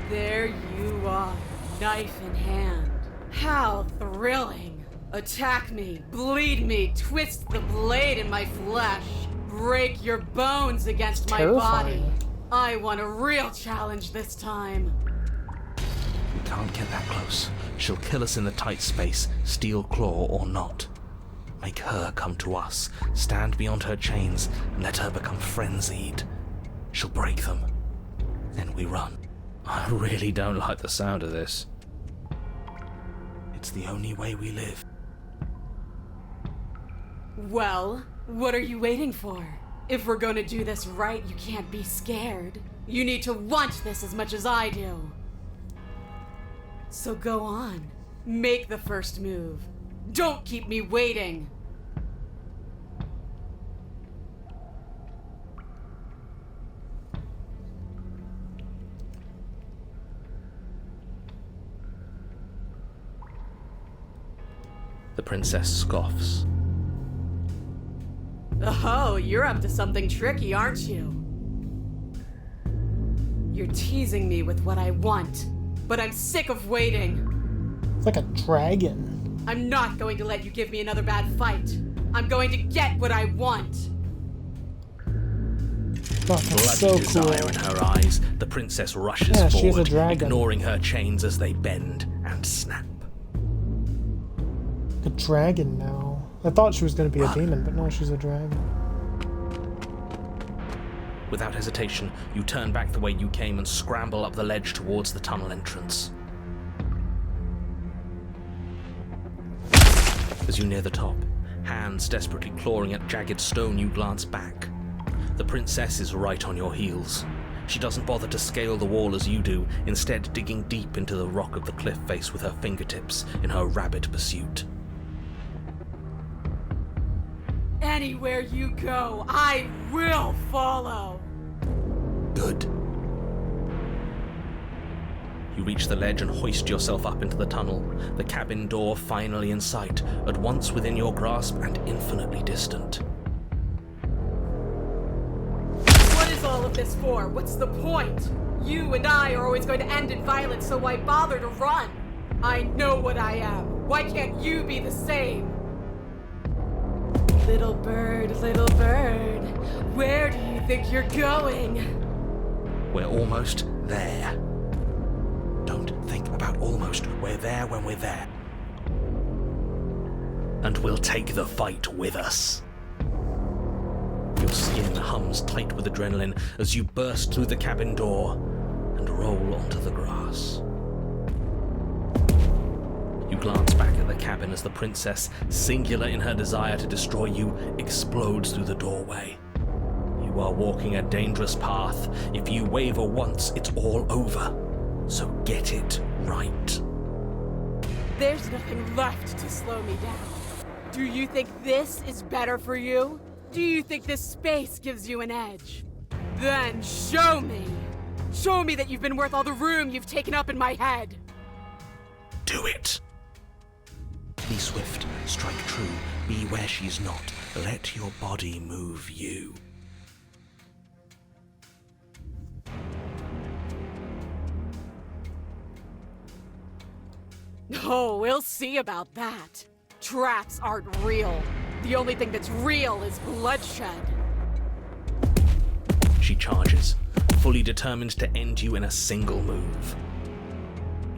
There you are, knife in hand. How thrilling! Attack me, bleed me, twist the blade in my flesh, break your bones against my body. I want a real challenge this time. We can't get that close. She'll kill us in the tight space, steel claw or not. Make her come to us, stand beyond her chains, and let her become frenzied. She'll break them. Then we run. I really don't like the sound of this. It's the only way we live. Well, what are you waiting for? If we're gonna do this right, you can't be scared. You need to want this as much as I do. So go on. Make the first move. Don't keep me waiting. The princess scoffs. Oh, you're up to something tricky, aren't you? You're teasing me with what I want, but I'm sick of waiting. It's like a dragon. I'm not going to let you give me another bad fight. I'm going to get what I want. Fucking Bloody so desire cool. in her eyes, the princess rushes Yeah, forward, she's a dragon. ignoring her chains as they bend and snap. A dragon now. I thought she was going to be a demon, but no, she's a dragon. Without hesitation, you turn back the way you came and scramble up the ledge towards the tunnel entrance. As you near the top, hands desperately clawing at jagged stone, you glance back. The princess is right on your heels. She doesn't bother to scale the wall as you do, instead digging deep into the rock of the cliff face with her fingertips in her rabid pursuit. Anywhere you go, I will follow. Good. You reach the ledge and hoist yourself up into the tunnel, the cabin door finally in sight, at once within your grasp and infinitely distant. What is all of this for? What's the point? You and I are always going to end in violence, so why bother to run? I know what I am. Why can't you be the same? Little bird, where do you think you're going? We're almost there. Don't think about almost. We're there when we're there. And we'll take the fight with us. Your skin hums tight with adrenaline as you burst through the cabin door and roll onto the grass. You glance back at the cabin as the princess, singular in her desire to destroy you, explodes through the doorway. You are walking a dangerous path. If you waver once, it's all over. So get it right. There's nothing left to slow me down. Do you think this is better for you? Do you think this space gives you an edge? Then show me! Show me that you've been worth all the room you've taken up in my head! Do it! Be swift, strike true, be where she's not. Let your body move you. Oh, we'll see about that. Traps aren't real. The only thing that's real is bloodshed. She charges, fully determined to end you in a single move.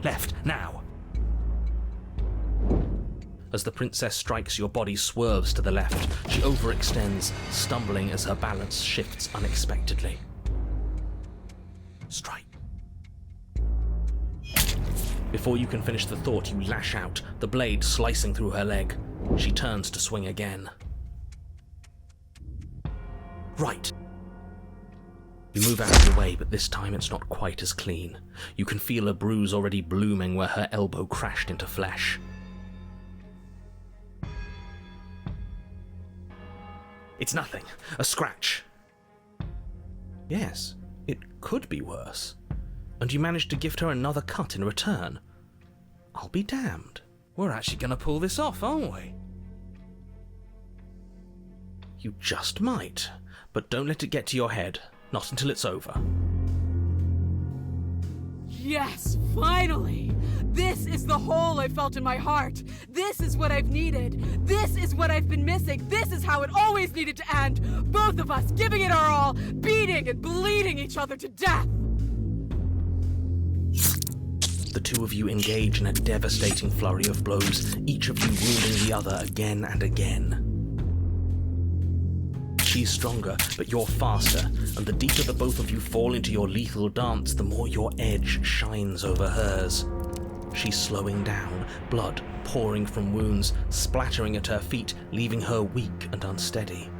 Left, now! As the princess strikes, your body swerves to the left. She overextends, stumbling as her balance shifts unexpectedly. Strike. Before you can finish the thought, you lash out, the blade slicing through her leg. She turns to swing again. Right. You move out of the way, but this time it's not quite as clean. You can feel a bruise already blooming where her elbow crashed into flesh. It's nothing. A scratch. Yes, it could be worse. And you managed to gift her another cut in return. I'll be damned. We're actually going to pull this off, aren't we? You just might, but don't let it get to your head. Not until it's over. Yes, finally! This is the hole I felt in my heart. This is what I've needed. This is what I've been missing. This is how it always needed to end. Both of us giving it our all, beating and bleeding each other to death. The two of you engage in a devastating flurry of blows, each of you wounding the other again and again. She's stronger, but you're faster, and the deeper the both of you fall into your lethal dance, the more your edge shines over hers. She's slowing down, blood pouring from wounds, splattering at her feet, leaving her weak and unsteady.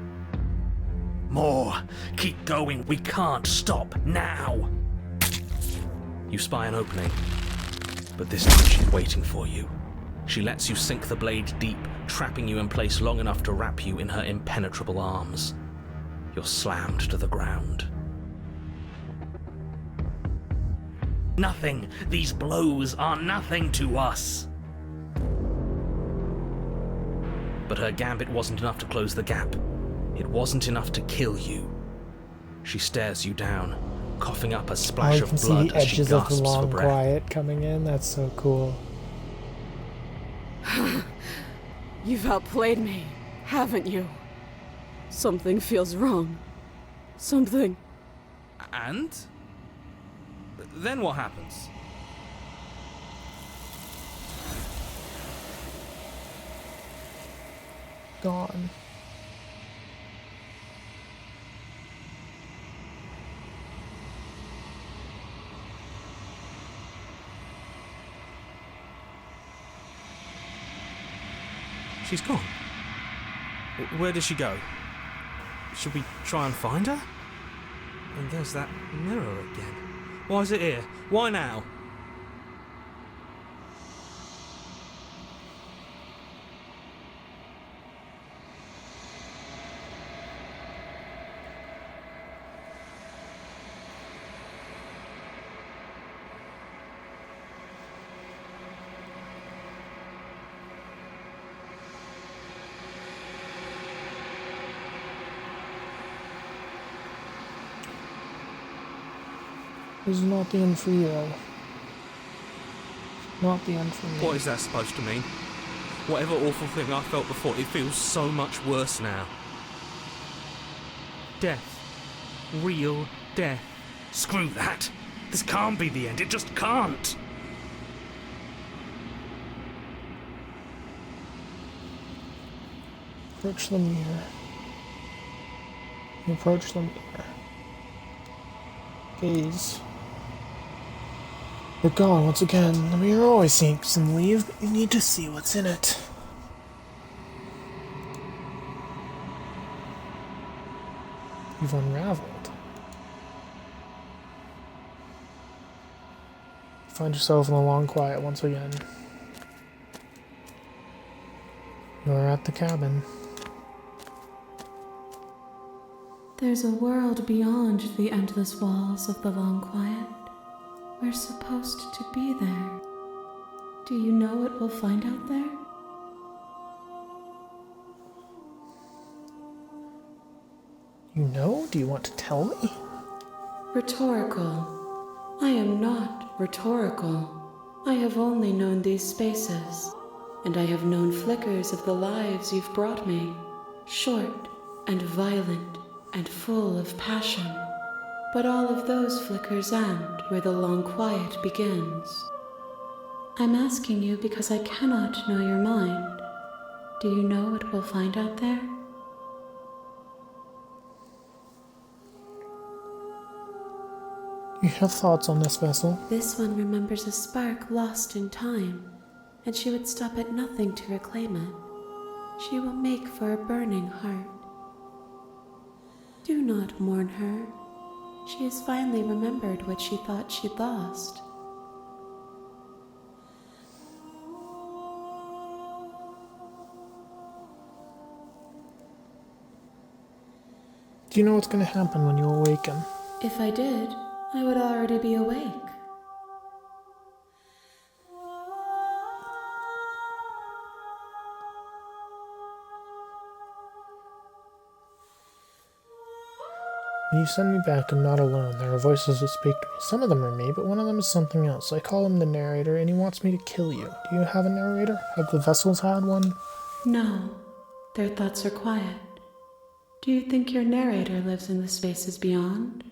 More! Keep going! We can't stop now! You spy an opening, but this time she's waiting for you. She lets you sink the blade deep, trapping you in place long enough to wrap you in her impenetrable arms. You're slammed to the ground. Nothing! These blows are nothing to us! But her gambit wasn't enough to close the gap. It wasn't enough to kill you. She stares you down, coughing up a splash of blood as she gasps for breath. You can see the edges of the long quiet coming in. That's so cool. You've outplayed me, haven't you? Something feels wrong. Something. And? Then what happens? Gone. She's gone. Where did she go? Should we try and find her? And there's that mirror again. Why is it here? Why now? This is not the end for you, though. Not the end for me. What is that supposed to mean? Whatever awful thing I felt before, it feels so much worse now. Death. Real death. Screw that! This can't be the end, it just can't! Approach the mirror. You approach the mirror. Gaze. You're gone once again. I mean, you're always seeing some leave, but you need to see what's in it. You've unraveled. You find yourself in the long quiet once again. You're at the cabin. There's a world beyond the endless walls of the long quiet. We're supposed to be there. Do you know what we'll find out there? You know? Do you want to tell me? Rhetorical. I am not rhetorical. I have only known these spaces, and I have known flickers of the lives you've brought me, short and violent and full of passion. But all of those flickers end where the long quiet begins. I'm asking you because I cannot know your mind. Do you know what we'll find out there? You have thoughts on this vessel? This one remembers a spark lost in time, and she would stop at nothing to reclaim it. She will make for a burning heart. Do not mourn her. She has finally remembered what she thought she'd lost. Do you know what's going to happen when you awaken? If I did, I would already be awake. When you send me back, I'm not alone. There are voices that speak to me. Some of them are me, but one of them is something else. I call him the narrator, and he wants me to kill you. Do you have a narrator? Have the vessels had one? No, their thoughts are quiet. Do you think your narrator lives in the spaces beyond?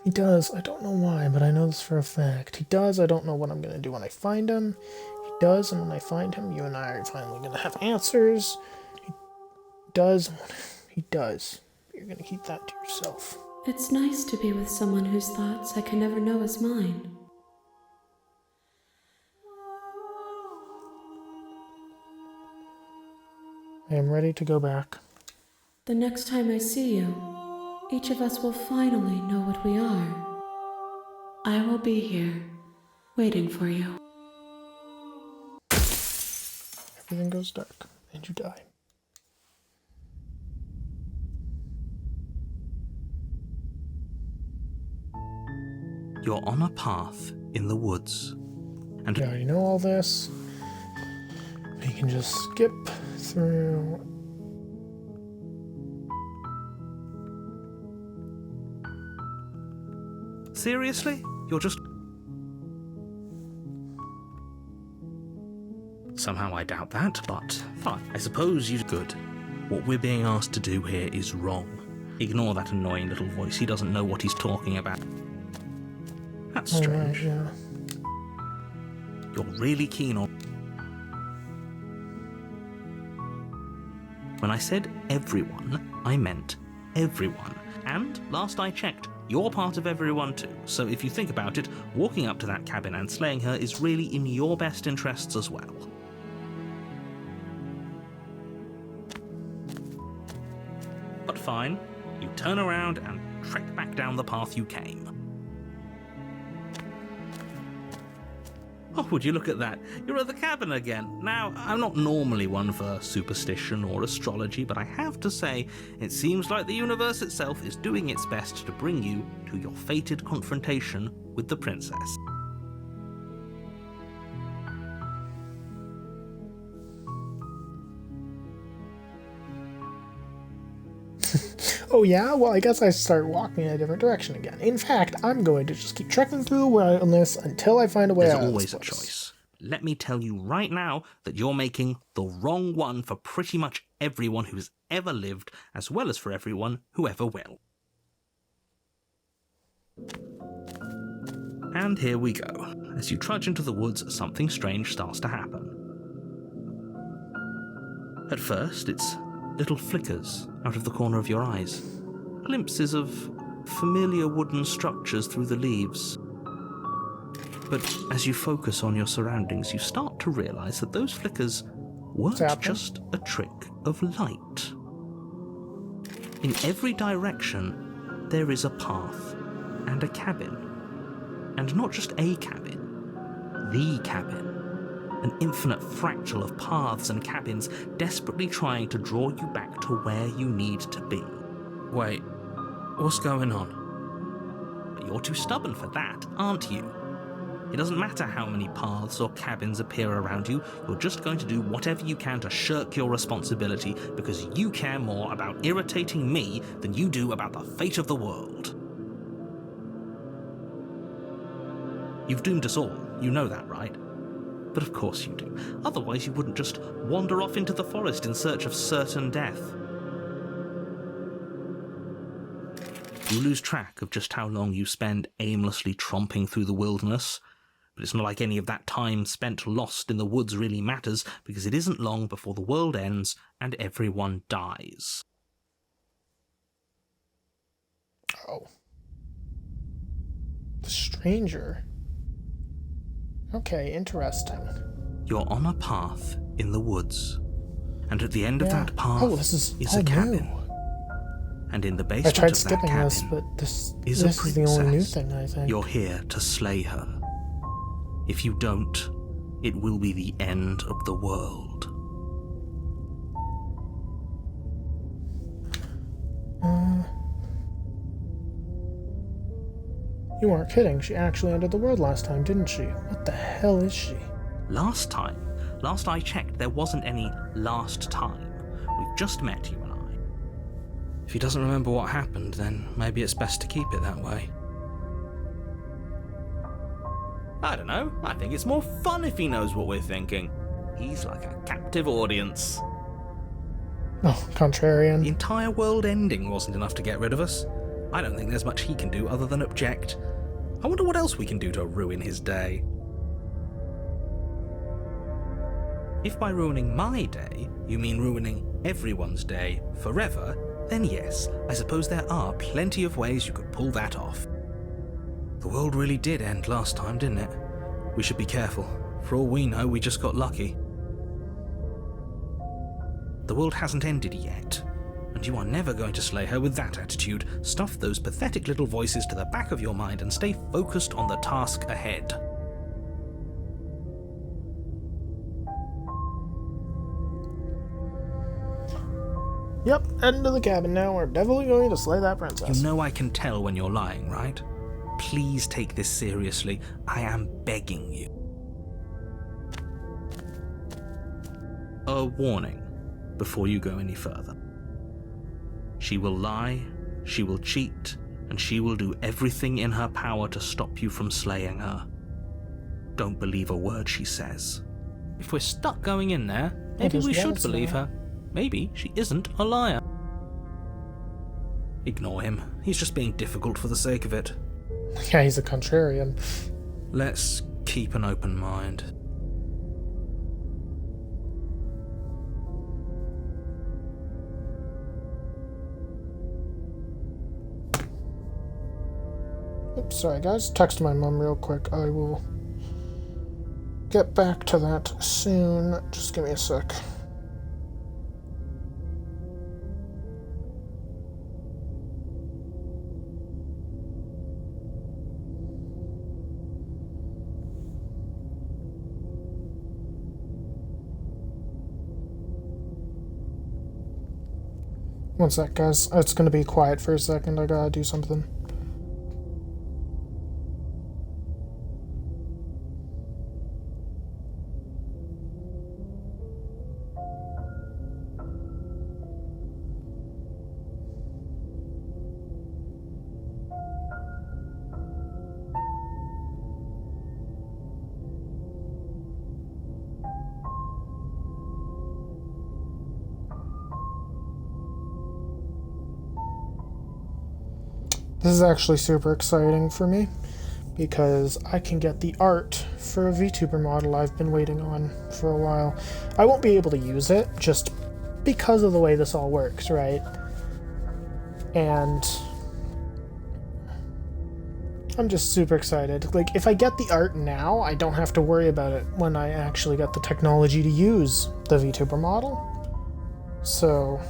He does. I don't know why, but I know this for a fact. He does. I don't know what I'm going to do when I find him. He does, and when I find him, you and I are finally going to have answers. He does. He does. You're going to keep that to yourself. It's nice to be with someone whose thoughts I can never know as mine. I am ready to go back. The next time I see you, each of us will finally know what we are. I will be here, waiting for you. Everything goes dark, and you die. You're on a path in the woods. And yeah, you know all this. You can just skip through. Seriously? You're just... Somehow I doubt that, but fine. I suppose you... Good. What we're being asked to do here is wrong. Ignore that annoying little voice. He doesn't know what he's talking about. That's strange. Right, yeah. You're really keen on... When I said everyone, I meant everyone. And last I checked, you're part of everyone too. So if you think about it, walking up to that cabin and slaying her is really in your best interests as well. But fine, you turn around and trek back down the path you came. Oh, would you look at that? You're at the cabin again. Now, I'm not normally one for superstition or astrology, but I have to say, it seems like the universe itself is doing its best to bring you to your fated confrontation with the princess. Oh yeah? Well, I guess I start walking in a different direction again. In fact, I'm going to just keep trekking through the wilderness until I find a way out. There's always a choice. Let me tell you right now that you're making the wrong one for pretty much everyone who has ever lived, as well as for everyone who ever will. And here we go. As you trudge into the woods, something strange starts to happen. At first, it's little flickers out of the corner of your eyes. Glimpses of familiar wooden structures through the leaves. But as you focus on your surroundings, you start to realize that those flickers weren't just a trick of light. In every direction, there is a path and a cabin. And not just a cabin, the cabin. An infinite fractal of paths and cabins desperately trying to draw you back to where you need to be. Wait, what's going on? But you're too stubborn for that, aren't you? It doesn't matter how many paths or cabins appear around you, you're just going to do whatever you can to shirk your responsibility because you care more about irritating me than you do about the fate of the world. You've doomed us all, you know that, right? But of course you do. Otherwise you wouldn't just wander off into the forest in search of certain death. You lose track of just how long you spend aimlessly tromping through the wilderness. But it's not like any of that time spent lost in the woods really matters, because it isn't long before the world ends and everyone dies. Oh. The stranger. Okay, interesting. You're on a path in the woods, and at the end of that path is a cabin. And in the basement I tried of that skipping cabin this, but this is is the only new thing, I think. You're here to slay her. If you don't, it will be the end of the world. You aren't kidding. She actually ended the world last time, didn't she? What the hell is she? Last time? Last I checked, there wasn't any last time. We've just met, you and I. If he doesn't remember what happened, then maybe it's best to keep it that way. I don't know. I think it's more fun if he knows what we're thinking. He's like a captive audience. Oh, contrarian. The entire world ending wasn't enough to get rid of us. I don't think there's much he can do other than object. I wonder what else we can do to ruin his day. If by ruining my day, you mean ruining everyone's day forever, then yes, I suppose there are plenty of ways you could pull that off. The world really did end last time, didn't it? We should be careful. For all we know, we just got lucky. The world hasn't ended yet, and you are never going to slay her with that attitude. Stuff those pathetic little voices to the back of your mind and stay focused on the task ahead. Yep, heading to the cabin now. We're definitely going to slay that princess. You know I can tell when you're lying, right? Please take this seriously. I am begging you. A warning before you go any further. She will lie, she will cheat, and she will do everything in her power to stop you from slaying her. Don't believe a word she says. If we're stuck going in there, maybe we should believe her. Maybe she isn't a liar. Ignore him. He's just being difficult for the sake of it. Yeah, he's a contrarian. Let's keep an open mind. Oops, sorry guys. Text my mom real quick. I will get back to that soon. Just give me a sec. One sec, guys. It's gonna be quiet for a second. I gotta do something. This is actually super exciting for me because I can get the art for a VTuber model I've been waiting on for a while. I won't be able to use it just because of the way this all works, right? And I'm just super excited. Like, if I get the art now, I don't have to worry about it when I actually get the technology to use the VTuber model. So...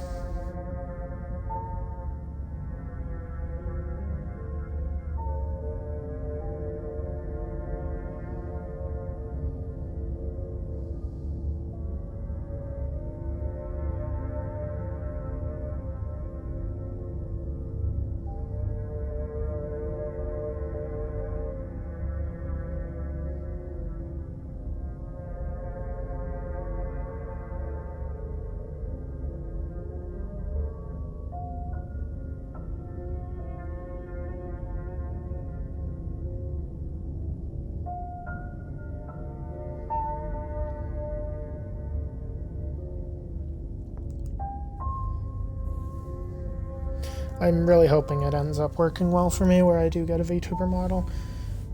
I'm really hoping it ends up working well for me where I do get a VTuber model.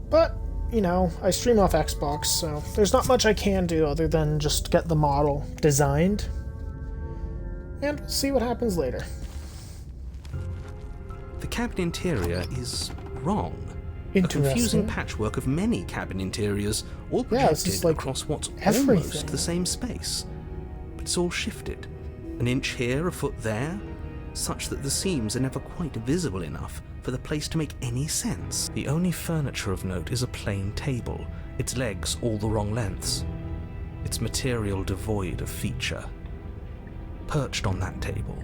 But, you know, I stream off Xbox, so there's not much I can do other than just get the model designed. And we'll see what happens later. The cabin interior is wrong. A Interesting. confusing patchwork of many cabin interiors, all projected across what's almost the same space. But it's all shifted. An inch here, a foot there, such that the seams are never quite visible enough for the place to make any sense. The only furniture of note is a plain table, its legs all the wrong lengths, its material devoid of feature. Perched on that table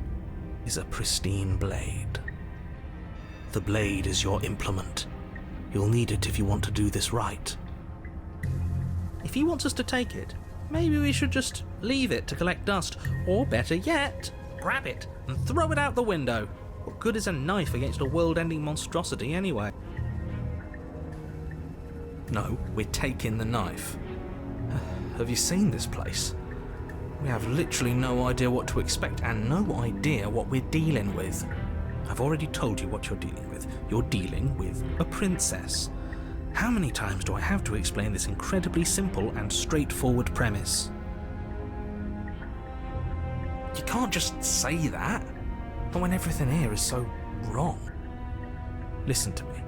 is a pristine blade. The blade is your implement. You'll need it if you want to do this right. If he wants us to take it, maybe we should just leave it to collect dust, or better yet, grab it and throw it out the window. What good is a knife against a world-ending monstrosity anyway? No, we're taking the knife. Have you seen this place? We have literally no idea what to expect and no idea what we're dealing with. I've already told you what you're dealing with. You're dealing with a princess. How many times do I have to explain this incredibly simple and straightforward premise? You can't just say that, not when everything here is so wrong. Listen to me.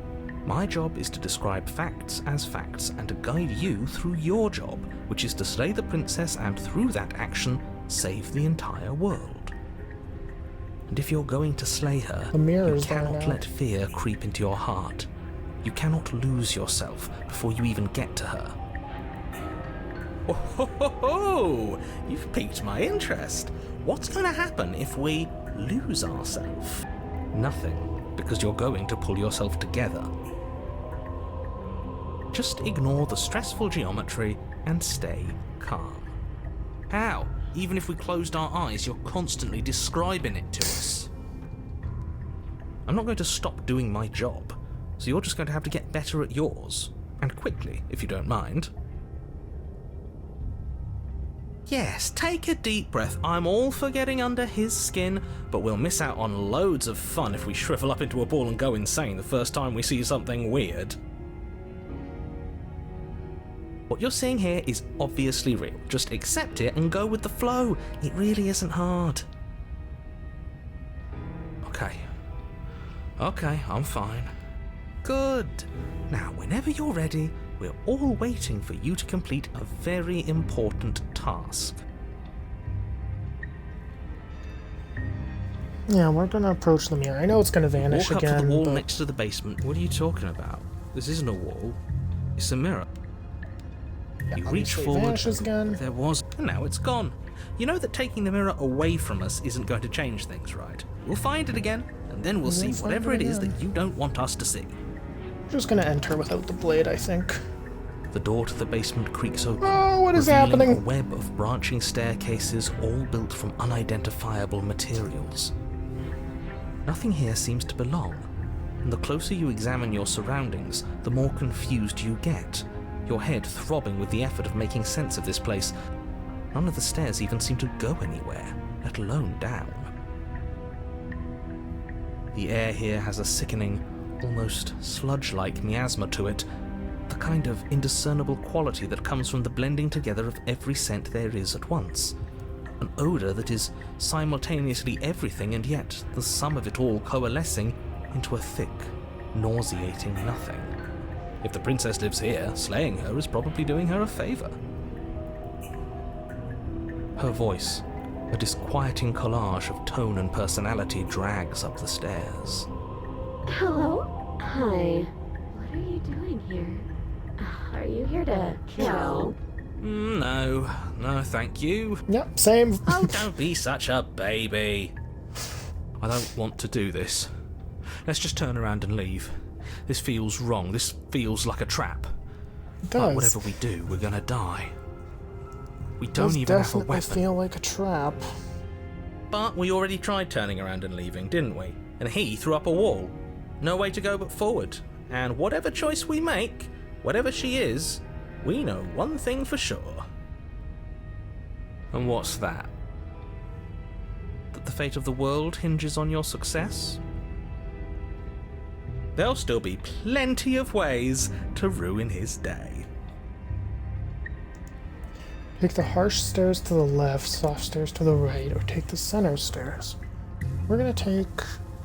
My job is to describe facts as facts and to guide you through your job, which is to slay the princess and through that action, save the entire world. And if you're going to slay her, you cannot let fear creep into your heart. You cannot lose yourself before you even get to her. Oh, ho, ho, ho! You've piqued my interest. What's going to happen if we lose ourselves? Nothing, because you're going to pull yourself together. Just ignore the stressful geometry and stay calm. How? Even if we closed our eyes, you're constantly describing it to us. I'm not going to stop doing my job, so you're just going to have to get better at yours. And quickly, if you don't mind. Yes, take a deep breath. I'm all for getting under his skin, but we'll miss out on loads of fun if we shrivel up into a ball and go insane the first time we see something weird. What you're seeing here is obviously real. Just accept it and go with the flow. It really isn't hard. Okay, I'm fine. Good. Now, whenever you're ready, we're all waiting for you to complete a very important task. Yeah, we're gonna approach the mirror. I know it's gonna vanish again. Walk up to the wall next to the basement. What are you talking about? This isn't a wall. It's a mirror. Yeah, you reach forward. Again. There was, and now it's gone. You know that taking the mirror away from us isn't going to change things, right? We'll find it again, and then we'll see whatever it is that you don't want us to see. We're just gonna enter without the blade, I think. The door to the basement creaks open. Oh, what is revealing happening? A web of branching staircases, all built from unidentifiable materials. Nothing here seems to belong, and the closer you examine your surroundings, the more confused you get. Your head throbbing with the effort of making sense of this place. None of the stairs even seem to go anywhere, let alone down. The air here has a sickening, almost sludge-like miasma to it, the kind of indiscernible quality that comes from the blending together of every scent there is at once. An odour that is simultaneously everything and yet the sum of it all coalescing into a thick, nauseating nothing. If the princess lives here, slaying her is probably doing her a favour. Her voice, a disquieting collage of tone and personality, drags up the stairs. Hello? Hi. What are you doing here? Are you here to kill? No, thank you. Yep, same. Oh, don't be such a baby. I don't want to do this. Let's just turn around and leave. This feels wrong. This feels like a trap. It does. But whatever we do, we're gonna die. We don't even have a definitely weapon. feel like a trap. But we already tried turning around and leaving, didn't we? And he threw up a wall. No way to go but forward. And whatever choice we make, whatever she is, we know one thing for sure. And what's that? That the fate of the world hinges on your success? There'll still be plenty of ways to ruin his day. Take the harsh stairs to the left, soft stairs to the right, or take the center stairs. We're gonna take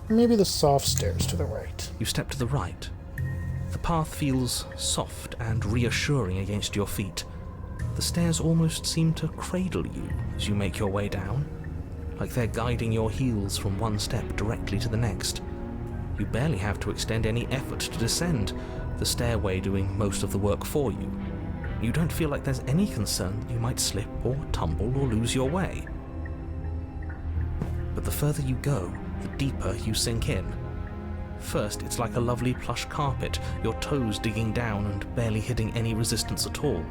maybe the soft stairs to the right. You step to the right. The path feels soft and reassuring against your feet. The stairs almost seem to cradle you as you make your way down, like they're guiding your heels from one step directly to the next. You barely have to extend any effort to descend, the stairway doing most of the work for you. You don't feel like there's any concern that you might slip or tumble or lose your way. But the further you go, the deeper you sink in. First, it's like a lovely plush carpet, your toes digging down and barely hitting any resistance at all.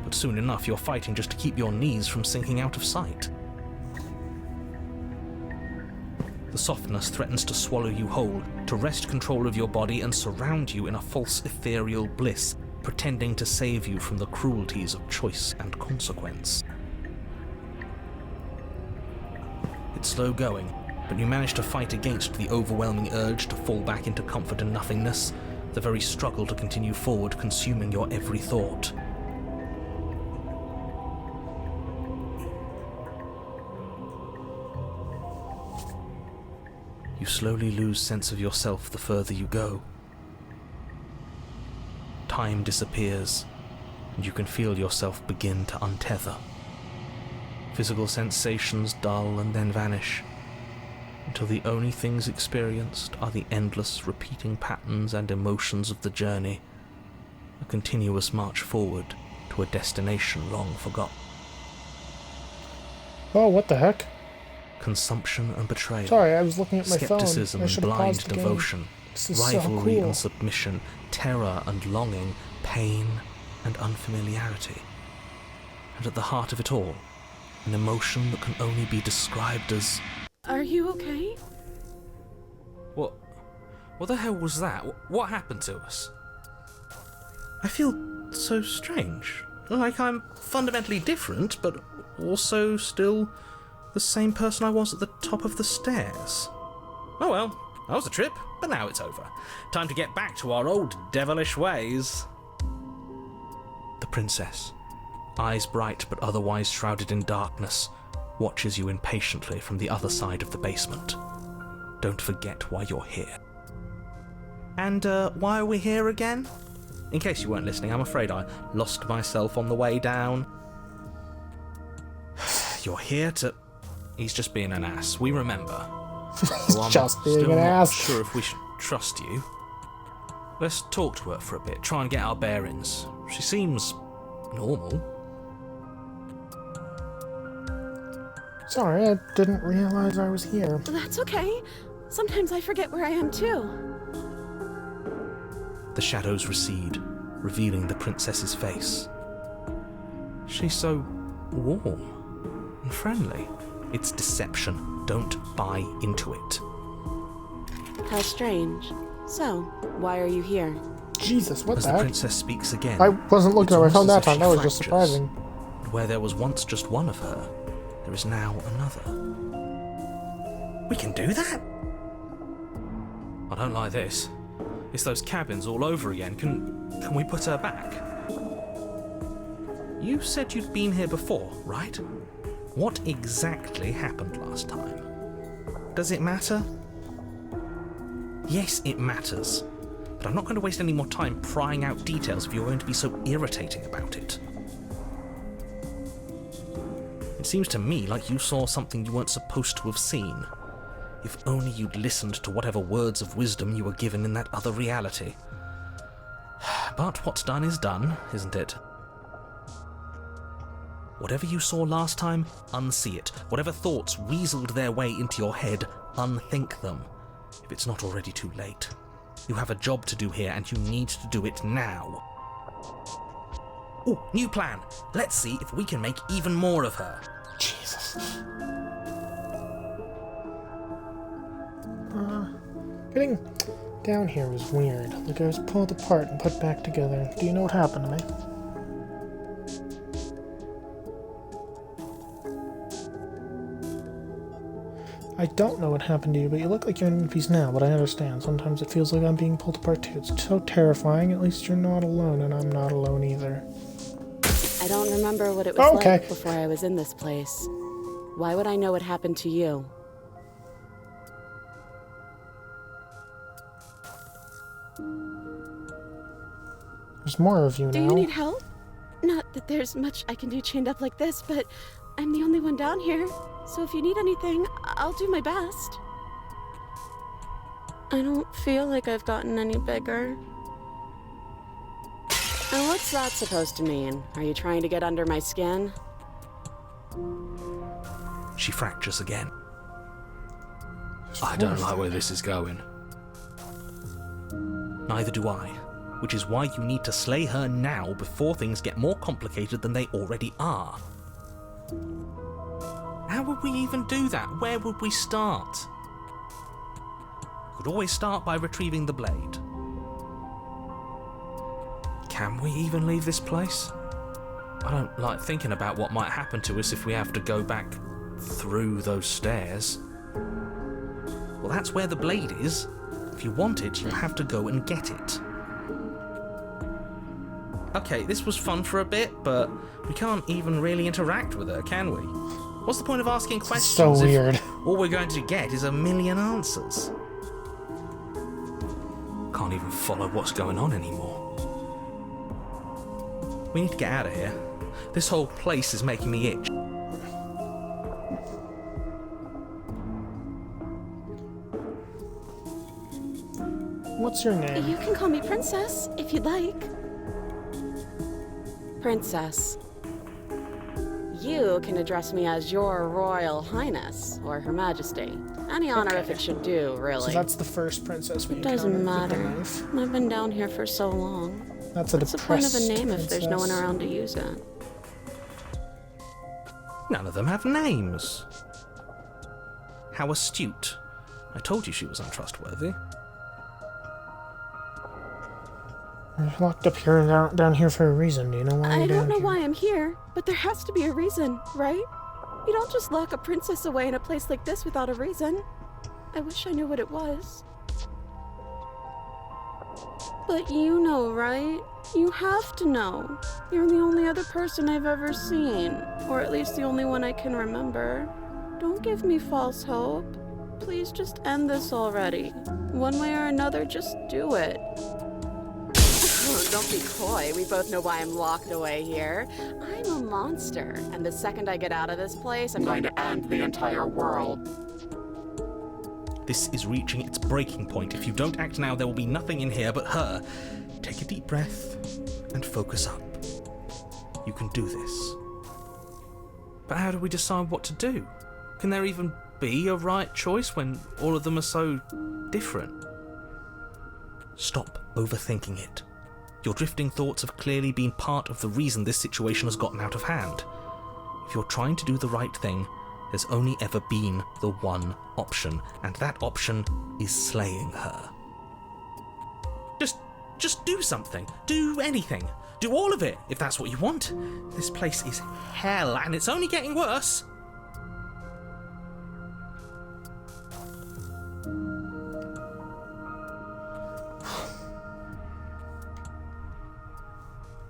But soon enough, you're fighting just to keep your knees from sinking out of sight. The softness threatens to swallow you whole, to wrest control of your body and surround you in a false ethereal bliss, pretending to save you from the cruelties of choice and consequence. It's slow going, but you manage to fight against the overwhelming urge to fall back into comfort and nothingness, the very struggle to continue forward consuming your every thought. You slowly lose sense of yourself the further you go. Time disappears, and you can feel yourself begin to untether. Physical sensations dull and then vanish, until the only things experienced are the endless repeating patterns and emotions of the journey, a continuous march forward to a destination long forgotten. Oh, what the heck? Consumption and betrayal. Sorry, I was looking at my phone. Skepticism I and should have blind paused the game. devotion. This is so Rivalry cool. and submission, terror and longing, pain and unfamiliarity. And at the heart of it all, an emotion that can only be described as... Are you okay? What the hell was that? What happened to us? I feel so strange. Like I'm fundamentally different, but also still the same person I was at the top of the stairs. Oh well, that was a trip, but now it's over. Time to get back to our old devilish ways. The princess, eyes bright but otherwise shrouded in darkness, watches you impatiently from the other side of the basement. Don't forget why you're here. And why are we here again? In case you weren't listening, I'm afraid I lost myself on the way down. You're here to... He's just being an ass, we remember. He's just being an ass. I'm sure if we should trust you. Let's talk to her for a bit, try and get our bearings. She seems normal. Sorry, I didn't realize I was here. That's okay. Sometimes I forget where I am too. The shadows recede, revealing the princess's face. She's so warm and friendly. It's deception. Don't buy into it. How strange. So, why are you here? Jesus, what As the the heck? princess speaks again, I wasn't looking at my it's phone that almost as time. if That she was just fractures. surprising. Where there was once just one of her, there is now another. We can do that? I don't like this. It's those cabins all over again. Can we put her back? You said you'd been here before, right? What exactly happened last time? Does it matter? Yes, it matters. But I'm not going to waste any more time prying out details if you're going to be so irritating about it. It seems to me like you saw something you weren't supposed to have seen. If only you'd listened to whatever words of wisdom you were given in that other reality. But what's done is done, isn't it? Whatever you saw last time, unsee it. Whatever thoughts weaseled their way into your head, unthink them. If it's not already too late. You have a job to do here, and you need to do it now. Ooh, new plan. Let's see if we can make even more of her. Jesus. Getting down here was weird. Like I was pulled apart and put back together. Do you know what happened to me? I don't know what happened to you, but you look like you're in one piece now, but I understand. Sometimes it feels like I'm being pulled apart too. It's so terrifying. At least you're not alone, and I'm not alone either. I don't remember what it was like before I was in this place. Why would I know what happened to you? There's more of you now. Do you need help? Not that there's much I can do chained up like this, but I'm the only one down here. So if you need anything, I'll do my best. I don't feel like I've gotten any bigger. And what's that supposed to mean? Are you trying to get under my skin? She fractures again. I don't like where this is going. Neither do I. Which is why you need to slay her now before things get more complicated than they already are. How would we even do that? Where would we start? Could always start by retrieving the blade. Can we even leave this place? I don't like thinking about what might happen to us if we have to go back through those stairs. Well, that's where the blade is. If you want it, you'll have to go and get it. Okay, this was fun for a bit, but we can't even really interact with her, can we? What's the point of asking questions so weird. if all we're going to get is a million answers? Can't even follow what's going on anymore. We need to get out of here. This whole place is making me itch. What's your name? You can call me Princess, if you'd like. Princess. You can address me as Your Royal Highness, or Her Majesty. Any honorific should do, really. So that's the first princess we It doesn't encountered matter. with the knife. I've been down here for so long. That's a What's the point of a depressed name if there's no one princess. around to use it? None of them have names. How astute. I told you she was untrustworthy. You're locked up here and down here for a reason. Do you know why I you're don't down know here? why I'm here, but there has to be a reason, right? You don't just lock a princess away in a place like this without a reason. I wish I knew what it was. But you know, right? You have to know. You're the only other person I've ever seen, or at least the only one I can remember. Don't give me false hope. Please just end this already. One way or another, just do it. Oh, don't be coy. We both know why I'm locked away here. I'm a monster, and the second I get out of this place, I'm going to end the entire world. This is reaching its breaking point. If you don't act now, there will be nothing in here but her. Take a deep breath and focus up. You can do this. But how do we decide what to do? Can there even be a right choice when all of them are so different? Stop overthinking it. Your drifting thoughts have clearly been part of the reason this situation has gotten out of hand. If you're trying to do the right thing, there's only ever been the one option, and that option is slaying her. Just do something. Do anything. Do all of it, if that's what you want. This place is hell, and it's only getting worse.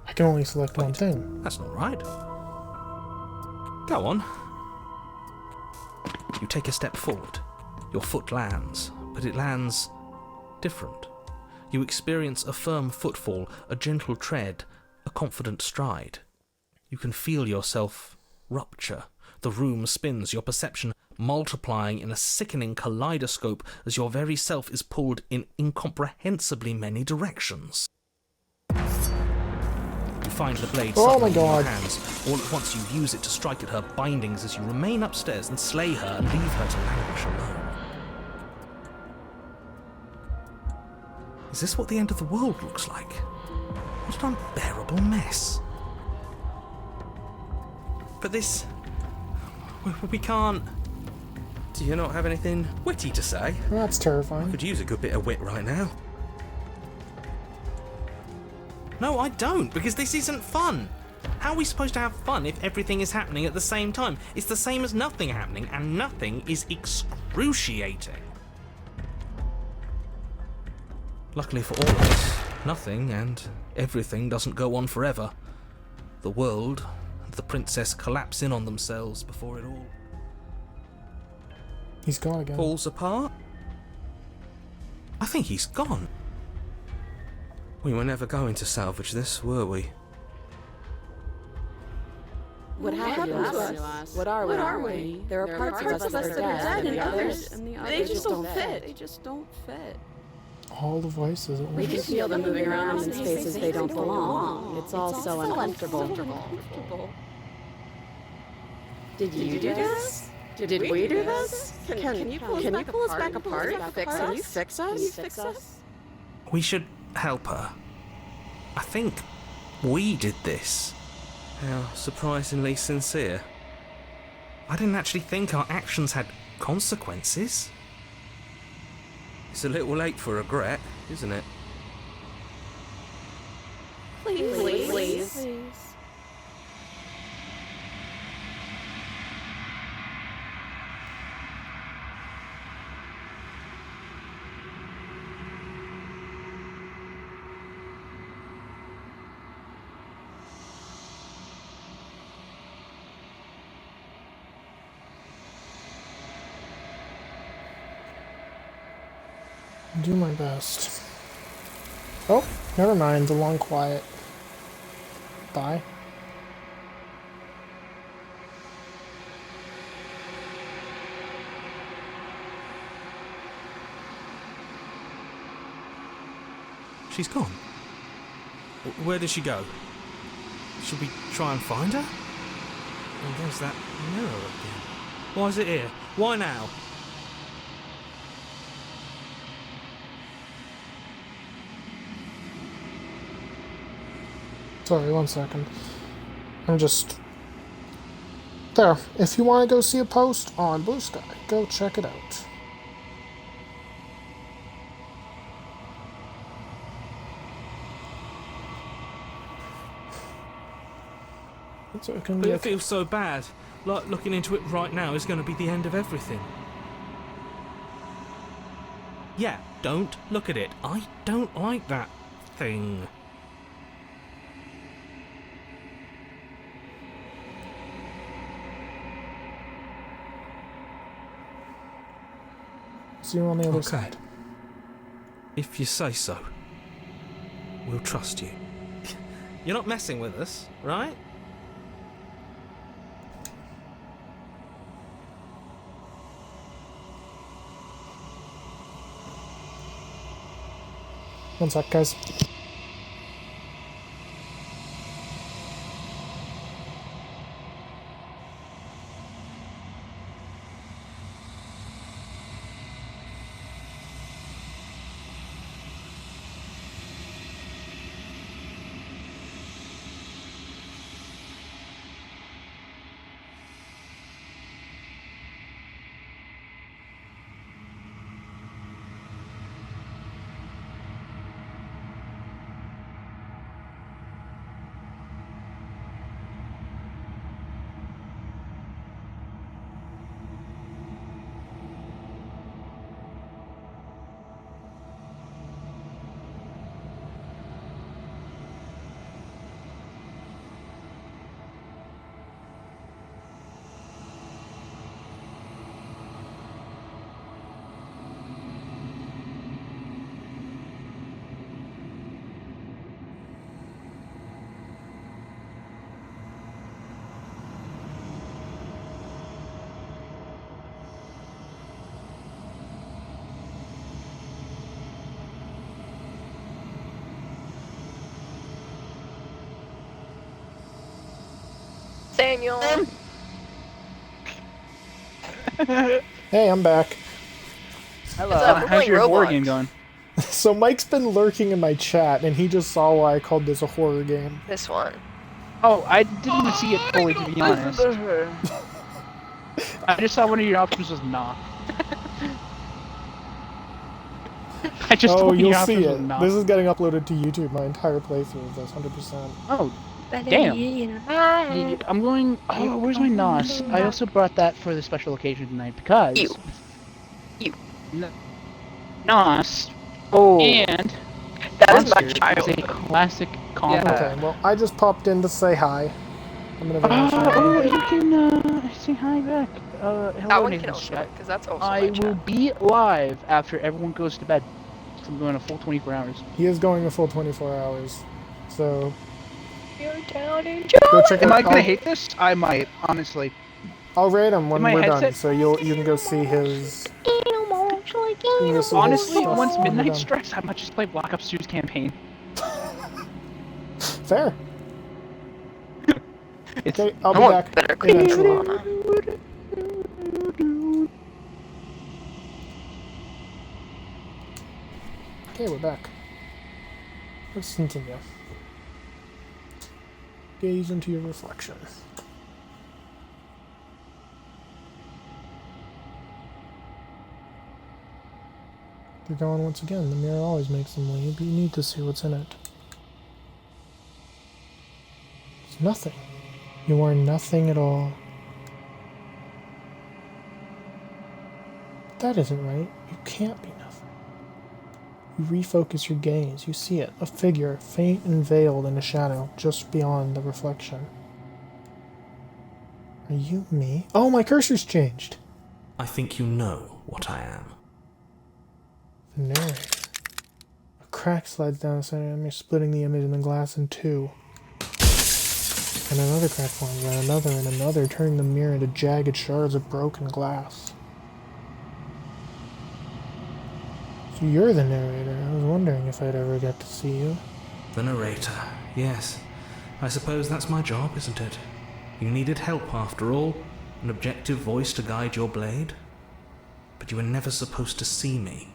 I can only select one thing. That's not right. Go on. You take a step forward. Your foot lands, but it lands different. You experience a firm footfall, a gentle tread, a confident stride. You can feel yourself rupture. The room spins, your perception multiplying in a sickening kaleidoscope as your very self is pulled in incomprehensibly many directions. You find the blade suddenly in your hands. All at once you use it to strike at her bindings as you remain upstairs and slay her and leave her to languish alone. Is this what the end of the world looks like? What an unbearable mess. But this... we can't... Do you not have anything witty to say? Well, that's terrifying. I could use a good bit of wit right now. No, I don't, because this isn't fun. How are we supposed to have fun if everything is happening at the same time? It's the same as nothing happening, and nothing is excruciating. Luckily for all of us, nothing and everything doesn't go on forever. The world and the princess collapse in on themselves before it all... He's gone again. Falls apart? I think he's gone. We were never going to salvage this, were we? What happened to us? What are we? There are parts of us that are dead, and others, they just don't fit. They just don't fit. All the voices at once. We can feel them moving around in spaces they don't belong. It's all so uncomfortable. Did you do this? Did we do this? Can you pull us back apart? Can you fix us? We should help her. I think we did this. How surprisingly sincere. I didn't actually think our actions had consequences. It's a little late for regret, isn't it? Please. Do my best. Oh, never mind. The long quiet. Bye. She's gone. Where did she go? Should we try and find her? And there's that mirror again. Why is it here? Why now? Sorry, 1 second. I'm just... There. If you want to go see a post on Blue Sky, go check it out. So it can be But it feels so bad. Like looking into it right now is going to be the end of everything. Yeah, don't look at it. I don't like that thing. See you on the other side. If you say so. We'll trust you. You're not messing with us, right? One sec, guys. Daniel. Hey, I'm back. Hello. What's up? We're How's playing your war Roblox. game going? So Mike's been lurking in my chat, and he just saw why I called this a horror game. This one. Oh, I didn't even see it fully, to be honest. I just saw one of your options was knock. I just Oh, told you'll your see options it. was knock. This is getting uploaded to YouTube. My entire playthrough of this, 100%. Oh, damn. I'm going... Oh, where's my NOS? I also brought that for the special occasion tonight because... You. NOS Oh. and... That is my Monster child. is a classic combo. Okay, well, I just popped in to say hi. I'm gonna Oh, you can say hi back. Hello, That one can Nathan also chat. because that's also I my will chat. be live after everyone goes to bed. So I'm going a full 24 hours. He is going a full 24 hours. So, You're down in go check it Am out. I gonna hate this? I might, honestly. I'll rate him when my we're done, headset- so you can go see his... you can go see his Honestly, stuff once when we're midnight done. strikes, I might just play Black Ops 2's campaign. Fair. It's, Okay, I'll I be want back better eventually. controller. Okay, we're back. Let's continue. Gaze into your reflection. They're gone once again. The mirror always makes them leave. You need to see what's in it. It's nothing. You are nothing at all. That isn't right. You can't be nothing. You refocus your gaze. You see it. A figure, faint and veiled in a shadow, just beyond the reflection. Are you me? Oh, my cursor's changed! I think you know what I am. The narrator. A crack slides down the center of me, splitting the image in the glass in two. And another crack forms, and another, turning the mirror into jagged shards of broken glass. So you're the narrator. I was wondering if I'd ever get to see you. The narrator, yes. I suppose that's my job, isn't it? You needed help, after all. An objective voice to guide your blade. But you were never supposed to see me.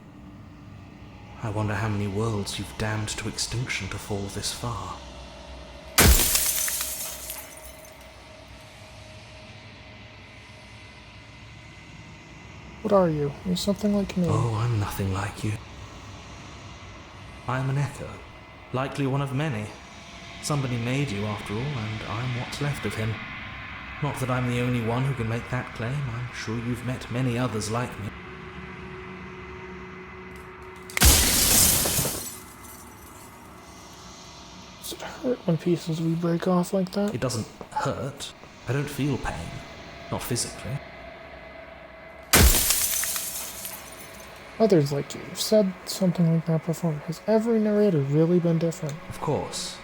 I wonder how many worlds you've damned to extinction to fall this far. What are you? You're something like me. Oh, I'm nothing like you. I am an echo, likely one of many. Somebody made you, after all, and I'm what's left of him. Not that I'm the only one who can make that claim. I'm sure you've met many others like me. Does it hurt when pieces we break off like that? It doesn't hurt. I don't feel pain. Not physically. Others like you've said something like that before. Has every narrator really been different? Of course.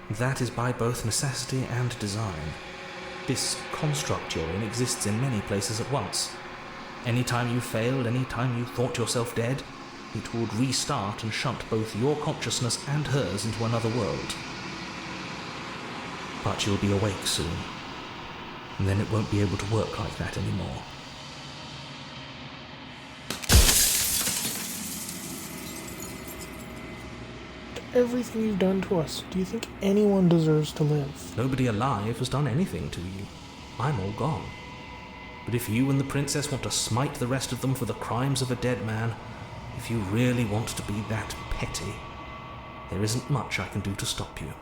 That is by both necessity and design. This construct you're in exists in many places at once. Any time you failed, any time you thought yourself dead, it would restart and shunt both your consciousness and hers into another world. But you'll be awake soon, and then it won't be able to work like that anymore. Everything you've done to us, do you think anyone deserves to live? Nobody alive has done anything to you. I'm all gone. But if you and the princess want to smite the rest of them for the crimes of a dead man, if you really want to be that petty, there isn't much I can do to stop you.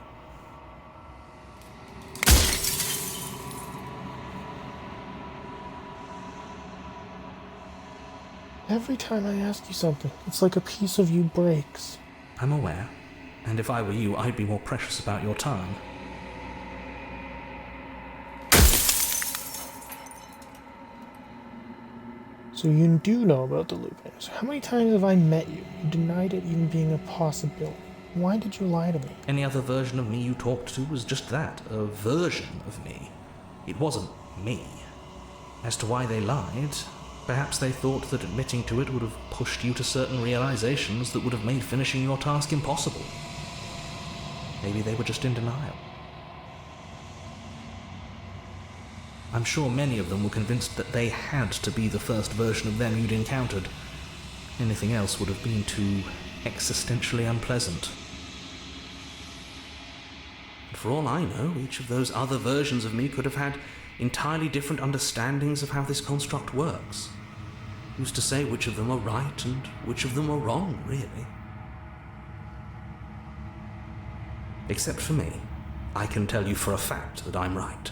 Every time I ask you something, it's like a piece of you breaks. I'm aware, and if I were you, I'd be more precious about your time. So you do know about the loopings. How many times have I met you? You denied it even being a possibility. Why did you lie to me? Any other version of me you talked to was just that, a version of me. It wasn't me. As to why they lied, perhaps they thought that admitting to it would have pushed you to certain realizations that would have made finishing your task impossible. Maybe they were just in denial. I'm sure many of them were convinced that they had to be the first version of them you'd encountered. Anything else would have been too existentially unpleasant. And for all I know, each of those other versions of me could have had entirely different understandings of how this construct works. Who's to say which of them are right and which of them are wrong, really? Except for me, I can tell you for a fact that I'm right.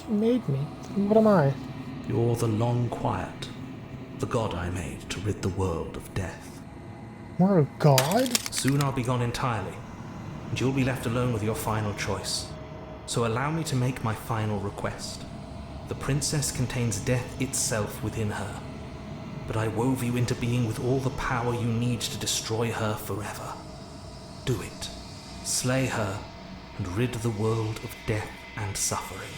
You made me. What am I? You're the Long Quiet, the god I made to rid the world of death. We're a god? Soon I'll be gone entirely, and you'll be left alone with your final choice. So allow me to make my final request. The princess contains death itself within her, but I wove you into being with all the power you need to destroy her forever. Do it. Slay her, and rid the world of death and suffering.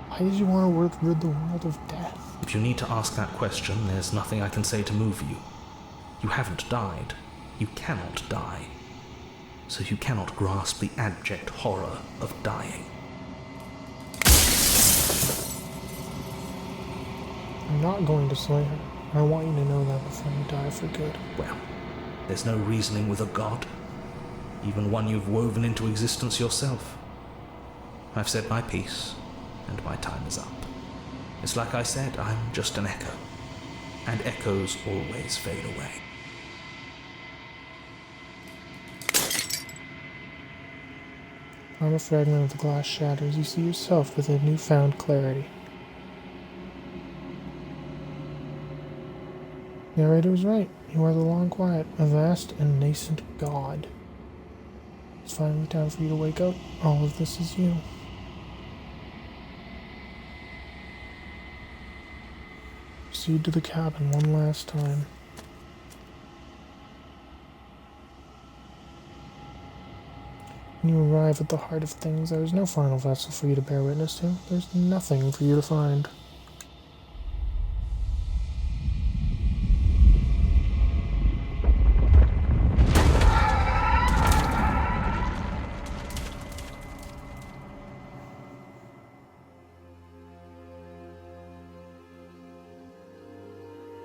Why did you want to rid the world of death? If you need to ask that question, there's nothing I can say to move you. You haven't died. You cannot die. So you cannot grasp the abject horror of dying. I'm not going to slay her. I want you to know that before you die for good. Well, there's no reasoning with a god, even one you've woven into existence yourself. I've said my piece, and my time is up. It's like I said, I'm just an echo, and echoes always fade away. I'm a fragment of the glass shatters. You see yourself with a newfound clarity. Narrator was right. You are the Long Quiet, a vast and nascent god. It's finally time for you to wake up. All of this is you. Proceed to the cabin one last time. When you arrive at the heart of things, there is no final vessel for you to bear witness to. There's nothing for you to find.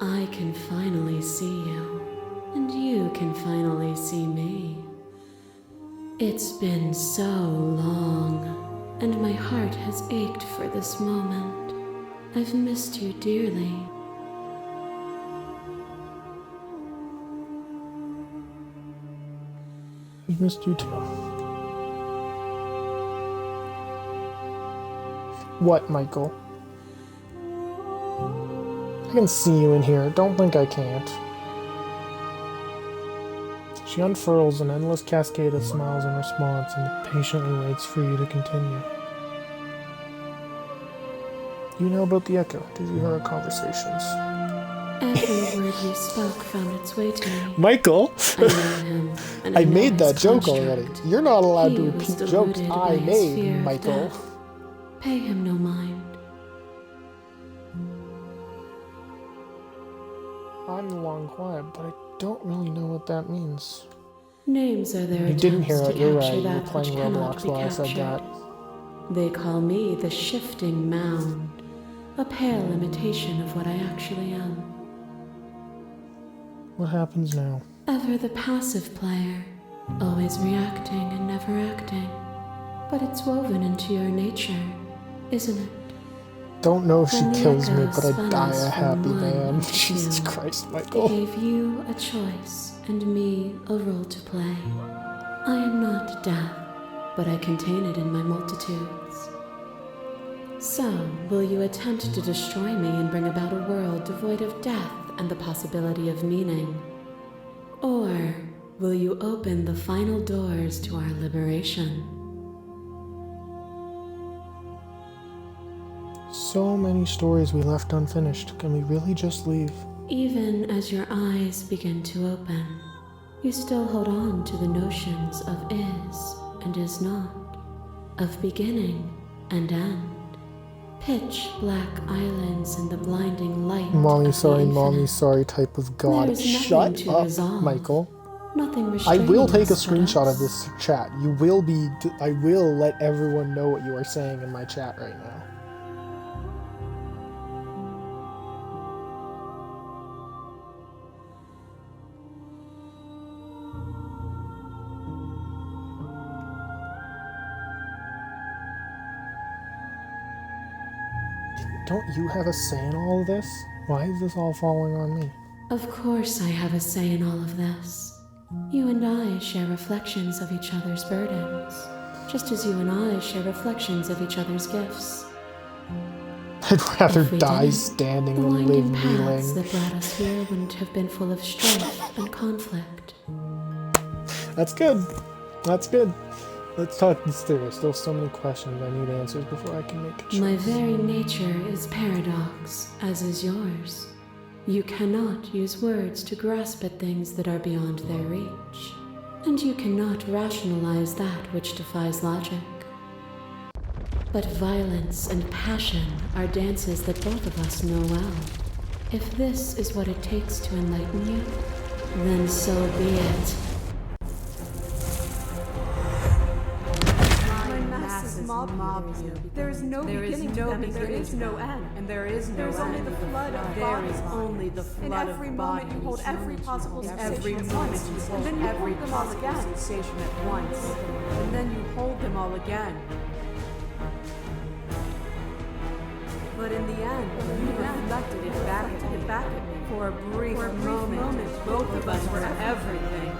I can finally see you, and you can finally see me. It's been so long, and my heart has ached for this moment. I've missed you dearly. I've missed you too. What, Michael? I can see you in here. Don't think I can't. She unfurls an endless cascade of smiles in response and patiently waits for you to continue. You know about the echo. Did you hear our conversations? Every word you spoke found its way to me. Michael! I knew him, and I know made that his joke construct. already. You're not allowed to He was repeat deluded jokes by I his made, fear of Michael. death. Pay him no mind. I'm the Long Quiet, but I don't really know what that means. Names are their You didn't hear attempts it, to you're capture right. You were that playing which cannot Roblox be while I said that. captured. They call me the shifting mound, a pale imitation of what I actually am. What happens now? Ever the passive player, always reacting and never acting. But it's woven into your nature, isn't it? Don't know if she When the kills me, echo but I spun die us a from happy one man. to Jesus two, Christ, They Michael. gave you a choice and me a role to play. I am not death, but I contain it in my multitudes. So, will you attempt to destroy me and bring about a world devoid of death and the possibility of meaning? Or will you open the final doors to our liberation? So many stories we left unfinished. Can we really just leave? Even as your eyes begin to open, you still hold on to the notions of is and is not, of beginning and end. Pitch black islands in the blinding light. Mommy, of sorry, the mommy, infinite. sorry type of god. There is nothing Shut to up, resolve. Michael. Nothing I restraining will take a us but screenshot us. of this chat. I will let everyone know what you are saying in my chat right now. Don't you have a say in all of this? Why is this all falling on me? Of course I have a say in all of this. You and I share reflections of each other's burdens, just as you and I share reflections of each other's gifts. I'd rather If we die didn't, standing the than live winding paths kneeling. that brought us here wouldn't have been full of strife and conflict. That's good. That's good. Let's talk this through. There's still so many questions I need answers before I can make a choice. My very nature is paradox, as is yours. You cannot use words to grasp at things that are beyond their reach, and you cannot rationalize that which defies logic. But violence and passion are dances that both of us know well. If this is what it takes to enlighten you, then so be it. Mob you. There is no beginning to them, and there is no end. And there is no end. Only the flood of there is only the flood of bodies. In every moment you hold every possible sensation at once, and then you hold them all again. Sensation at once, and then you hold them all again. But in the end, you reflected it back at me. For a brief moment, both of us were everything.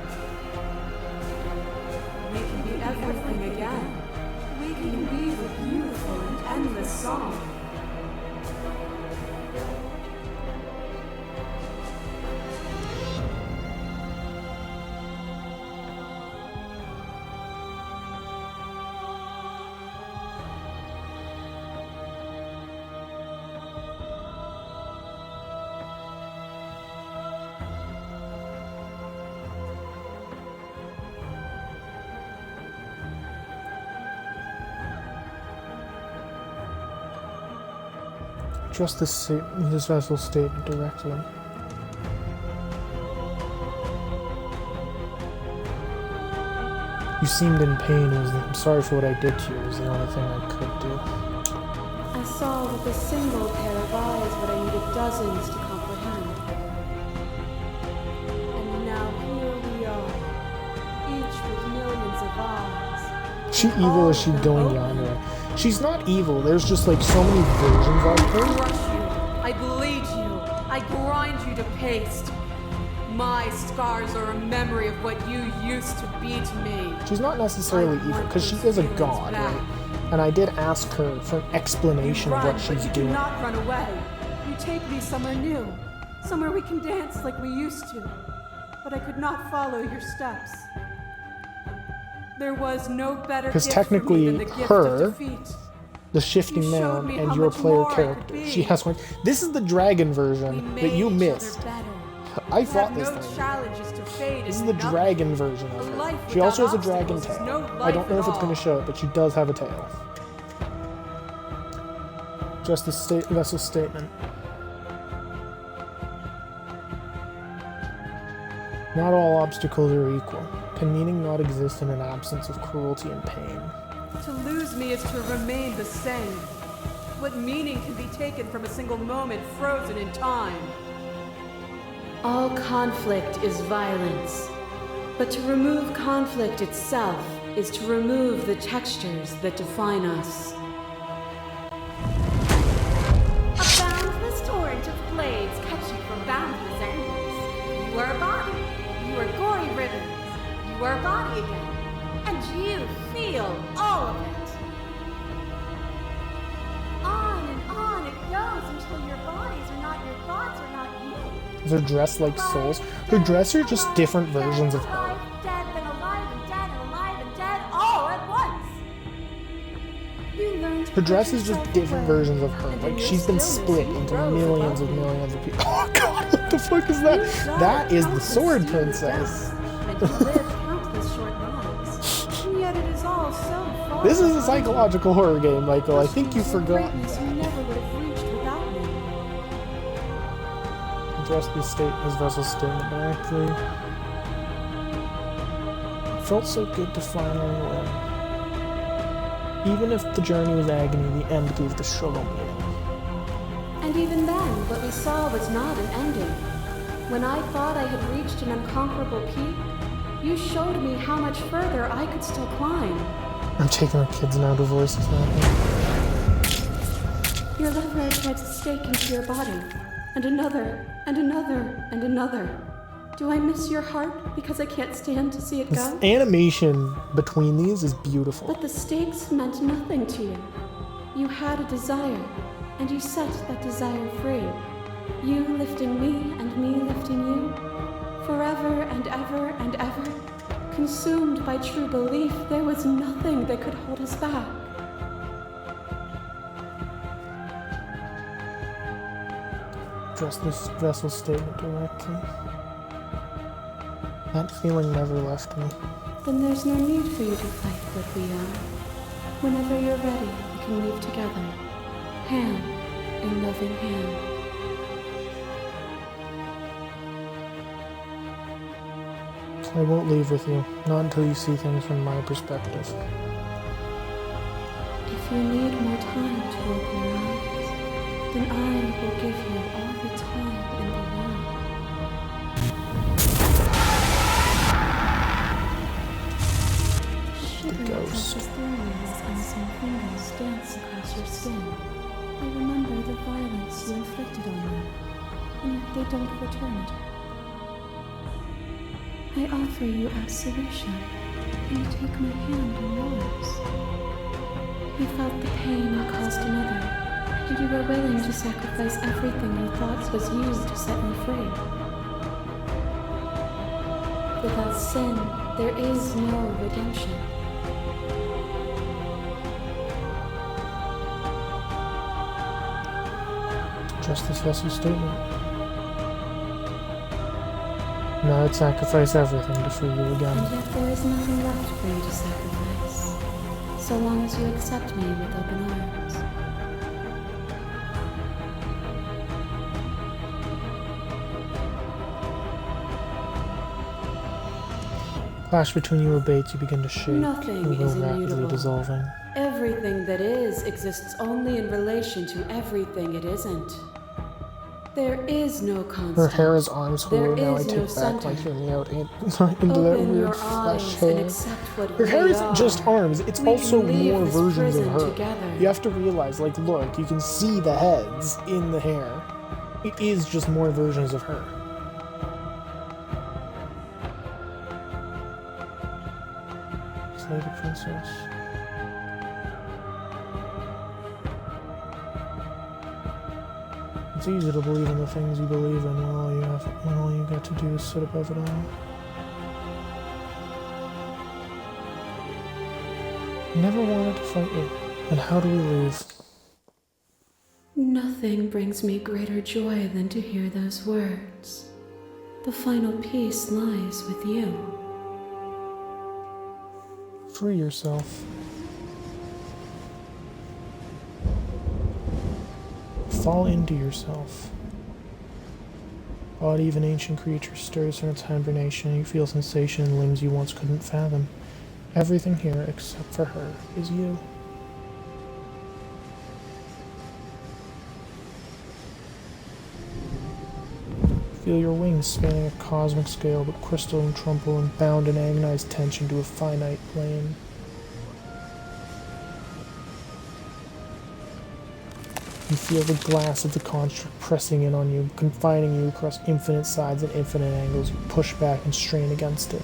We can be everything again. We can weave a beautiful and endless song. Trust this vessel's statement directly. You seemed in pain. I'm sorry for what I did to you. It was the only thing I could do. I saw with a single pair of eyes what I needed dozens to comprehend. And now here we are, each with millions of eyes. She evil or is she going yonder? She's not evil. There's just like so many versions of her. I crush you. I bleed you. I grind you to paste. My scars are a memory of what you used to be to me. She's not necessarily evil because she is a god, right? And I did ask her for an explanation of what she's doing. Do not run away. You take me somewhere new, somewhere we can dance like we used to. But I could not follow your steps. There was no better because gift technically for me than the gift her, of defeat. the shifting You showed man, me and how your much player more I could character, be. she has one. This is the dragon version that you missed. I fought this no thing. challenges to fade. This is the dragon version of her. She also has a dragon tail. I don't know if it's going to show it, but she does have a tail. Just the vessel statement. Not all obstacles are equal. Can meaning not exist in an absence of cruelty and pain? To lose me is to remain the same. What meaning can be taken from a single moment frozen in time? All conflict is violence, but to remove conflict itself is to remove the textures that define us. A boundless torrent of blades cut you from boundless angles. You are a body. You are gory ribbons. You are a body again. And you feel all of it. On it goes until your bodies are not your thoughts, are not you. They're dressed like souls. Her dress are just different versions of her. Her dress is just different versions of her. Like, she's been split into millions of people. Oh god, what the fuck is that? That is the Sword Princess. And you lived countless short lives. And yet it is all so far. This is a psychological horror game, Michael. I think you forgot. Greatness you never would have reached without me. Address the state as Vessel's statement directly. It felt so good to finally win. Even if the journey was agony, the end gave the struggle meaning. And even then, what we saw was not an ending. When I thought I had reached an unconquerable peak, you showed me how much further I could still climb. I'm taking the kids now, divorce is happening. Your lover tried to stake into your body, and another, and another, and another. Do I miss your heart because I can't stand to see it This go? animation between these is beautiful. But the stakes meant nothing to you. You had a desire, and you set that desire free. You lifting me and me lifting you. Forever and ever and ever. Consumed by true belief, there was nothing that could hold us back. Address this Vessel statement directly. That feeling never left me. Then there's no need for you to fight what we are. Whenever you're ready, we can leave together. Hand in loving hand. I won't leave with you, not until you see things from my perspective. If you need more time to open your eyes, then I will give you all the time in the world. Shivering precious thorns and some fingers dance across your skin. I remember the violence you inflicted on them, and yet they don't return it. I offer you absolution, and you take my hand in yours. You felt the pain you caused another, and you were willing to sacrifice everything you thought was you to set me free. Without sin, there is no redemption. Just this Vessel statement. Now I'd sacrifice everything to free you again. And yet there is nothing left for you to sacrifice, so long as you accept me with open arms. Clash between you abates, you begin to shake. Nothing the will is rapidly immutable. dissolving. Everything that is exists only in relation to everything it isn't. There is no constant. Her hair is arms There hollow now. I is take no back center. my hearing out into that Open weird your flesh eyes hair. and accept what Her we hair isn't are. just arms, it's We also can leave more this versions of prison her. together. You have to realize, like, look, you can see the heads in the hair. It is just more versions of her. Lady Princess. It's easy to believe in the things you believe in when all you got to do is sit above it all. I never wanted to fight you. And how do we leave? Nothing brings me greater joy than to hear those words. The final peace lies with you. Free yourself. Fall into yourself. Body of an ancient creature stirs from its hibernation, and you feel sensation in limbs you once couldn't fathom. Everything here, except for her, is you. Feel your wings spanning a cosmic scale, but crystal and trumple and bound in agonized tension to a finite plane. You feel the glass of the construct pressing in on you, confining you across infinite sides and infinite angles. You push back and strain against it.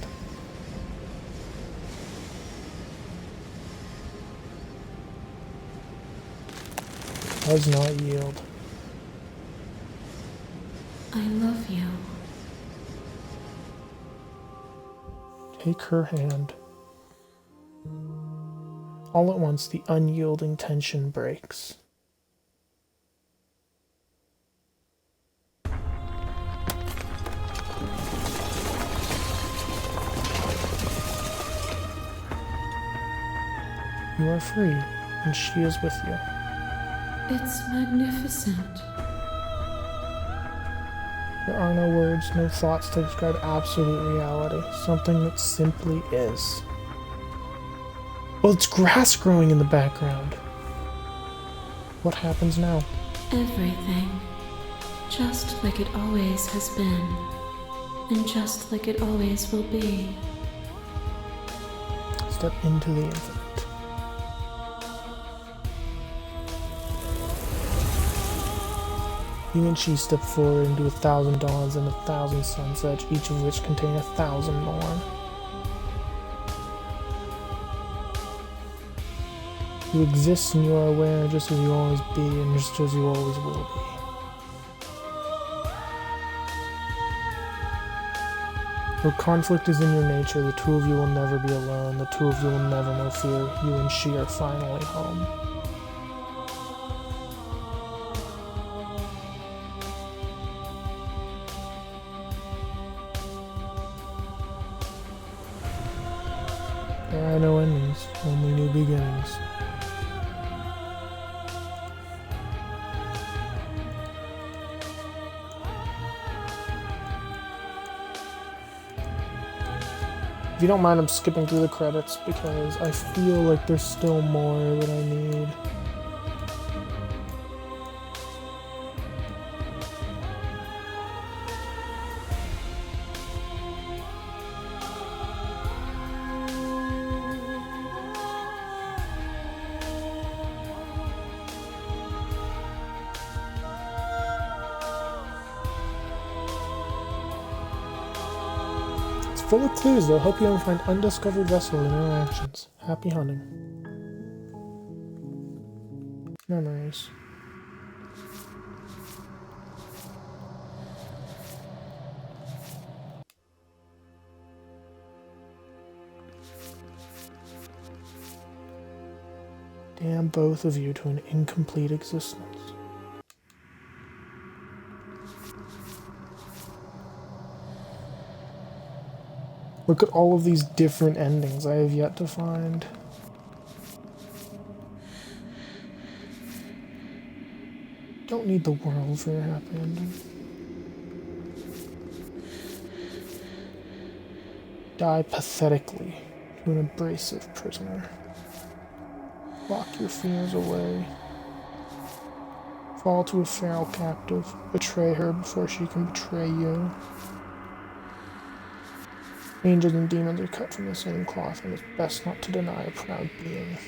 Does not yield. I love you. Take her hand. All at once, the unyielding tension breaks. You are free, and she is with you. It's magnificent. There are no words, no thoughts to describe absolute reality, something that simply is. Well, it's grass growing in the background. What happens now? Everything. Just like it always has been. And just like it always will be. Step into the infinite. You and she step forward into 1,000 dawns and 1,000 sunsets, each of which contain 1,000 more. You exist and you are aware just as you always be and just as you always will be. Though conflict is in your nature, the two of you will never be alone, the two of you will never know fear. You and she are finally home. There are no endings, only new beginnings. If you don't mind, I'm skipping through the credits because I feel like there's still more that I need. Full of clues that'll help you find undiscovered vessel interactions. Happy hunting. Memories. Damn both of you to an incomplete existence. Look at all of these different endings I have yet to find. Don't need the world for your happy ending. Die pathetically to an abrasive prisoner. Lock your fears away. Fall to a feral captive. Betray her before she can betray you. Angels and demons are cut from the same cloth, and it's best not to deny a proud being.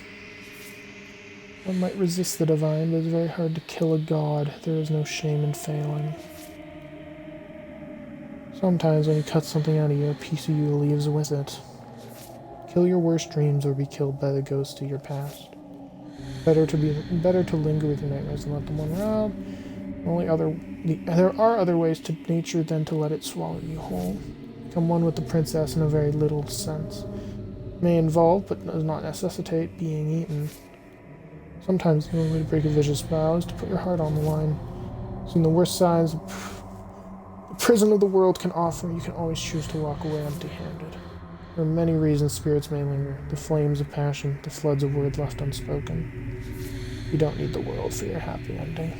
One might resist the divine, but it's very hard to kill a god. There is no shame in failing. Sometimes when you cut something out of you, a piece of you leaves with it. Kill your worst dreams or be killed by the ghost of your past. Better to linger with your nightmares than let them unravel. There are other ways to nature than to let it swallow you whole. Become one with the princess in a very little sense. It may involve, but does not necessitate, being eaten. Sometimes the only way to break a vicious vow is to put your heart on the line. Seeing the worst signs the prison of the world can offer, you can always choose to walk away empty-handed. There are many reasons spirits may linger. The flames of passion, the floods of words left unspoken. You don't need the world for your happy ending.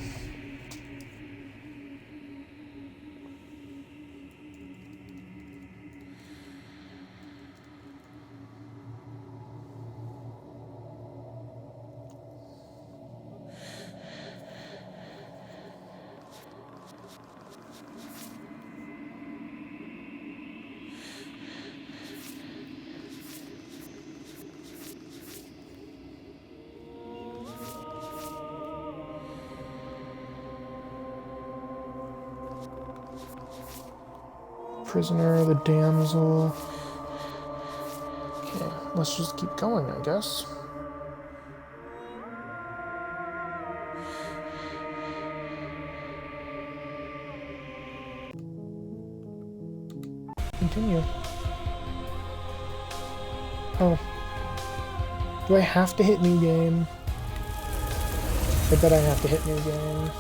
Prisoner, the damsel. Okay, let's just keep going, I guess. Continue. Oh. Do I have to hit new game? I bet I have to hit new game.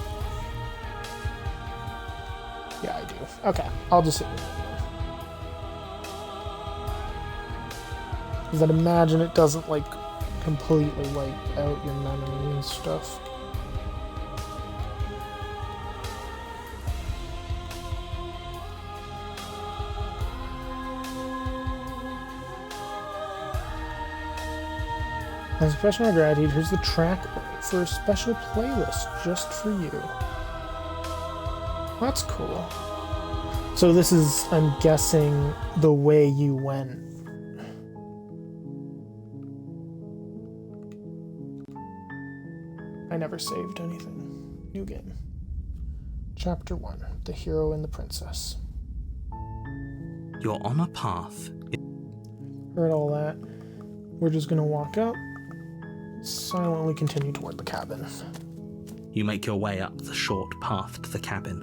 Yeah, I do. Okay, I'll just hit new game. Because I'd imagine it doesn't, like, completely wipe out your memory and stuff. As a professional gratitude, here's the track for a special playlist just for you. That's cool. So this is, I'm guessing, the way you went. I never saved anything. New game. Chapter 1. The Hero and the Princess. You're on a path. Heard all that. We're just gonna walk up. Silently continue toward the cabin. You make your way up the short path to the cabin.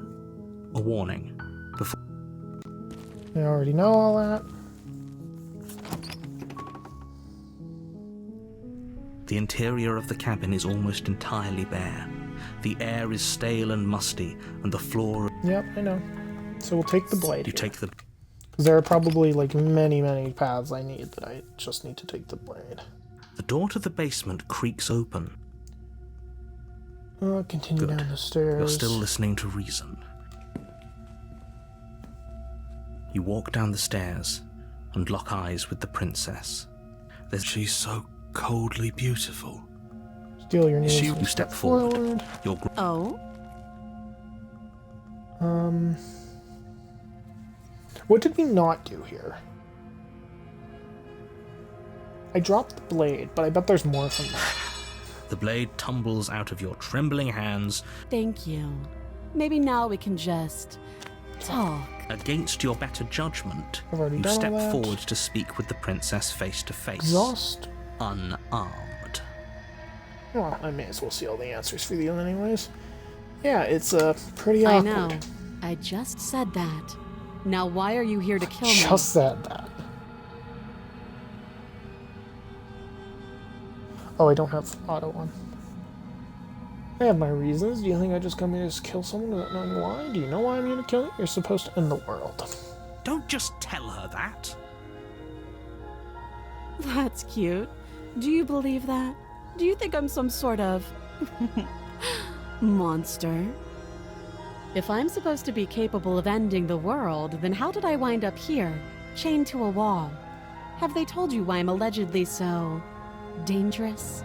A warning. Before I already know all that. The interior of the cabin is almost entirely bare. The air is stale and musty, and the floor... Yep, I know. So we'll take the blade. You take the... Because there are probably, like, many paths I need that I just need to take the blade. The door to the basement creaks open. Continue down the stairs. You're still listening to reason. You walk down the stairs and lock eyes with the princess. She's so coldly beautiful. Steal your knees. You step forward. Your Oh? What did we not do here? I dropped the blade, but I bet there's more from that. The blade tumbles out of your trembling hands. Thank you. Maybe now we can just talk. Against your better judgment, I've already you done step all that. forward to speak with the princess face to face. Exhaust. Unarmed. Well, I may as well see all the answers for you anyways. Yeah, it's pretty awkward. I know. I just said that. Now why are you here to kill me? Just said that. Oh, I don't have auto on. I have my reasons. Do you think I just come here to kill someone without knowing why? Do you know why I'm here to kill you? You're supposed to end the world. Don't just tell her that. That's cute. Do you believe that? Do you think I'm some sort of monster? If I'm supposed to be capable of ending the world, then how did I wind up here, chained to a wall? Have they told you why I'm allegedly so dangerous?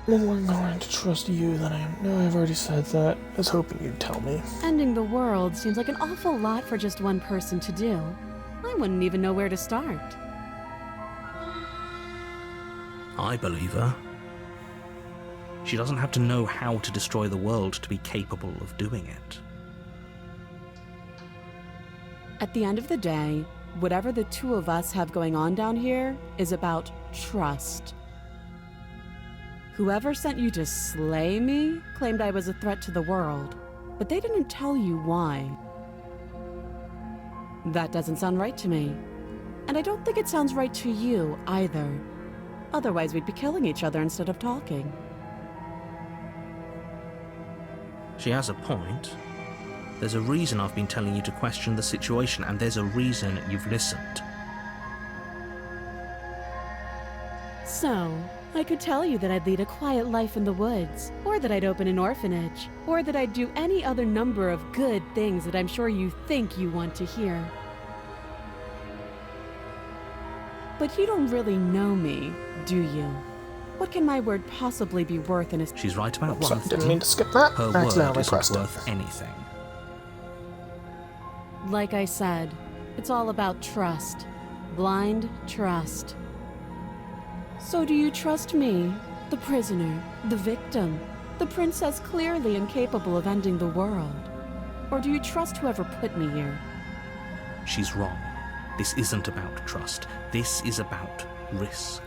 Well, I'm going to trust you that I am. No, I've already said that. I was hoping you'd tell me. Ending the world seems like an awful lot for just one person to do. I wouldn't even know where to start. I believe her. She doesn't have to know how to destroy the world to be capable of doing it. At the end of the day, whatever the two of us have going on down here is about trust. Whoever sent you to slay me claimed I was a threat to the world, but they didn't tell you why. That doesn't sound right to me. And I don't think it sounds right to you either. Otherwise, we'd be killing each other instead of talking. She has a point. There's a reason I've been telling you to question the situation, and there's a reason you've listened. So, I could tell you that I'd lead a quiet life in the woods, or that I'd open an orphanage, or that I'd do any other number of good things that I'm sure you think you want to hear. But you don't really know me, do you? What can my word possibly be worth in a... She's right about one Sorry, thing. didn't mean to skip that. Her Accidentally word pressed isn't it. worth anything. Like I said, it's all about trust. Blind trust. So do you trust me, the prisoner, the victim, the princess clearly incapable of ending the world? Or do you trust whoever put me here? She's wrong. This isn't about trust. This is about risk.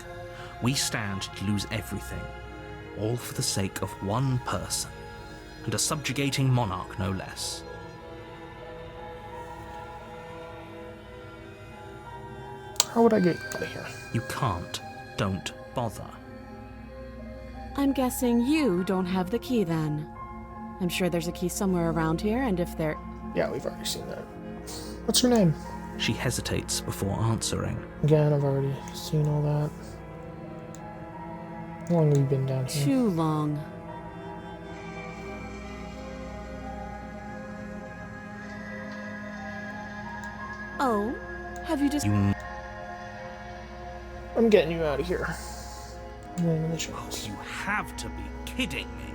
We stand to lose everything, all for the sake of one person, and a subjugating monarch no less. How would I get out of here? You can't. Don't bother. I'm guessing you don't have the key then. I'm sure there's a key somewhere around here, and if there... Yeah, we've already seen that. What's your name? She hesitates before answering. Again, I've already seen all that. How long have you been down here? Too long. Oh, have you just... I'm getting you out of here. Oh, you have to be kidding me.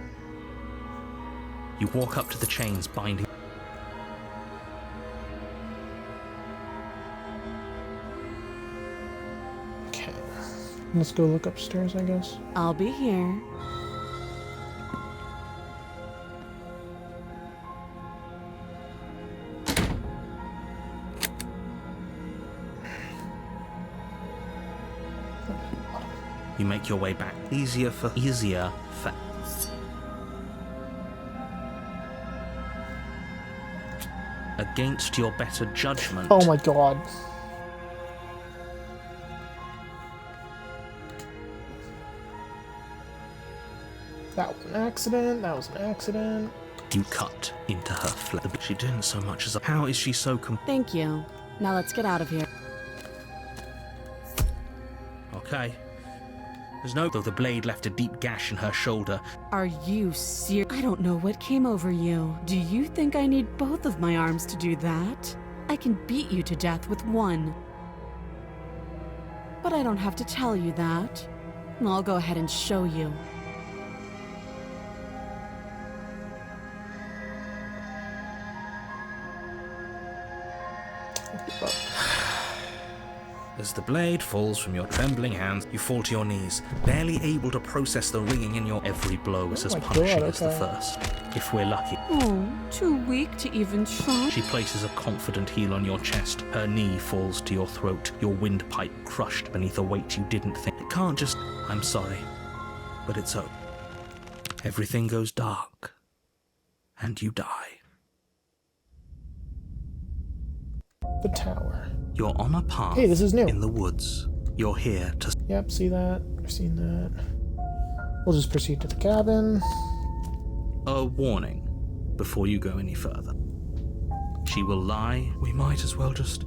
You walk up to the chains binding. Okay. Let's go look upstairs, I guess. I'll be here. You make your way back. Easier for... Against your better judgment. Oh my god. That was an accident. That was an accident. You cut into her flesh. She didn't so much as... How is she so Thank you. Now let's get out of here. Okay. There's no... Though the blade left a deep gash in her shoulder. Are you serious? I don't know what came over you. Do you think I need both of my arms to do that? I can beat you to death with one. But I don't have to tell you that. I'll go ahead and show you. As the blade falls from your trembling hands, you fall to your knees, barely able to process the ringing in your... Every blow is as punishing as the first, if we're lucky. Oh, too weak to even try. She places a confident heel on your chest. Her knee falls to your throat, your windpipe crushed beneath a weight you didn't think. It can't just... I'm sorry, but it's over. Everything goes dark, and you die. The tower. You're on a path. Hey, this is new. In the woods. You're here to... Yep, see that. I've seen that. We'll just proceed to the cabin. A warning before you go any further. She will lie. We might as well just...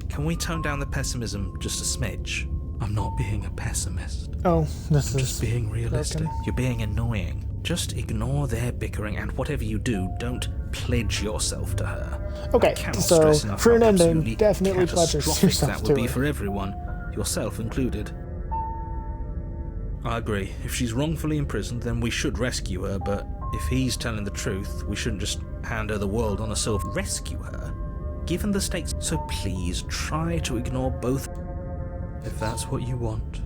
Can we tone down the pessimism just a smidge? I'm not being a pessimist. Oh, this I'm is... just being realistic. broken. You're being annoying. Just ignore their bickering, and whatever you do, don't pledge yourself to her. Okay, I cannot so stress enough for an how ending, absolutely definitely pledge catastrophic yourself that would to be her. for everyone, yourself included. I agree. If she's wrongfully imprisoned, then we should rescue her, but if he's telling the truth, we shouldn't just hand her the world on a silver. Rescue her? Given the stakes, so please try to ignore both, if that's what you want.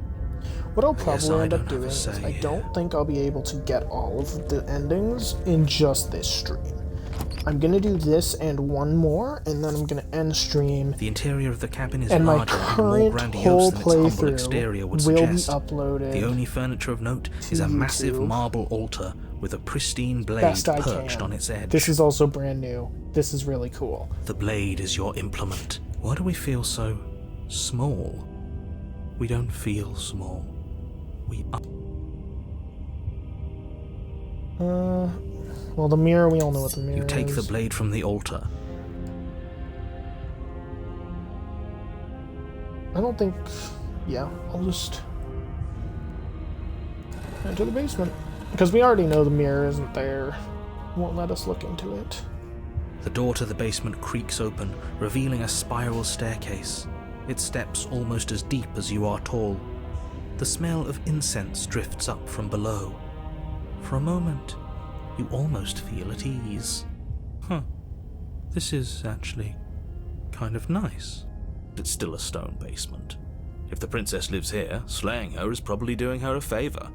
What I'll I guess probably I end up don't have a doing is say I here. don't think I'll be able to get all of the endings in just this stream. I'm gonna do this and one more, and then I'm gonna end stream. The interior of the cabin is And my larger and more current grandiose whole than its humble exterior playthrough would will be suggest. uploaded. The only furniture of note is a to massive YouTube. marble altar with a pristine blade Best I perched can. on its edge. This is also brand new. This is really cool. The blade is your implement. Why do we feel so small? We don't feel small. We are. Well, the mirror, we all know what the mirror You take is. the blade from the altar. I don't think... Yeah, I'll just... enter the basement. Because we already know the mirror isn't there. Won't let us look into it. The door to the basement creaks open, revealing a spiral staircase. Its steps almost as deep as you are tall. The smell of incense drifts up from below. For a moment, you almost feel at ease. Huh. This is actually kind of nice. It's still a stone basement. If the princess lives here, slaying her is probably doing her a favor.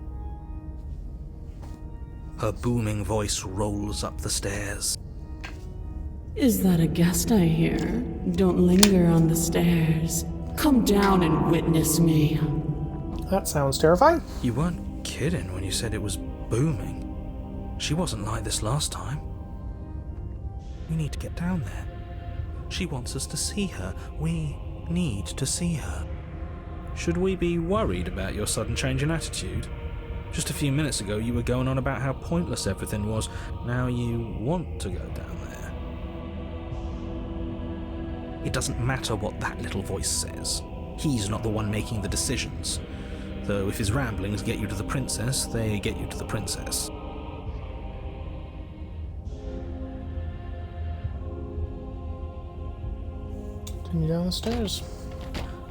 Her booming voice rolls up the stairs. Is that a guest I hear? Don't linger on the stairs. Come down and witness me. That sounds terrifying. You weren't kidding when you said it was booming. She wasn't like this last time. We need to get down there. She wants us to see her. We need to see her. Should we be worried about your sudden change in attitude? Just a few minutes ago you were going on about how pointless everything was. Now you want to go down there. It doesn't matter what that little voice says. He's not the one making the decisions. Though if his ramblings get you to the princess, they get you to the princess. Continue down the stairs.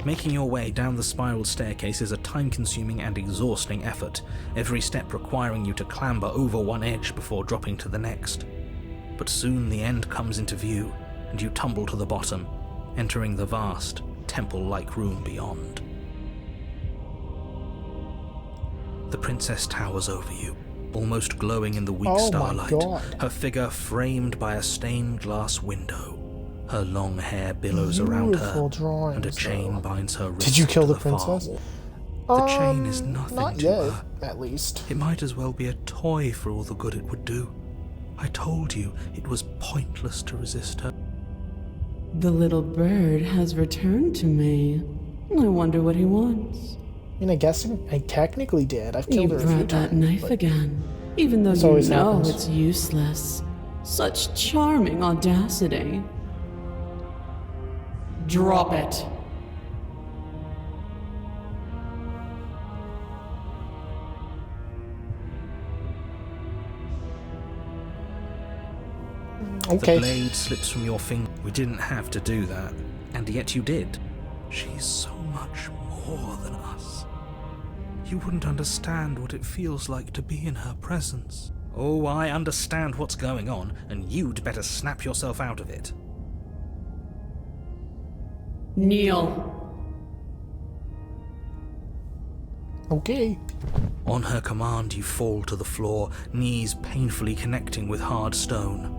Making your way down the spiraled staircase is a time-consuming and exhausting effort, every step requiring you to clamber over one edge before dropping to the next. But soon the end comes into view, and you tumble to the bottom, entering the vast, temple-like room beyond. The princess towers over you, almost glowing in the weak starlight, her figure framed by a stained glass window. Her long hair billows around her, and a chain binds her wrist. Did you kill to the princess? The chain is nothing not to yet, her. at least. It might as well be a toy for all the good it would do. I told you it was pointless to resist her. The little bird has returned to me. I wonder what he wants. I mean, I guess I technically did. I've killed her a few brought that times. knife again, even though this you always know happens. it's useless. Such charming audacity. Drop it. Okay. The blade slips from your finger. We didn't have to do that, and yet you did. She's so much more than us. You wouldn't understand what it feels like to be in her presence. Oh, I understand what's going on, and you'd better snap yourself out of it. Kneel. Okay. On her command, you fall to the floor, knees painfully connecting with hard stone.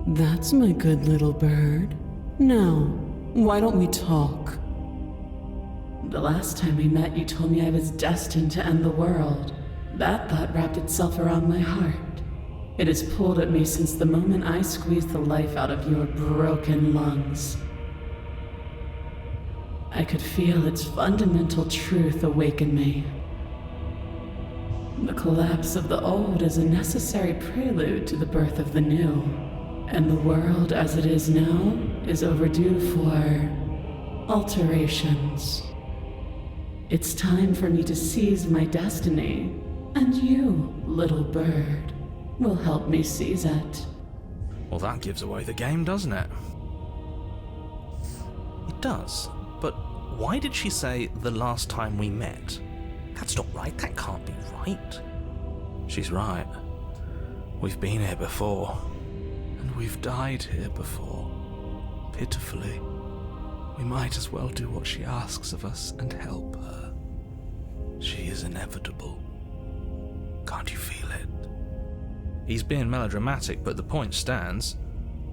That's my good little bird. Now, why don't we talk? The last time we met, you told me I was destined to end the world. That thought wrapped itself around my heart. It has pulled at me since the moment I squeezed the life out of your broken lungs. I could feel its fundamental truth awaken me. The collapse of the old is a necessary prelude to the birth of the new. And the world as it is now is overdue for alterations. It's time for me to seize my destiny, and you, little bird, will help me seize it. Well, that gives away the game, doesn't it? It does, but why did she say the last time we met? That's not right, that can't be right. She's right. We've been here before. And we've died here before, pitifully. We might as well do what she asks of us and help her. She is inevitable. Can't you feel it? He's being melodramatic, but the point stands.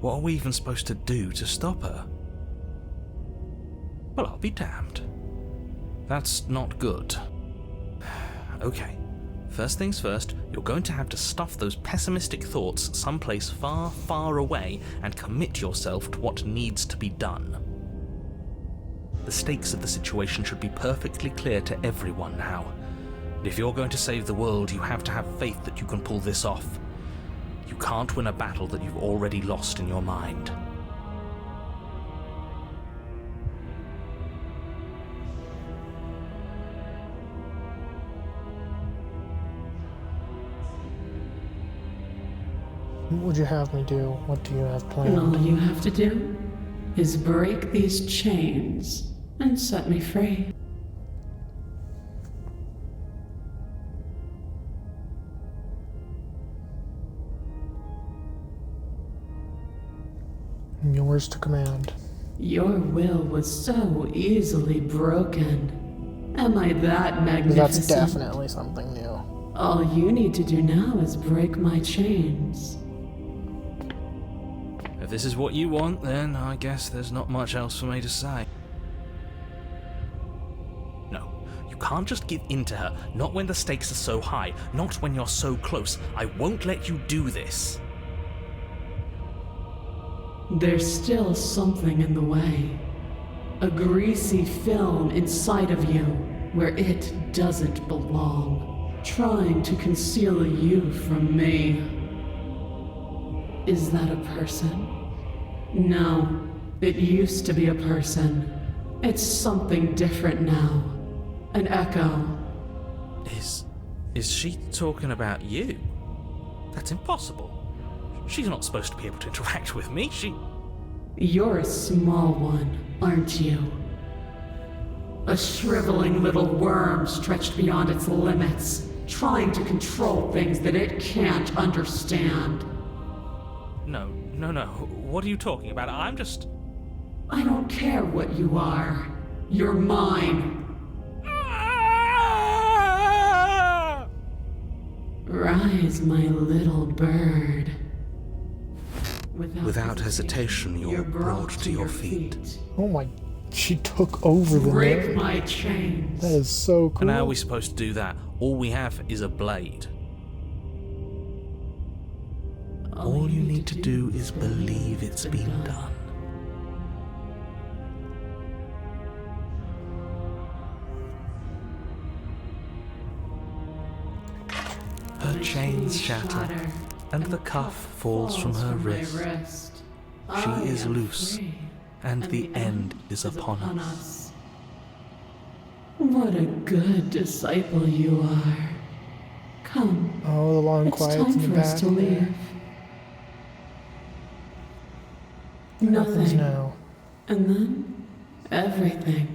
What are we even supposed to do to stop her? Well, I'll be damned. That's not good. Okay. First things first, you're going to have to stuff those pessimistic thoughts someplace far, far away and commit yourself to what needs to be done. The stakes of the situation should be perfectly clear to everyone now. And if you're going to save the world, you have to have faith that you can pull this off. You can't win a battle that you've already lost in your mind. What would you have me do? What do you have planned? All you have to do is break these chains and set me free. Yours to command. Your will was so easily broken. Am I that magnificent? That's definitely something new. All you need to do now is break my chains. If this is what you want, then I guess there's not much else for me to say. No, you can't just give in to her. Not when the stakes are so high. Not when you're so close. I won't let you do this. there's still something in the way. A greasy film inside of you where it doesn't belong, trying to conceal you from me. Is that a person? No, it used to be a person. It's something different now. An echo. Is she talking about you? That's impossible. She's not supposed to be able to interact with me. You're a small one, aren't you? A shriveling little worm stretched beyond its limits, trying to control things that it can't understand. No. What are you talking about? I don't care what you are. You're mine. Rise, my little bird. Without hesitation, you're brought to your feet. Oh my... She took over the Break name. my chains. That is so cool. And how are we supposed to do that? All we have is a blade. All you need to do is believe it's been done. Her chains shatter, and the cuff falls from her wrist. She is loose, and the end is upon us. What a good disciple you are. Come. Oh, the long quiet's in the back. It's time for us to leave. What happens Nothing. now? And then everything.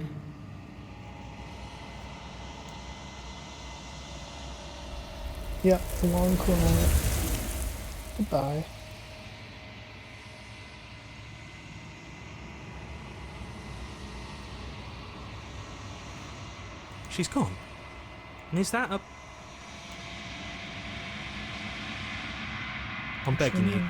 Yep, the long quiet. Goodbye. She's gone. And is that a... I'm begging you.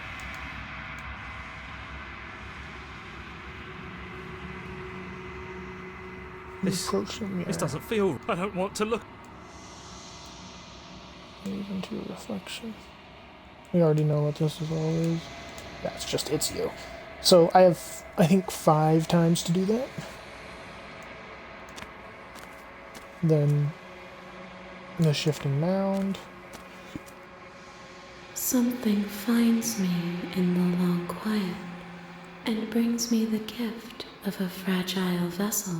This doesn't feel... I don't want to look... Gaze into your reflection. We already know what this is all is. That's just, it's you. So I have, I think, 5 times to do that. Then the shifting mound. Something finds me in the long quiet and brings me the gift of a fragile vessel.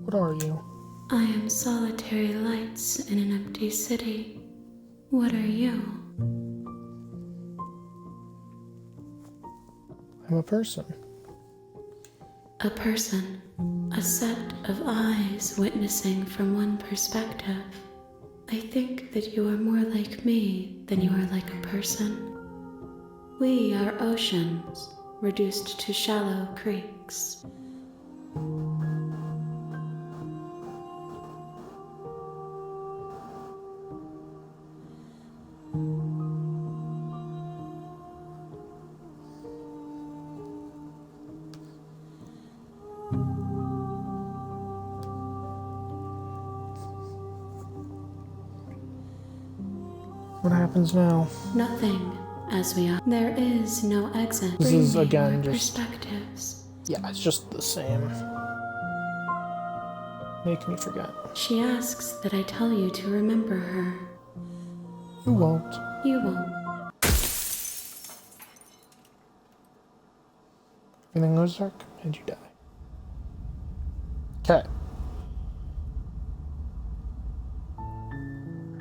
What are you? I am solitary lights in an empty city. What are you? I'm a person. A person. A set of eyes witnessing from one perspective. I think that you are more like me than you are like a person. We are oceans, reduced to shallow creeks. What happens now? Nothing, as we are. There is no exit. This is again more just... perspectives. Yeah, it's just the same. Make me forget. She asks that I tell you to remember her. You won't. You won't. Everything goes dark, and you die. Okay.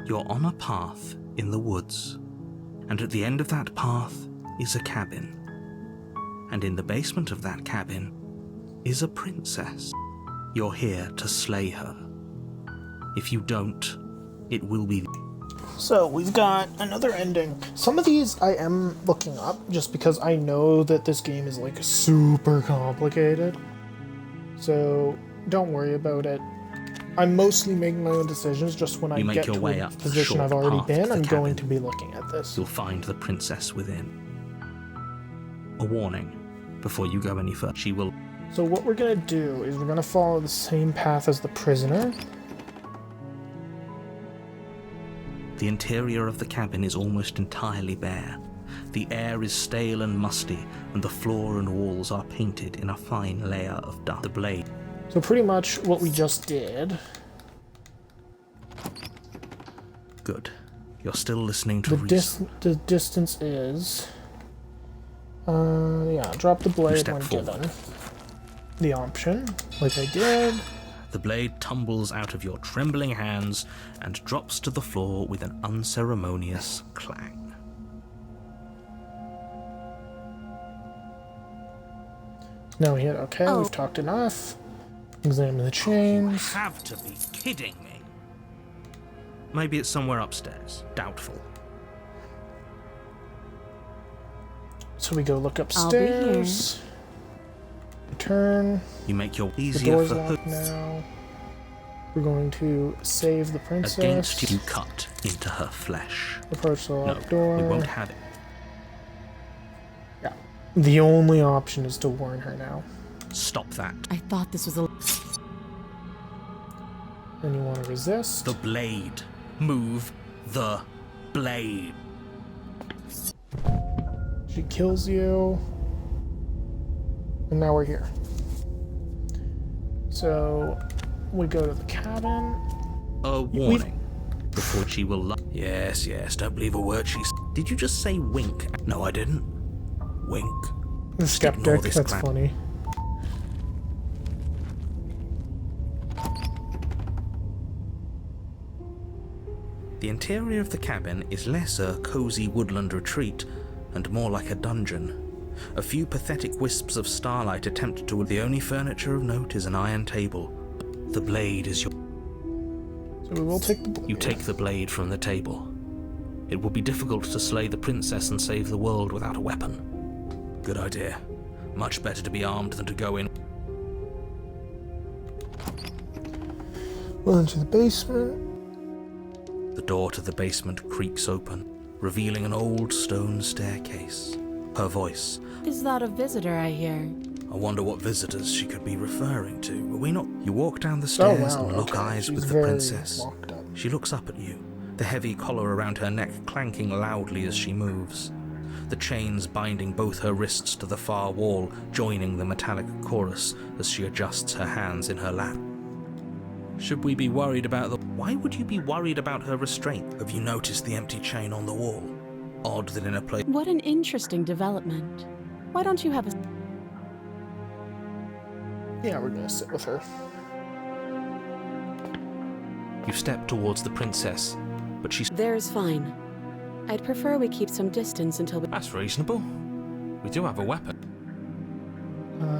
You're on a path in the woods, and at the end of that path is a cabin. And in the basement of that cabin is a princess. You're here to slay her. If you don't, it will be... So we've got another ending. Some of these I am looking up just because I know that this game is like super complicated. So don't worry about it. I'm mostly making my own decisions. Just when I get to a position I've already been, I'm going to be looking at this. You'll find the princess within. A warning. Before you go any further, she will... So what we're gonna do is we're gonna follow the same path as the prisoner. The interior of the cabin is almost entirely bare. The air is stale and musty, and the floor and walls are painted in a fine layer of dust. The blade. So pretty much what we just did. Good. You're still listening to the distance is... yeah, drop the blade when given the option, like I did. The blade tumbles out of your trembling hands and drops to the floor with an unceremonious clang. Now we hit OK, we've talked enough. Examine the chains. You have to be kidding me. Maybe it's somewhere upstairs. Doubtful. So we go look upstairs. Return. You make your The easier door's for locked now. We're going to save the princess. Against you cut into her flesh. Approach the locked door. We won't have it. Yeah. The only option is to warn her now. Stop that. I thought this was a... And you want to resist. The blade. Move the blade. She kills you. And now we're here. So we go to the cabin. A warning. Before she will... Yes, don't believe a word she's... Did you just say wink? No, I didn't. Wink. The skeptic, that's funny. The interior of the cabin is less a cozy woodland retreat and more like a dungeon. A few pathetic wisps of starlight attempt to... The only furniture of note is an iron table. The blade is your... So we will take the blade. You take the blade from the table. It will be difficult to slay the princess and save the world without a weapon. Good idea. Much better to be armed than to go in. Well, into the basement. The door to the basement creaks open, revealing an old stone staircase. Her voice. Is that a visitor I hear? I wonder what visitors she could be referring to. Were we not... You walk down the stairs and lock okay. eyes She's with the very princess. locked up. She looks up at you, the heavy collar around her neck clanking loudly as she moves. The chains binding both her wrists to the far wall, joining the metallic chorus as she adjusts her hands in her lap. Should we be worried about the... Why would you be worried about her restraint? Have you noticed the empty chain on the wall? Odd that in a place... What an interesting development. Why don't you have a... Yeah, we're gonna sit with her. You step towards the princess, but she's... There's fine. I'd prefer we keep some distance until we... That's reasonable. We do have a weapon.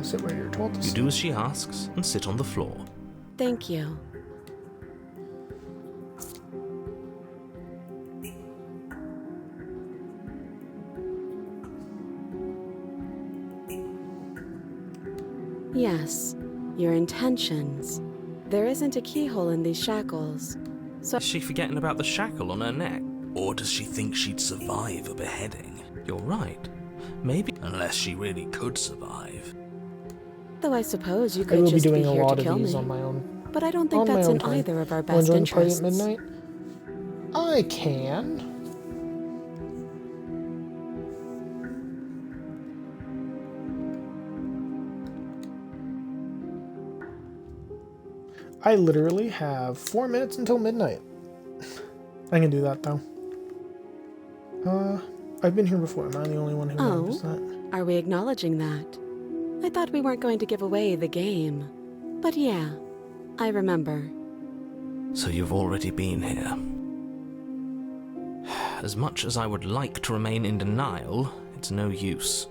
Sit where you're told to You sit. do as she asks and sit on the floor. Thank you. Yes, your intentions. There isn't a keyhole in these shackles, so... Is she forgetting about the shackle on her neck? Or does she think she'd survive a beheading? You're right. Maybe... Unless she really could survive. Though I suppose you I could will be just be doing a here lot to of kill these me. on my own. But I don't think on my that's own in time. either of our Wanna best join the party interests. at midnight? I can. I literally have 4 minutes until midnight. I can do that though. I've been here before. Am I the only one who knows that? Are we acknowledging that? I thought we weren't going to give away the game. But yeah, I remember. So you've already been here. As much as I would like to remain in denial, it's no use.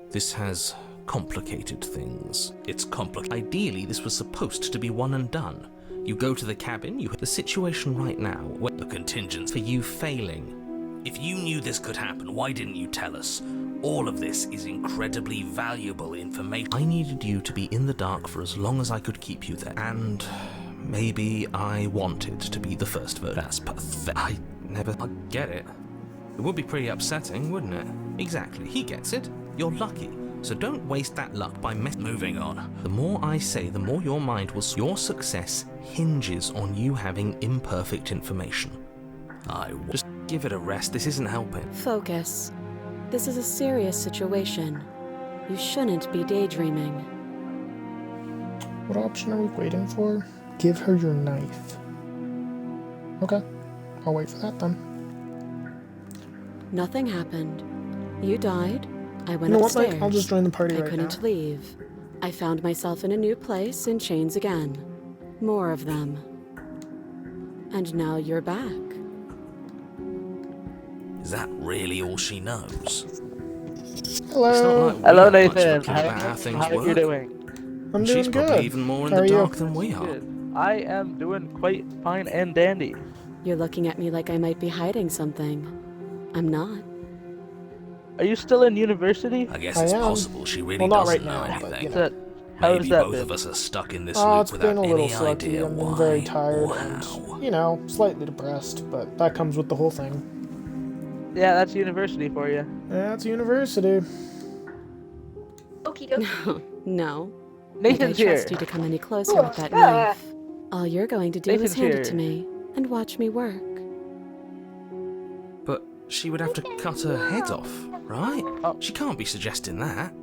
This has complicated things. It's complicated. Ideally, this was supposed to be one and done. You go to the cabin, the situation right now, the contingents for you failing. If you knew this could happen, why didn't you tell us? All of this is incredibly valuable information. I needed you to be in the dark for as long as I could keep you there. And maybe I wanted to be the first vote. That's pathetic. I get it. It would be pretty upsetting, wouldn't it? Exactly, he gets it. You're lucky. So don't waste that luck by moving on. The more I say, the more your mind will... Your success hinges on you having imperfect information. Just give it a rest. This isn't helping. Focus. This is a serious situation. You shouldn't be daydreaming. What option are we waiting for? Give her your knife. Okay. I'll wait for that then. Nothing happened. You died. I went You know what, upstairs. Mike? I'll just join the party I right couldn't now. leave. I found myself in a new place in chains again. More of them. And now you're back. Is that really all she knows? Hello. It's not like Hello, we know much Nathan. about how things How are work. you doing? I'm She's doing probably good. even more in How the are you? dark than we are. Good. I am doing quite fine and dandy. You're looking at me like I might be hiding something. I'm not. Are you still in university? I guess I it's am. possible she really Well, not doesn't right know now, but, anything. you know. How has Maybe that both been? of us are stuck in this Oh, loop it's without been a little any sucky. idea I've why been very tired or and, how. you know, slightly depressed, but that comes with the whole thing. Yeah, that's university for you. That's university. Okie dokie. No. Nathan's I here. trust you to come any closer with that knife. All you're going to do Nathan's is hand it here. to me and watch me work. But she would have to cut her head off, right? Oh. She can't be suggesting that.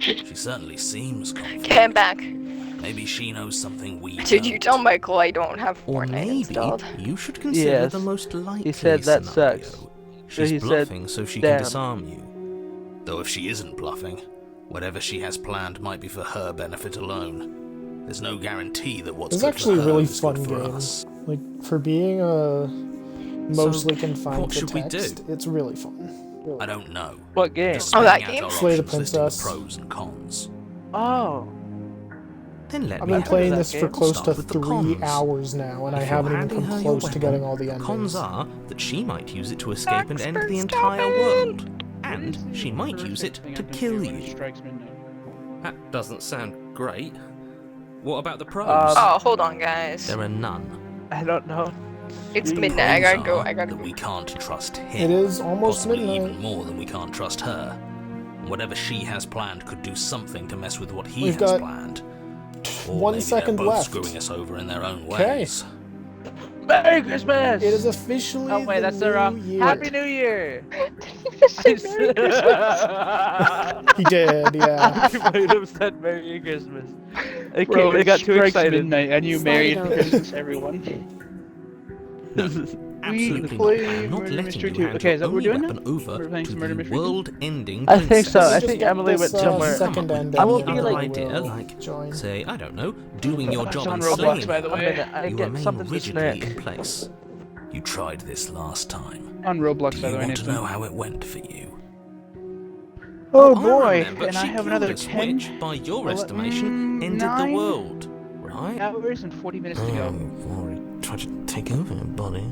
She certainly seems confident. Get him back. Maybe she knows something we Did don't. you tell Michael I don't have Or Fortnite maybe installed? you should consider Yes. the most likely He said that scenario. sucks. She's He said, bluffing so she "Damn." can disarm you. Though if she isn't bluffing, whatever she has planned might be for her benefit alone. There's no guarantee that what's It's good actually for a her really is fun good for game. us. Like, for being mostly So, confined what to should we text, do? it's really fun. I don't know. What game? Just Oh, that spelling out game? our Slay the options, listing the Princess. pros and cons. Oh. Then let I've me been have playing that this for game. close Start to with the 3 cons. hours now, and I If you're haven't even handing come her your close to weapon, getting all the the endings. cons are that she might use it to escape and end the entire world. And she might use it to kill you. Strikes midnight. That doesn't sound great. What about the pros? Oh, hold on, guys. There are none. I don't know. It's Jeez. midnight. I gotta Pros go. are I gotta that go. we can't trust It him. is almost Possibly midnight. even more than we can't trust her. Whatever she has planned could do something to mess with what he We've has got planned. Or 1 maybe second they're both left. screwing us over in their own Okay. ways. Merry Christmas! It is officially Oh wait, the that's the new wrong. year. Happy New Year! He did, yeah. I might have said Merry Christmas. Okay, Bro, I got too strikes excited. midnight and you Slide married it over. Christmas, everyone. Absolutely play not. I'm not Murder letting Mystery you 2. hand Okay, is that your what we're only doing now? weapon over We're playing to some Murder the Mystery 2? world-ending I think so. princess. I Just think get Emily this, went somewhere. second ending I will and be then Another like- we'll idea, like, join. say, I don't know, doing your It's job on and Roblox, slaying by the her. way. A minute, I You get remain something to rigidly snack. in place. You tried this last time. On Do Roblox, you by the way, want to Nathan. know how it went for you? Oh I boy, remember and I she have killed another us, 10 which, by your Well, estimation, ended 9 the world, right? hours and 40 minutes to go. Already tried to take over, buddy.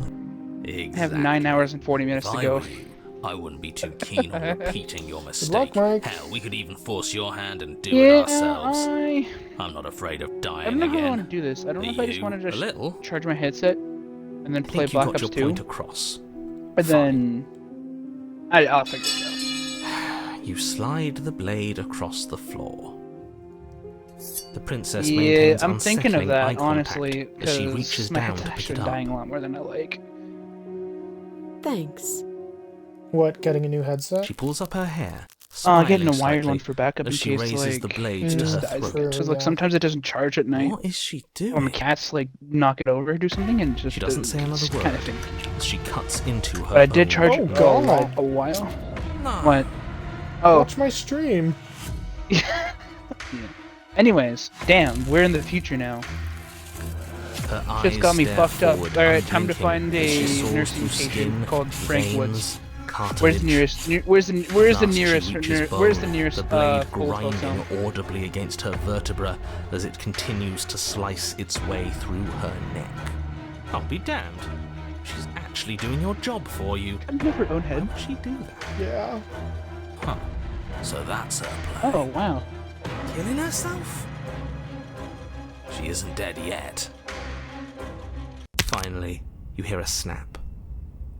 Exactly. I have 9 hours and 40 minutes If to I go. were you, I wouldn't be too keen on repeating your luck, mistake. Mike. Hell, we could even force your hand and do Yeah, it ourselves. I I'm not afraid of don't dying know how I again. want to do this. I don't know if I just You? want to A just little. charge my headset and then I play think you Black got Ops your 2, point across. but then I'll figure it out. You slide the blade across the floor. The princess Yeah, maintains I'm thinking of unsettling eye that, contact honestly, as she because reaches my down to headset's pick been it up. dying a lot more than I like. Thanks. What, getting a new headset? She pulls up her hair, Getting a smiling wired one slightly for backup in as she case raises like the blade to just her dies. throat. Because like sometimes it doesn't charge at night. What is she Or my doing? cats like knock it over or do something and just She doesn't say another word. kind of thing. As she cuts into her But I did own charge Oh, it for God. a while. No. What? Oh, Watch my stream. yeah. Anyways, damn, we're in the future now. Her Shit's eyes got me stare fucked up. forward, Alright, time to unblinking, find as she a saws nursing through patient skin, called Frank Woods. veins, part Where's of the it. nearest? Where's the Last nearest? she reaches Where's the bone, nearest? the blade Cold grinding hotel? audibly against her vertebra as it continues to slice its way through her neck. I'll be damned. She's actually doing your job for you. Can have her own head. Why would she do that? Yeah. Huh. So that's her plan. Oh wow. Killing herself? She isn't dead yet. Finally, you hear a snap.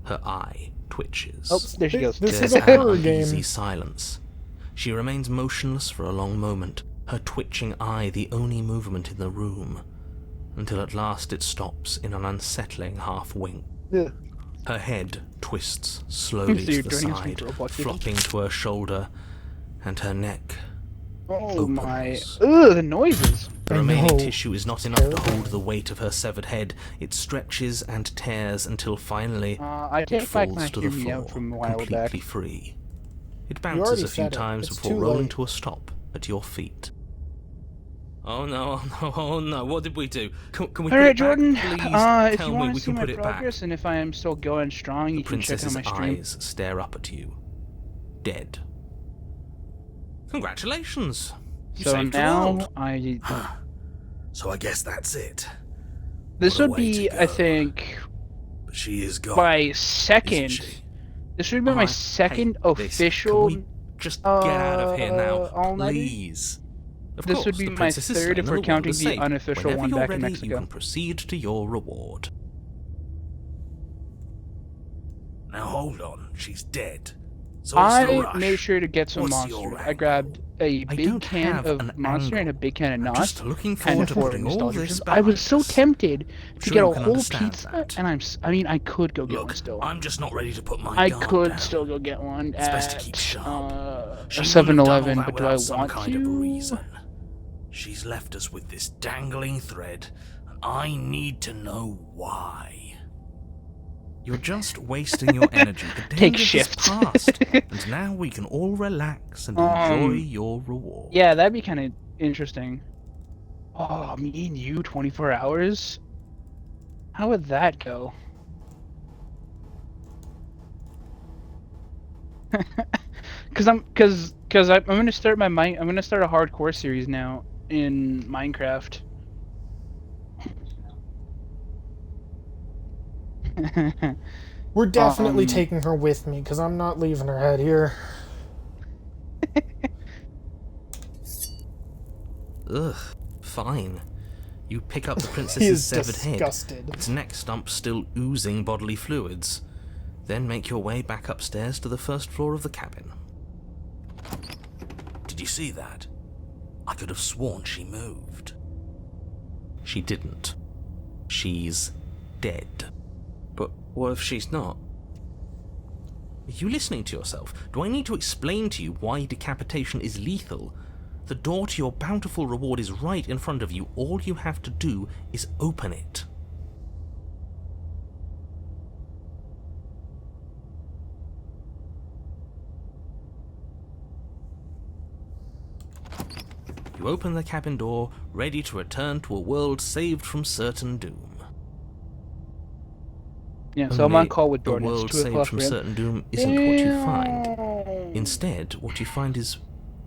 Her eye twitches. Oh, there she goes. This There's is a an horror uneasy game. silence. She remains motionless for a long moment, her twitching eye the only movement in the room, until at last it stops in an unsettling half-wink. Ugh. Her head twists slowly So you're to the joining us from side, Roblox, flopping to her shoulder, and her neck. Oh my! opens. Ugh, the noises. The remaining tissue is not enough to hold the weight of her severed head. It stretches and tears until finally I it take back falls my to the hear me out floor, from a while completely back. free. It already bounces a few said it. times It's before too rolling late. to a stop at your feet. Oh no, oh no, oh no, what did we do? Can we All put right, it Jordan. back, please? If Tell you me want we to see can my put it back. progress and if I am still going strong, you The can check out princess's my stream. eyes stare up at you. Dead. Congratulations! You So saved the now world. So I guess that's it. This What a would way be, to I go. think, But she is gone. my second. This would be my Alright, second hey, this, official. Can we just get out of here now, all-nighter? please? Of This course, would be the my princess is third saying if the we're world counting is the safe. unofficial Whenever one you're back ready, in You Mexico. can proceed to your reward. Now hold on, she's dead. So what's the I rush? made sure to get some What's your monster. I grabbed a big don't can have of an monster and a angle. big can of I'm Nos. just looking kind forward of to for putting all nostalgia. this I was so behind us. tempted to Sure get you a can whole understand pizza, that. and I mean, I could go get Look, one still. I'm just not ready to put my I guard could down. still go get one It's best to at keep sharp. She a wouldn't have done all 7-Eleven, that but do I without some want kind of to? reason. She's left us with this dangling thread, and I need to know why. You're just wasting your energy. The Take danger has shifts. passed, and now we can all relax and enjoy your reward. Yeah, that'd be kind of interesting. Oh, me and you, 24 hours? How would that go? Cause I'm gonna start I'm gonna start a hardcore series now in Minecraft. We're definitely Um, taking her with me because I'm not leaving her head here. Ugh, fine. You pick up the He princess's is severed disgusted. head, its neck stump still oozing bodily fluids. Then make your way back upstairs to the first floor of the cabin. Did you see that? I could have sworn she moved. She didn't. She's dead. But what if she's not? Are you listening to yourself? Do I need to explain to you why decapitation is lethal? The door to your bountiful reward is right in front of you. All you have to do is open it. You open the cabin door, ready to return to a world saved from certain doom. Yeah, so I'm on Only call with the Jordan. world It's 2 saved o'clock from for him. certain doom isn't what you find. Instead, what you find is...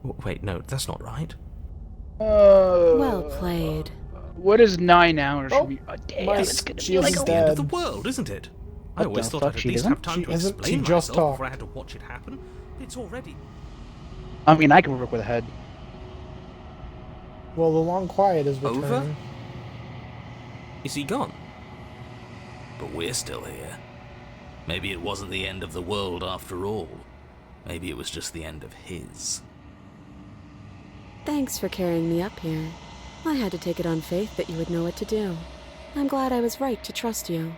Wait, no, that's not right. Well played. What is 9 hours? Oh, Should be, damn, my it's gonna she be is like It's a the end of dead. the world, isn't it? I What always the thought fuck, I'd at she least isn't? have time She to isn't. explain She just myself talked. before I had to watch it happen. It's already... I mean, I can work with a head. Well, the long quiet is returning. Over? Is he gone? But we're still here. Maybe it wasn't the end of the world after all. Maybe it was just the end of his. Thanks for carrying me up here. I had to take it on faith that you would know what to do. I'm glad I was right to trust you.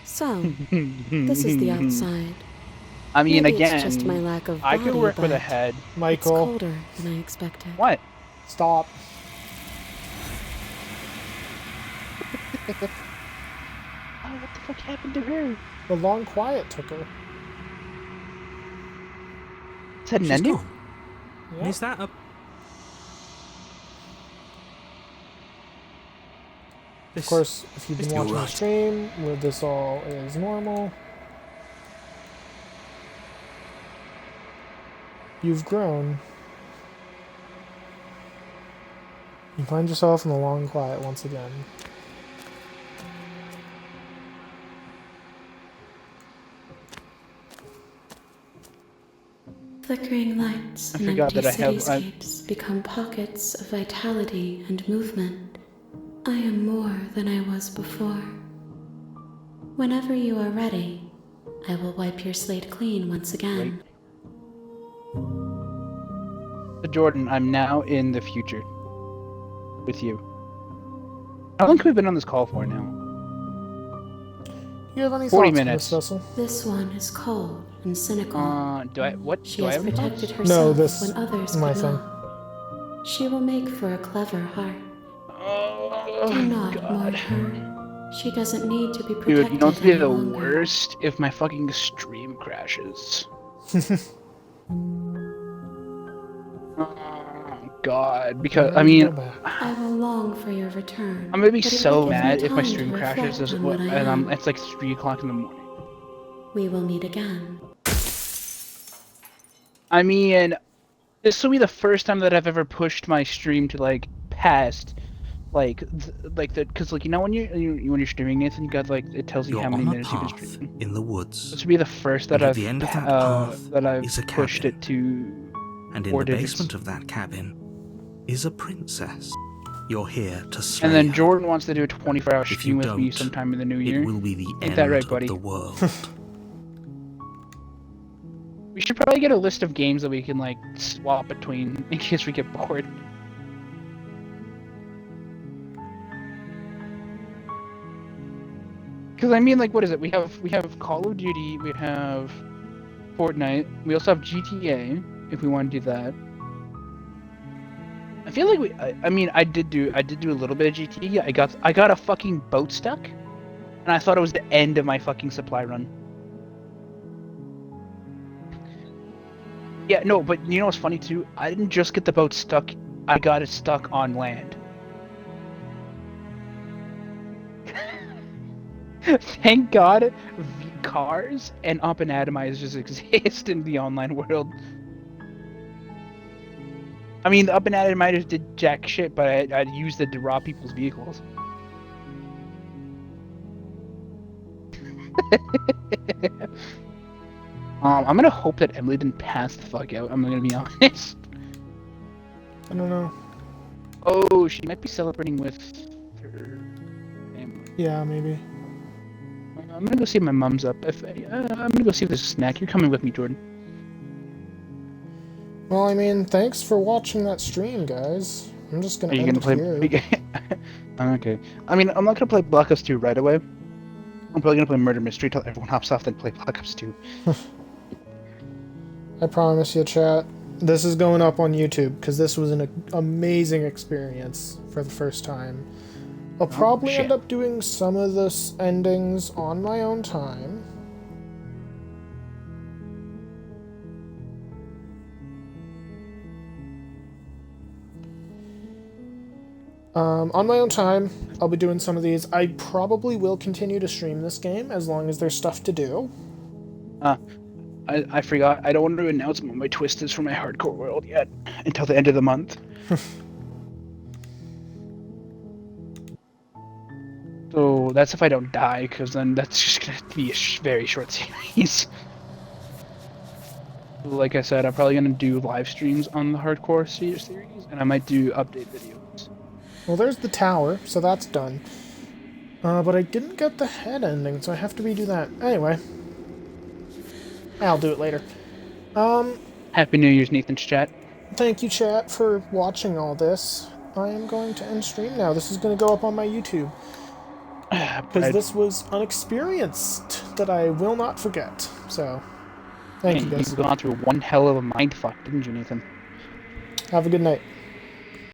So, this is the outside. I mean, Maybe again, it's just my lack of I body, could work with a but head. It's Michael, colder than I expected. What? stop. Oh, what the fuck happened to her? The long quiet took her. Is that an She's ending? gone. Yeah. Is that a... Of course, if you've been watching the stream, where this all is normal, you've grown. You find yourself in the long quiet once again. Flickering lights and empty cityscapes become pockets of vitality and movement. I am more than I was before. Whenever you are ready, I will wipe your slate clean once again. So Jordan, I'm now in the future. With you. How long have we been on this call for now? You have any 40 thoughts minutes. For this vessel? This one is cold and cynical. She has protected herself no, this when others my could thing. not. She will make for a clever heart. Do not mourn her. She doesn't need to be protected. Dude, you know what's be the longer. worst? If my fucking stream crashes. God, because I mean, I will long for your return. I'm gonna be but it so will give me mad if my time to stream crashes reflect on what I and am. it's like 3 o'clock in the morning. We will meet again. I mean, this will be the first time that I've ever pushed my stream to like past, like because like you know when you're streaming Nathan, you got like it tells you You're how many on a minutes you've been path streaming. in the woods. This will be the first that And at I've the end of that path that I've is a pushed cabin. it to. And in 4 the digits. basement of that cabin is a princess. You're here to slay And then her. Jordan wants to do a 24-hour If stream you with me don't, sometime in the new year. It will be the Ain't end that right, of buddy? the world. We should probably get a list of games that we can like swap between in case we get bored. Because I mean, like, what is it? We have Call of Duty, we have Fortnite, we also have GTA if we want to do that. I feel like I mean, I did do a little bit of GTA. I got a fucking boat stuck, and I thought it was the end of my fucking supply run. Yeah, no, but you know what's funny too? I didn't just get the boat stuck, I got it stuck on land. Thank God cars and Up and Atomizers exist in the online world. I mean, the Up and Atomizers did jack shit, but I used it to rob people's vehicles. I'm gonna hope that Emily didn't pass the fuck out. I'm gonna be honest. I don't know. Oh, she might be celebrating with her family. Yeah, maybe. I'm gonna go see if my mom's up. I'm gonna go see if there's a snack. You're coming with me, Jordan. Well, I mean, thanks for watching that stream, guys. I'm just gonna Are you end gonna it play? here. Okay. I mean, I'm not gonna play Black Ops 2 right away. I'm probably gonna play Murder Mystery till everyone hops off, then play Black Ops 2. I promise you, chat. This is going up on YouTube because this was an amazing experience for the first time. I'll probably end up doing some of the endings on my own time. On my own time, I'll be doing some of these. I probably will continue to stream this game as long as there's stuff to do. I forgot. I don't want to announce what my twist is for my hardcore world yet until the end of the month. So that's if I don't die, because then that's just gonna be a very short series. Like I said, I'm probably gonna do live streams on the hardcore series, and I might do update videos. Well, there's the tower, so that's done. But I didn't get the head ending, so I have to redo that. Anyway. I'll do it later. Happy New Year's, Nathan's chat. Thank you, chat, for watching all this. I am going to end stream now. This is going to go up on my YouTube. Because this was an experience that I will not forget. So, thank you guys. You've gone through one hell of a mindfuck, didn't you, Nathan? Have a good night.